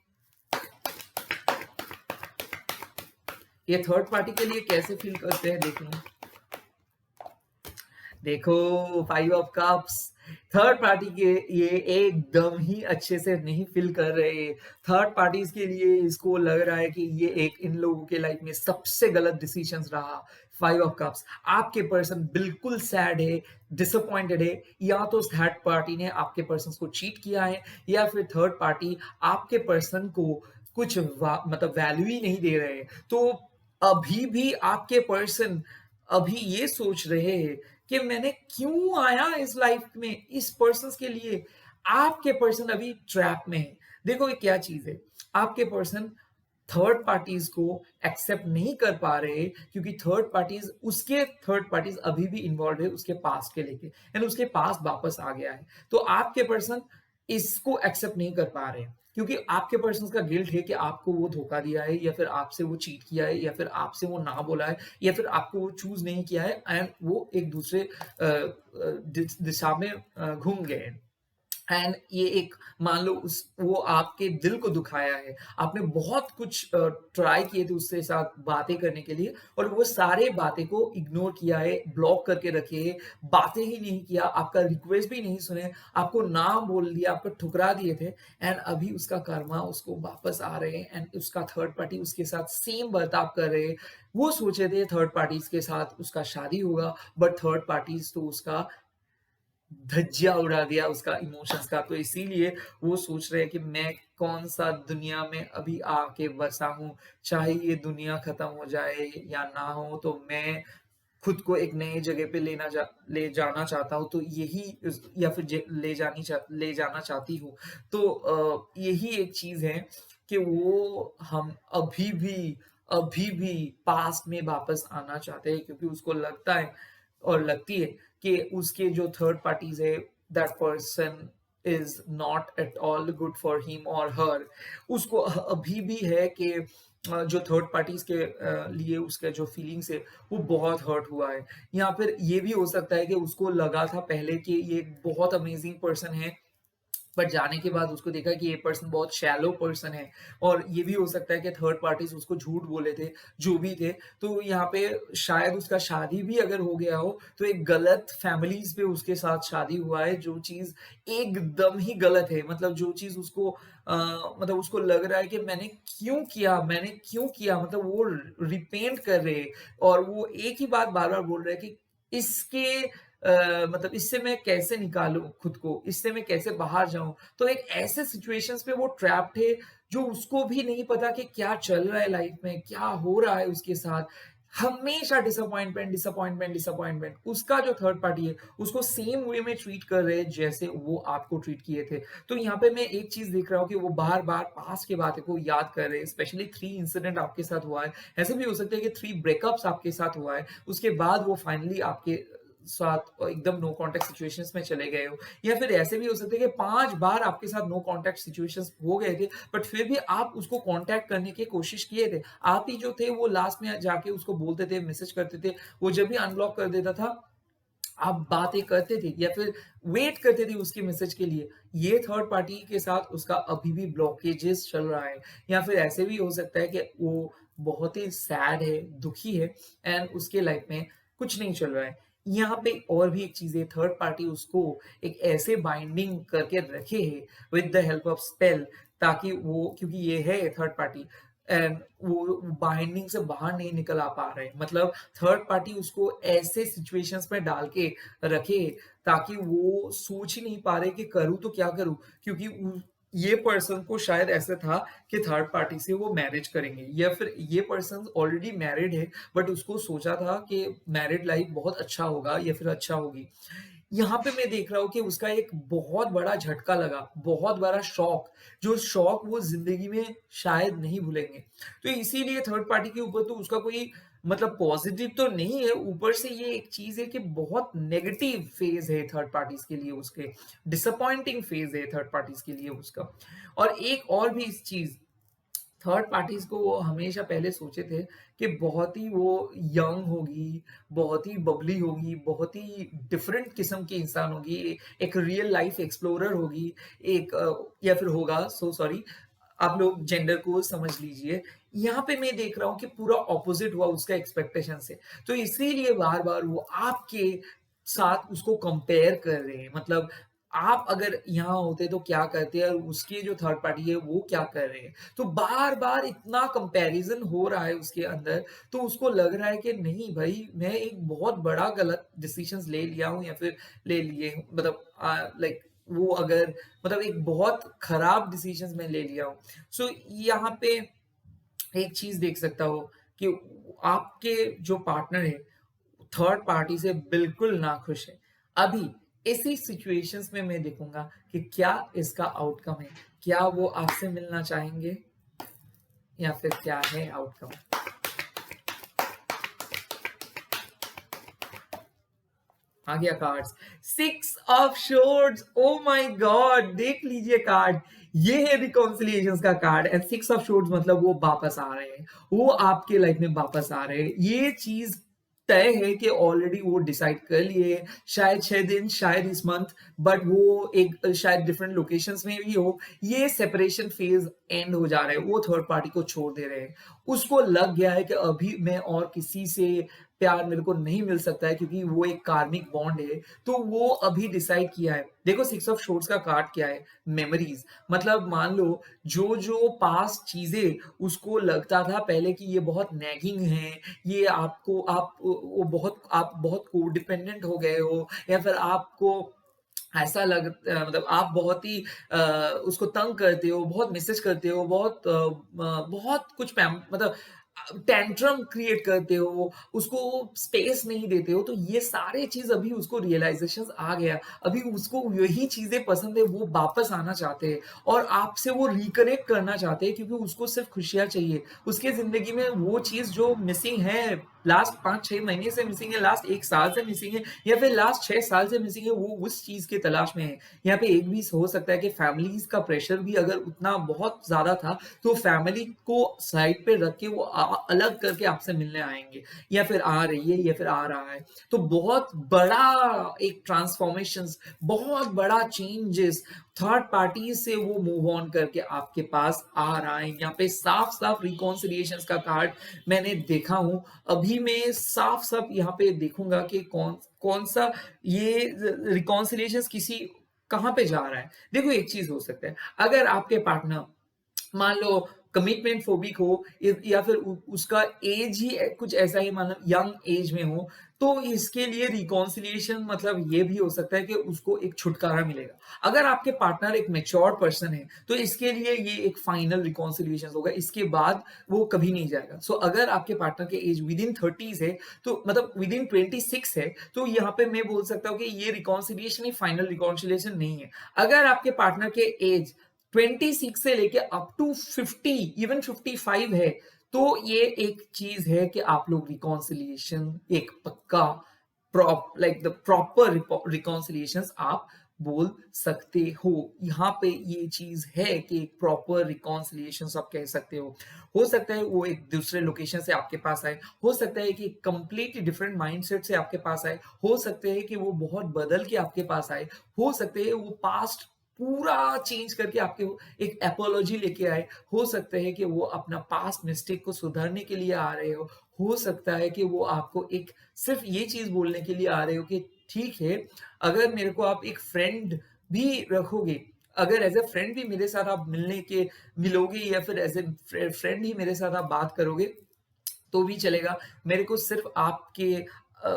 ये थर्ड पार्टी के लिए कैसे फील करते हैं देख लो देखो 5 ऑफ कप्स थर्ड पार्टी के ये एकदम ही अच्छे से नहीं फील कर रहे थर्ड पार्टीज के लिए इसको लग रहा है कि ये एक इन लोगों के लाइफ में सबसे गलत डिसीजन रहा 5 ऑफ कप्स आपके पर्सन बिल्कुल सैड है डिसअपॉइंटेड है या तो थर्ड पार्टी ने आपके पर्सन को चीट किया है या फिर थर्ड पार्टी आपके पर्सन को कुछ मतलब वैल्यू ही नहीं दे रहे तो अभी भी आपके पर्सन अभी ये सोच रहे हैं कि मैंने क्यों आया इस लाइफ में इस पर्सन के लिए आपके पर्सन अभी ट्रैप में है देखो ये क्या चीज है आपके पर्सन थर्ड पार्टीज को एक्सेप्ट नहीं कर पा रहे क्योंकि थर्ड पार्टीज अभी भी इन्वॉल्व है उसके पास के लेके एंड उसके पास वापस आ गया है तो आपके पर्सन इसको एक्सेप्ट नहीं कर पा रहे क्योंकि आपके पर्सन का गिल्ट है कि आपको वो धोखा दिया है या फिर आपसे वो चीट किया है या फिर आपसे वो ना बोला है या फिर आपको वो चूज नहीं किया है एंड वो एक दूसरे दिशा में घूम गए हैं एंड ये एक मान लो उस वो आपके दिल को दुखाया है आपने बहुत कुछ ट्राई किए थे उसके साथ बातें करने के लिए और वो सारे बातें को इग्नोर किया है ब्लॉक करके रखे है बातें ही नहीं किया आपका रिक्वेस्ट भी नहीं सुने आपको ना बोल दिया आपको ठुकरा दिए थे एंड अभी उसका कर्मा उसको वापस आ रहे हैं एंड उसका थर्ड पार्टी उसके साथ सेम बर्ताव कर रहे हैं वो सोचे थे थर्ड पार्टीज के साथ उसका शादी होगा बट थर्ड पार्टीज तो उसका धज्जिया उड़ा दिया उसका इमोशंस का तो इसीलिए वो सोच रहे हैं कि मैं कौन सा दुनिया में अभी आके बसा हूँ चाहे ये दुनिया खत्म हो जाए या ना हो तो मैं खुद को एक नई जगह पे ले जाना चाहता हूँ तो यही या फिर ले जाना चाहती हूँ तो यही एक चीज है कि वो हम अभी भी अभी भी पास्ट में वापस आना चाहते हैं, क्योंकि उसको लगता है और लगती है कि उसके जो थर्ड पार्टीज है, that person is not at all good for him और हर। उसको अभी भी है कि जो थर्ड पार्टीज के लिए उसका जो फीलिंग्स है वो बहुत हर्ट हुआ है। या फिर ये भी हो सकता है कि उसको लगा था पहले कि ये एक बहुत अमेजिंग पर्सन है, बट जाने के बाद उसको देखा कि ये पर्सन बहुत शैलो पर्सन है। और ये भी हो सकता है कि थर्ड पार्टीज उसको झूठ बोले थे, जो भी थे। तो यहाँ पे शायद उसका शादी भी अगर हो गया हो तो एक गलत फैमिलीज पे उसके साथ शादी हुआ है, जो चीज एकदम ही गलत है। मतलब जो चीज उसको मतलब उसको लग रहा है कि मैंने क्यों किया, मतलब वो रिपेंट कर रहे हैं। और वो एक ही बात बार बार बोल रहे हैं कि इसके मतलब इससे मैं कैसे निकालूं खुद को, इससे मैं कैसे बाहर जाऊं। तो एक ऐसे सिचुएशंस पे वो ट्रैप्ड है, जो उसको भी नहीं पता कि क्या चल रहा है लाइफ में, क्या हो रहा है उसके साथ। हमेशा डिसअपॉइंटमेंट डिसअपॉइंटमेंट डिसअपॉइंटमेंट। उसका जो थर्ड पार्टी है उसको सेम वे में ट्रीट कर रहे हैं जैसे वो आपको ट्रीट किए थे। तो यहाँ पे मैं एक चीज देख रहा हूँ कि वो बार बार पास्ट की बातें को याद कर रहे हैं। स्पेशली 3 इंसिडेंट आपके साथ हुआ है। ऐसे भी हो सकता है कि 3 ब्रेकअप्स आपके साथ हुआ है, उसके बाद वो फाइनली आपके साथ एकदम नो कॉन्टैक्ट सिचुएशंस में चले गए हो। या फिर ऐसे भी हो सकता है कि 5 बार आपके साथ नो कॉन्टैक्ट सिचुएशंस हो गए थे, बट फिर भी आप उसको कॉन्टैक्ट करने की कोशिश किए थे। आप ही जो थे वो लास्ट में जाके उसको बोलते थे, मैसेज करते थे। वो जब भी अनब्लॉक कर देता था, आप बातें करते थे या फिर वेट करते थे उसके मैसेज के लिए। ये थर्ड पार्टी के साथ उसका अभी भी ब्लॉकेजेस चल रहा है। या फिर ऐसे भी हो सकता है कि वो बहुत ही सैड है, दुखी है, एंड उसके लाइफ में कुछ नहीं चल रहा है। यहाँ पे और भी एक चीज है, थर्ड पार्टी उसको एक ऐसे बाइंडिंग करके रखे है with the help of spell, ताकि वो, क्योंकि ये है थर्ड पार्टी, एंड वो बाइंडिंग से बाहर नहीं निकल आ पा रहे। मतलब थर्ड पार्टी उसको ऐसे सिचुएशंस में डाल के रखे ताकि वो सोच ही नहीं पा रहे कि करूँ तो क्या करूँ। क्योंकि ये पर्सन को शायद ऐसे था कि थर्ड पार्टी से वो मैरिज करेंगे, या फिर ये पर्सन ऑलरेडी मैरिड है, बट उसको सोचा था कि मैरिड लाइफ बहुत अच्छा होगा या फिर अच्छा होगी। यहाँ पे मैं देख रहा हूँ कि उसका एक बहुत बड़ा झटका लगा, बहुत बड़ा शॉक, जो शॉक वो ज़िंदगी में शायद नहीं भूलेंगे। तो इसीलिए थर्ड पार्टी के ऊपर तो उसका कोई मतलब पॉज़िटिव तो नहीं है, ऊपर से ये एक चीज़ है कि बहुत नेगेटिव फ़ेज़ है थर्ड पार्टीज़ के लिए उसके, डिसअपॉइंटिंग फ़ेज़ है थर्ड पार्टीज़ के लिए उसका। और एक और भी इस चीज़, थर्ड पार्टीज़ को वो हमेशा पहले सोचे थे कि बहुत ही वो यंग होगी, बहुत ही बबली होगी, बहुत ही डिफरेंट किस्म की इंसान होगी, एक रियल लाइफ एक्सप्लोरर होगी, एक या फिर होगा, सो सॉरी, आप लोग जेंडर को समझ लीजिए। यहाँ पे मैं देख रहा हूँ कि पूरा ऑपोजिट हुआ उसका एक्सपेक्टेशन से। तो इसीलिए बार-बार वो आपके साथ उसको कंपेयर कर रहे हैं। मतलब आप अगर यहाँ होते तो क्या करते और उसके जो थर्ड पार्टी है वो क्या कर रहे हैं। तो बार-बार इतना कंपैरिज़न हो रहा है उसके अंदर, तो उसको लग रहा है कि नहीं भाई, मैं एक बहुत बड़ा गलत डिसीज़न्स ले लिया हूँ या फिर ले लिए हूँ। मतलब लाइक वो अगर मतलब एक बहुत खराब डिसीज़न्स मैं ले लिया हूँ। सो यहाँ पे एक चीज़ देख सकता हो कि आपके जो पार्टनर है थर्ड पार्टी से बिल्कुल नाखुश है। अभी ऐसी सिचुएशंस में मैं देखूँगा कि क्या इसका आउटकम है। क्या वो आपसे मिलना चाहेंगे या फिर क्या है आउटकम? आ गया cards, 6 of swords. Oh my god! देख लीजिए कार्ड, ये है रिकॉन्सिलिएशंस का कार्ड, एंड 6 ऑफ शोर्ड्स मतलब वो वापस आ रहे हैं, वो आपके लाइफ में वापस आ रहे हैं। ये चीज तय है कि ऑलरेडी वो डिसाइड कर लिए हैं, शायद 6 दिन, शायद इस मंथ, बट वो एक शायद डिफरेंट लोकेशंस में भी हो। ये सेपरेशन फेज एंड हो जा रहा है, वो थर्ड पार्टी को छोड़ दे रहे हैं। उसको लग गया है कि अभी मैं और किसी से प्यार मेरे को नहीं मिल सकता है, क्योंकि वो एक कार्मिक बॉन्ड है। तो वो अभी डिसाइड किया है। देखो 6 ऑफ शोर्ड्स का कार्ड क्या है? मेमोरीज। मतलब मान लो जो जो पास्ट चीजें उसको लगता था पहले कि ये बहुत नैगिंग है, ये आपको आप बहुत कोडिपेंडेंट हो गए हो, या फिर आपको ऐसा मतलब आप बहुत ही उसको तंग करते हो, बहुत मैसेज करते हो, बहुत बहुत कुछ पैम मतलब टेंट्रम क्रिएट करते हो, उसको स्पेस नहीं देते हो, तो ये सारे चीज़ अभी उसको रियलाइज़ेशंस आ गया। अभी उसको यही चीज़ें पसंद है, वो वापस आना चाहते हैं और आपसे वो रिकनेक्ट करना चाहते हैं क्योंकि उसको सिर्फ़ खुशियाँ चाहिए। उसके ज़िंदगी में वो चीज़ जो मिसिंग है, लास्ट 5-6 महीने से मिसिंग है, लास्ट 1 साल से मिसिंग है या फिर लास्ट 6 साल से मिसिंग है, वो उस चीज़ की तलाश में है। यहाँ पे एक भी हो सकता है कि फैमिलीज़ का प्रेशर भी अगर उतना बहुत ज़्यादा था, तो फैमिली को साइड पे रख के वो अलग करके आपसे मिलने आएँगे या फिर आ रही है या फिर आ रहा है। तो बहुत बड़ा एक ट्रांसफॉर्मेशंस, बहुत बड़ा चेंजेस थर्ड पार्टी से वो मूव ऑन करके आपके पास आ रहा है। यहाँ पे साफ-साफ रिकॉन्सिलिएशंस का कार्ड मैंने देखा हूँ। अभी मैं साफ-साफ यहाँ पे देखूँगा कि कौन-सा ये रिकॉन्सिलिएशंस किसी कहाँ पे जा रहा है। देखो एक चीज़ हो सकता है, अगर आपके पार्टनर मान लो कमिटमेंट फोबिक हो या फिर उसका एज ही कुछ ऐसा ही मतलब यंग एज में हो, तो इसके लिए रिकॉन्सिलिएशन मतलब ये भी हो सकता है कि उसको एक छुटकारा मिलेगा। अगर आपके पार्टनर एक मैच्योर पर्सन है, तो इसके लिए ये एक फाइनल रिकॉन्सिलिएशन होगा, इसके बाद वो कभी नहीं जाएगा। सो अगर आपके पार्टनर के एज विद इन 30s है, तो मतलब विद इन 26 है, तो यहाँ पे मैं बोल सकता हूँ कि ये रिकॉन्सिलिएशन ही फाइनल रिकॉन्सिलिएशन नहीं है। अगर आपके पार्टनर के एज 26 से लेके अप टू 50 इवन 55 है, तो ये एक चीज है कि आप लोग रिकॉन्सिलिएशन एक पक्का लाइक द प्रॉपर रिकॉन्सिलिएशन आप बोल सकते हो। यहाँ पे ये चीज है कि एक प्रॉपर रिकॉन्सिलिएशन आप कह सकते हो सकता है वो एक दूसरे लोकेशन से आपके पास आए, हो सकता है कि कंप्लीटली डिफरेंट माइंडसेट से आपके पास आए, हो सकते हैं कि वो बहुत बदल के आपके पास आए, हो सकते हैं वो पास्ट पूरा चेंज करके आपके एक एपोलॉजी लेके आए, हो सकता है कि वो अपना पास्ट मिस्टेक को सुधारने के लिए आ रहे हो सकता है कि वो आपको एक सिर्फ ये चीज बोलने के लिए आ रहे हो कि ठीक है, अगर मेरे को आप एक फ्रेंड भी रखोगे, अगर एज ए फ्रेंड भी मेरे साथ आप मिलोगे या फिर एज ए फ्रेंड ही मेरे साथ आप बात करोगे तो भी चलेगा। मेरे को सिर्फ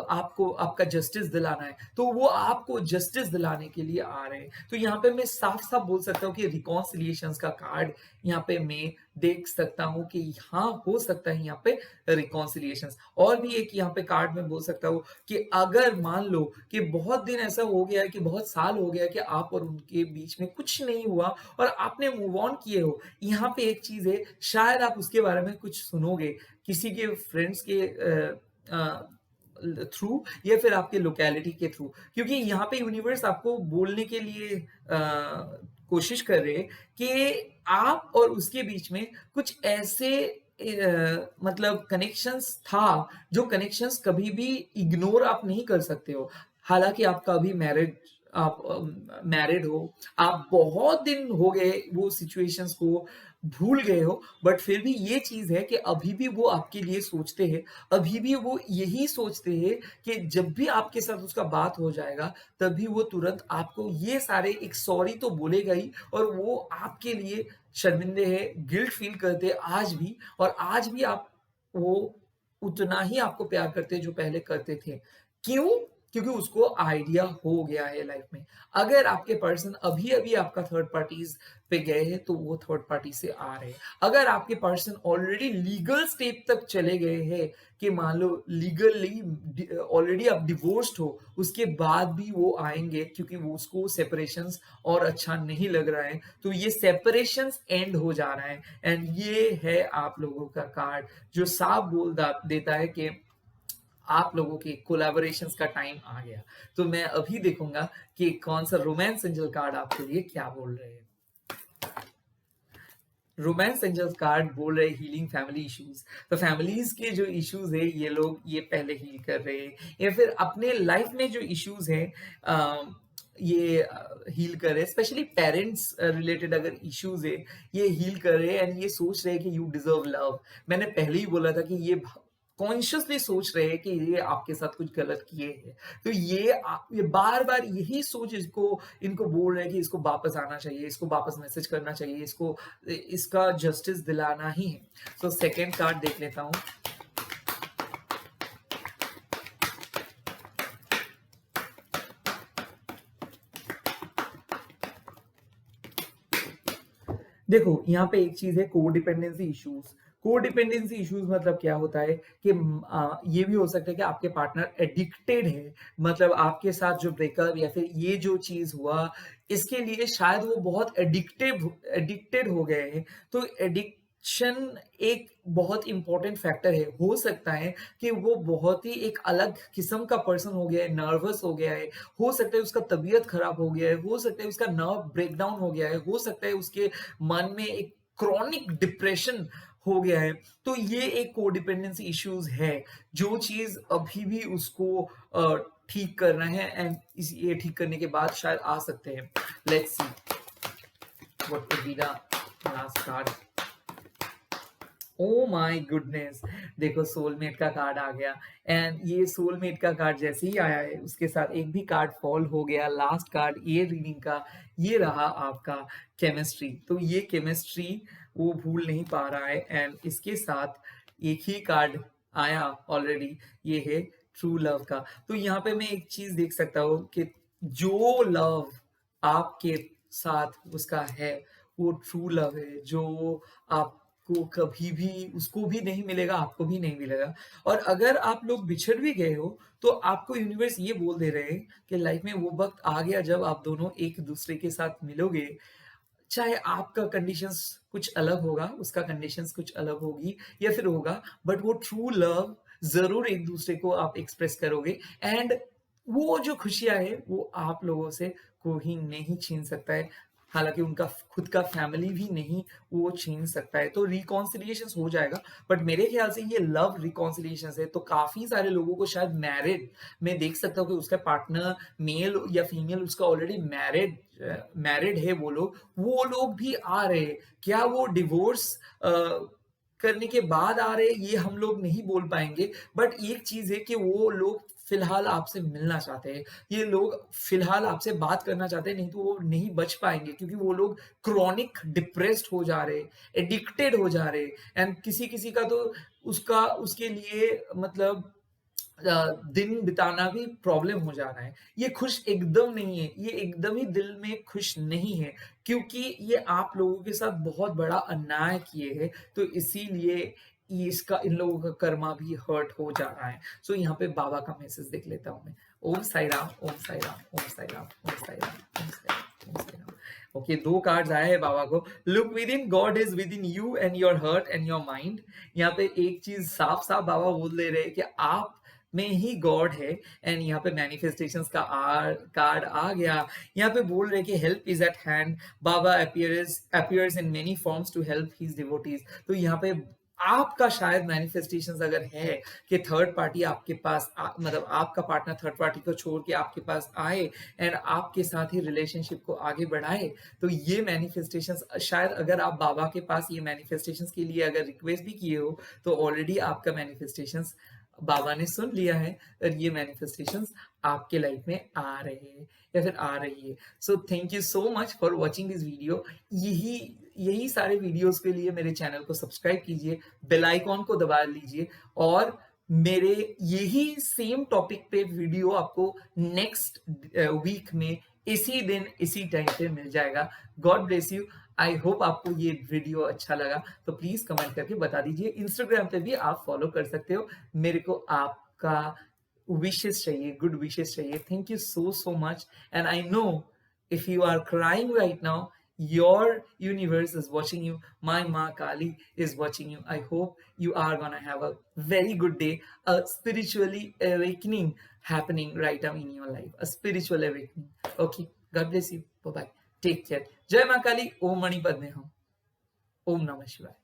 आपको आपका जस्टिस दिलाना है, तो वो आपको जस्टिस दिलाने के लिए आ रहे हैं। तो यहाँ पे मैं साफ-साफ बोल सकता हूँ कि रिकॉन्सिलिएशंस का कार्ड यहाँ पे मैं देख सकता हूँ कि हाँ, हो सकता है यहाँ पे रिकॉन्सिलिएशंस। और भी एक यहाँ पे कार्ड मैं बोल सकता हूँ कि अगर मान लो कि बहुत दिन ऐसा हो गया है कि बहुत साल हो गया है कि आप और उनके बीच में कुछ नहीं हुआ और आपने मूव ऑन किए हो, यहाँ पे एक चीज़ है, शायद आप उसके बारे में कुछ सुनोगे, किसी के फ्रेंड्स के थ्रू या फिर आपके लोकेलिटी के थ्रू, क्योंकि यहाँ पे यूनिवर्स आपको बोलने के लिए कोशिश कर रहे हैं कि आप और उसके बीच में कुछ ऐसे मतलब कनेक्शंस था जो कनेक्शंस कभी भी इग्नोर आप नहीं कर सकते हो। हालांकि आपका अभी आप मैरिड हो, आप बहुत दिन हो गए वो सिचुएशंस को भूल गए हो, बट फिर भी ये चीज है कि अभी भी वो आपके लिए सोचते हैं, अभी भी वो यही सोचते हैं कि जब भी आपके साथ उसका बात हो जाएगा, तभी वो तुरंत आपको ये सारे एक सॉरी तो बोलेगा ही और वो आपके लिए शर्मिंदे हैं, गिल्ट फील करते हैं आज भी, और आज भी आप वो उतना ही आपको प्यार करते हैं जो पहले करते थे। क्यों? क्योंकि उसको आइडिया हो गया है लाइफ में। अगर आपके पर्सन अभी-अभी आपका थर्ड पार्टीज़ पे गए हैं, तो वो थर्ड पार्टी से आ रहे हैं। अगर आपके पर्सन ऑलरेडी लीगल स्टेप तक चले गए हैं कि मान लो लीगली ऑलरेडी आप डिवोर्स्ड हो, उसके बाद भी वो आएँगे क्योंकि वो उसको सेपरेशंस और अच्छा नहीं लग रहा है। तो ये सेपरेशंस एंड हो जा रहा है एंड ये है आप लोगों का कार्ड जो साफ बोल दा देता है कि आप लोगों के कोलैबोरेशंस का टाइम आ गया। तो मैं अभी देखूँगा कि कौन-सा रोमांस एंजल कार्ड आपके लिए क्या बोल रहे हैं। रोमांस एंजल्स कार्ड बोल रहे हैं हीलिंग फैमिली इश्यूज। तो फैमिलीज के जो इश्यूज है ये लोग ये पहले हील कर रहे हैं या फिर अपने लाइफ में जो इश्यूज है ये हील कर रहे हैं, स्पेशली पेरेंट्स रिलेटेड अगर इश्यूज है ये हील कर रहे हैं एंड ये सोच रहे हैं कि यू डिजर्व लव। मैंने पहले ही बोला था कि ये कॉन्शियसली सोच रहे हैं कि ये आपके साथ कुछ गलत किए हैं, तो ये बार बार यही सोच इनको बोल रहे हैं कि इसको वापस आना चाहिए, इसको वापस मैसेज करना चाहिए, इसका जस्टिस दिलाना ही है। तो सेकेंड कार्ड देख लेता हूँ। देखो यहाँ पे एक चीज है, कोडिपेंडेंसी इश्यूज। कोडिपेंडेंसी इश्यूज मतलब क्या होता है कि ये भी हो सकता है कि आपके पार्टनर एडिक्टेड है, मतलब आपके साथ जो ब्रेकअप या फिर ये जो चीज हुआ इसके लिए शायद वो बहुत एडिक्टेड हो गए हैं। तो एडिक्शन एक बहुत इंपॉर्टेंट फैक्टर है। हो सकता है कि वो बहुत ही एक अलग किस्म का पर्सन हो गया है, नर्वस हो गया है, हो सकता है उसका तबीयत खराब हो गया है, हो सकता है उसका नर्व ब्रेकडाउन हो गया है, हो सकता है उसके मन में एक क्रॉनिक डिप्रेशन हो गया है। तो ये एक कोडिपेंडेंसी इश्यूज है, जो चीज अभी भी उसको ठीक करना है, एंड इस ये ठीक करने के बाद शायद आ सकते हैं। Let's see what could be the last card. Oh my goodness, देखो सोलमेट का कार्ड आ गया। एंड ये सोलमेट का कार्ड जैसे ही आया है उसके साथ एक भी कार्ड फॉल हो गया। लास्ट कार्ड ये रीडिंग का ये रहा आपका केमिस्ट्री। तो ये केमिस्ट्री वो भूल नहीं पा रहा है, एंड इसके साथ एक ही कार्ड आया ऑलरेडी, ये है ट्रू लव का। तो यहाँ पे मैं एक चीज देख सकता हूँ कि जो लव आपके साथ उसका है वो ट्रू लव है, जो आपको कभी भी उसको भी नहीं मिलेगा, आपको भी नहीं मिलेगा। और अगर आप लोग बिछड़ भी गए हो तो आपको यूनिवर्स ये बोल दे रहे हैं कि लाइफ में वो वक्त आ गया जब आप दोनों एक दूसरे के साथ मिलोगे। चाहे आपका कंडीशंस कुछ अलग होगा, उसका कंडीशंस कुछ अलग होगी या फिर होगा, बट वो ट्रू लव जरूर एक दूसरे को आप एक्सप्रेस करोगे। एंड वो जो खुशियां है वो आप लोगों से कोई नहीं छीन सकता है, हालांकि उनका खुद का फैमिली भी नहीं वो छीन सकता है। तो रिकॉन्सिलिएशन हो जाएगा, बट मेरे ख्याल से ये लव रिकॉन्सिलिएशन है। तो काफी सारे लोगों को शायद मैरिड मैं देख सकता हूँ कि उसका पार्टनर मेल या फीमेल उसका ऑलरेडी मैरिड है, वो लोग भी आ रहे हैं। क्या वो डिवोर्स करने के बाद आ रहे हैं ये हम लोग नहीं बोल पाएंगे, बट एक चीज है कि वो लोग फिलहाल आपसे मिलना चाहते हैं, ये लोग फिलहाल आपसे बात करना चाहते हैं, नहीं तो वो नहीं बच पाएंगे क्योंकि वो लोग क्रॉनिक डिप्रेस्ड हो जा रहे, एडिक्टेड हो जा रहे। एंड किसी किसी का तो उसका उसके लिए मतलब दिन बिताना भी प्रॉब्लम हो जा रहा है। ये खुश एकदम नहीं है, ये एकदम ही दिल में खुश नहीं है, क्योंकि ये आप लोगों के साथ बहुत बड़ा अन्याय किए हैं। तो इसीलिए इसका इन लोगों का कर्मा भी हर्ट हो जा रहा है। सो यहाँ पे बाबा का मैसेज देख लेता हूँ मैं। ओम साई राम, ओम साई राम, ओम साई राम, ओम साई राम, ओम साई राम, ओम साई राम। ओके, दो कार्ड्स आए हैं बाबा को। Look within, God is within you and your heart and your mind. यहाँ पे एक चीज साफ साफ बाबा बोल दे रहे हैं कि आप में ही गॉड है। एंड यहाँ पे मैनिफेस्टेशंस का कार्ड आ गया। यहाँ पे बोल रहे कि help is eight hand, Baba appears in many forms to help his devotees। तो यहाँ पे आपका शायद मैनिफेस्टेशंस अगर है कि थर्ड पार्टी आपके पास मतलब आपका पार्टनर थर्ड पार्टी को छोड़ के आपके पास आए एंड आपके साथ ही रिलेशनशिप को आगे बढ़ाए, तो ये मैनिफेस्टेशंस शायद अगर आप बाबा के पास ये मैनिफेस्टेशंस के लिए अगर रिक्वेस्ट भी किए हो तो ऑलरेडी आपका मैनिफेस्टेशंस बाबा ने सुन लिया है और ये मैनिफेस्टेशंस आपके लाइफ में आ रहे हैं या फिर आ रही है। So thank you so much for watching this video. यही यही सारे वीडियोस के लिए मेरे चैनल को सब्सक्राइब कीजिए, बेल आइकॉन को दबा लीजिए, और मेरे यही सेम टॉपिक पे वीडियो आपको नेक्स्ट वीक में इसी दिन इसी टाइम पे मिल जाएगा। God bless you. I hope आपको ये वीडियो अच्छा लगा, तो प्लीज कमेंट करके बता दीजिए। इंस्टाग्राम पे भी आप फॉलो कर सकते हो, मेरे को आपका विशेस चाहिए, गुड विशेस चाहिए। Thank you so so much. And I know if you are crying right now, your universe is watching you, my Ma Kali is watching you. I hope you are gonna have a very good day, a spiritually awakening happening right now in your life, a spiritual awakening. Okay, God bless you, bye bye, take care, Jai Ma Kali, Om Mani Padme Hum, Om Namah Shivaya.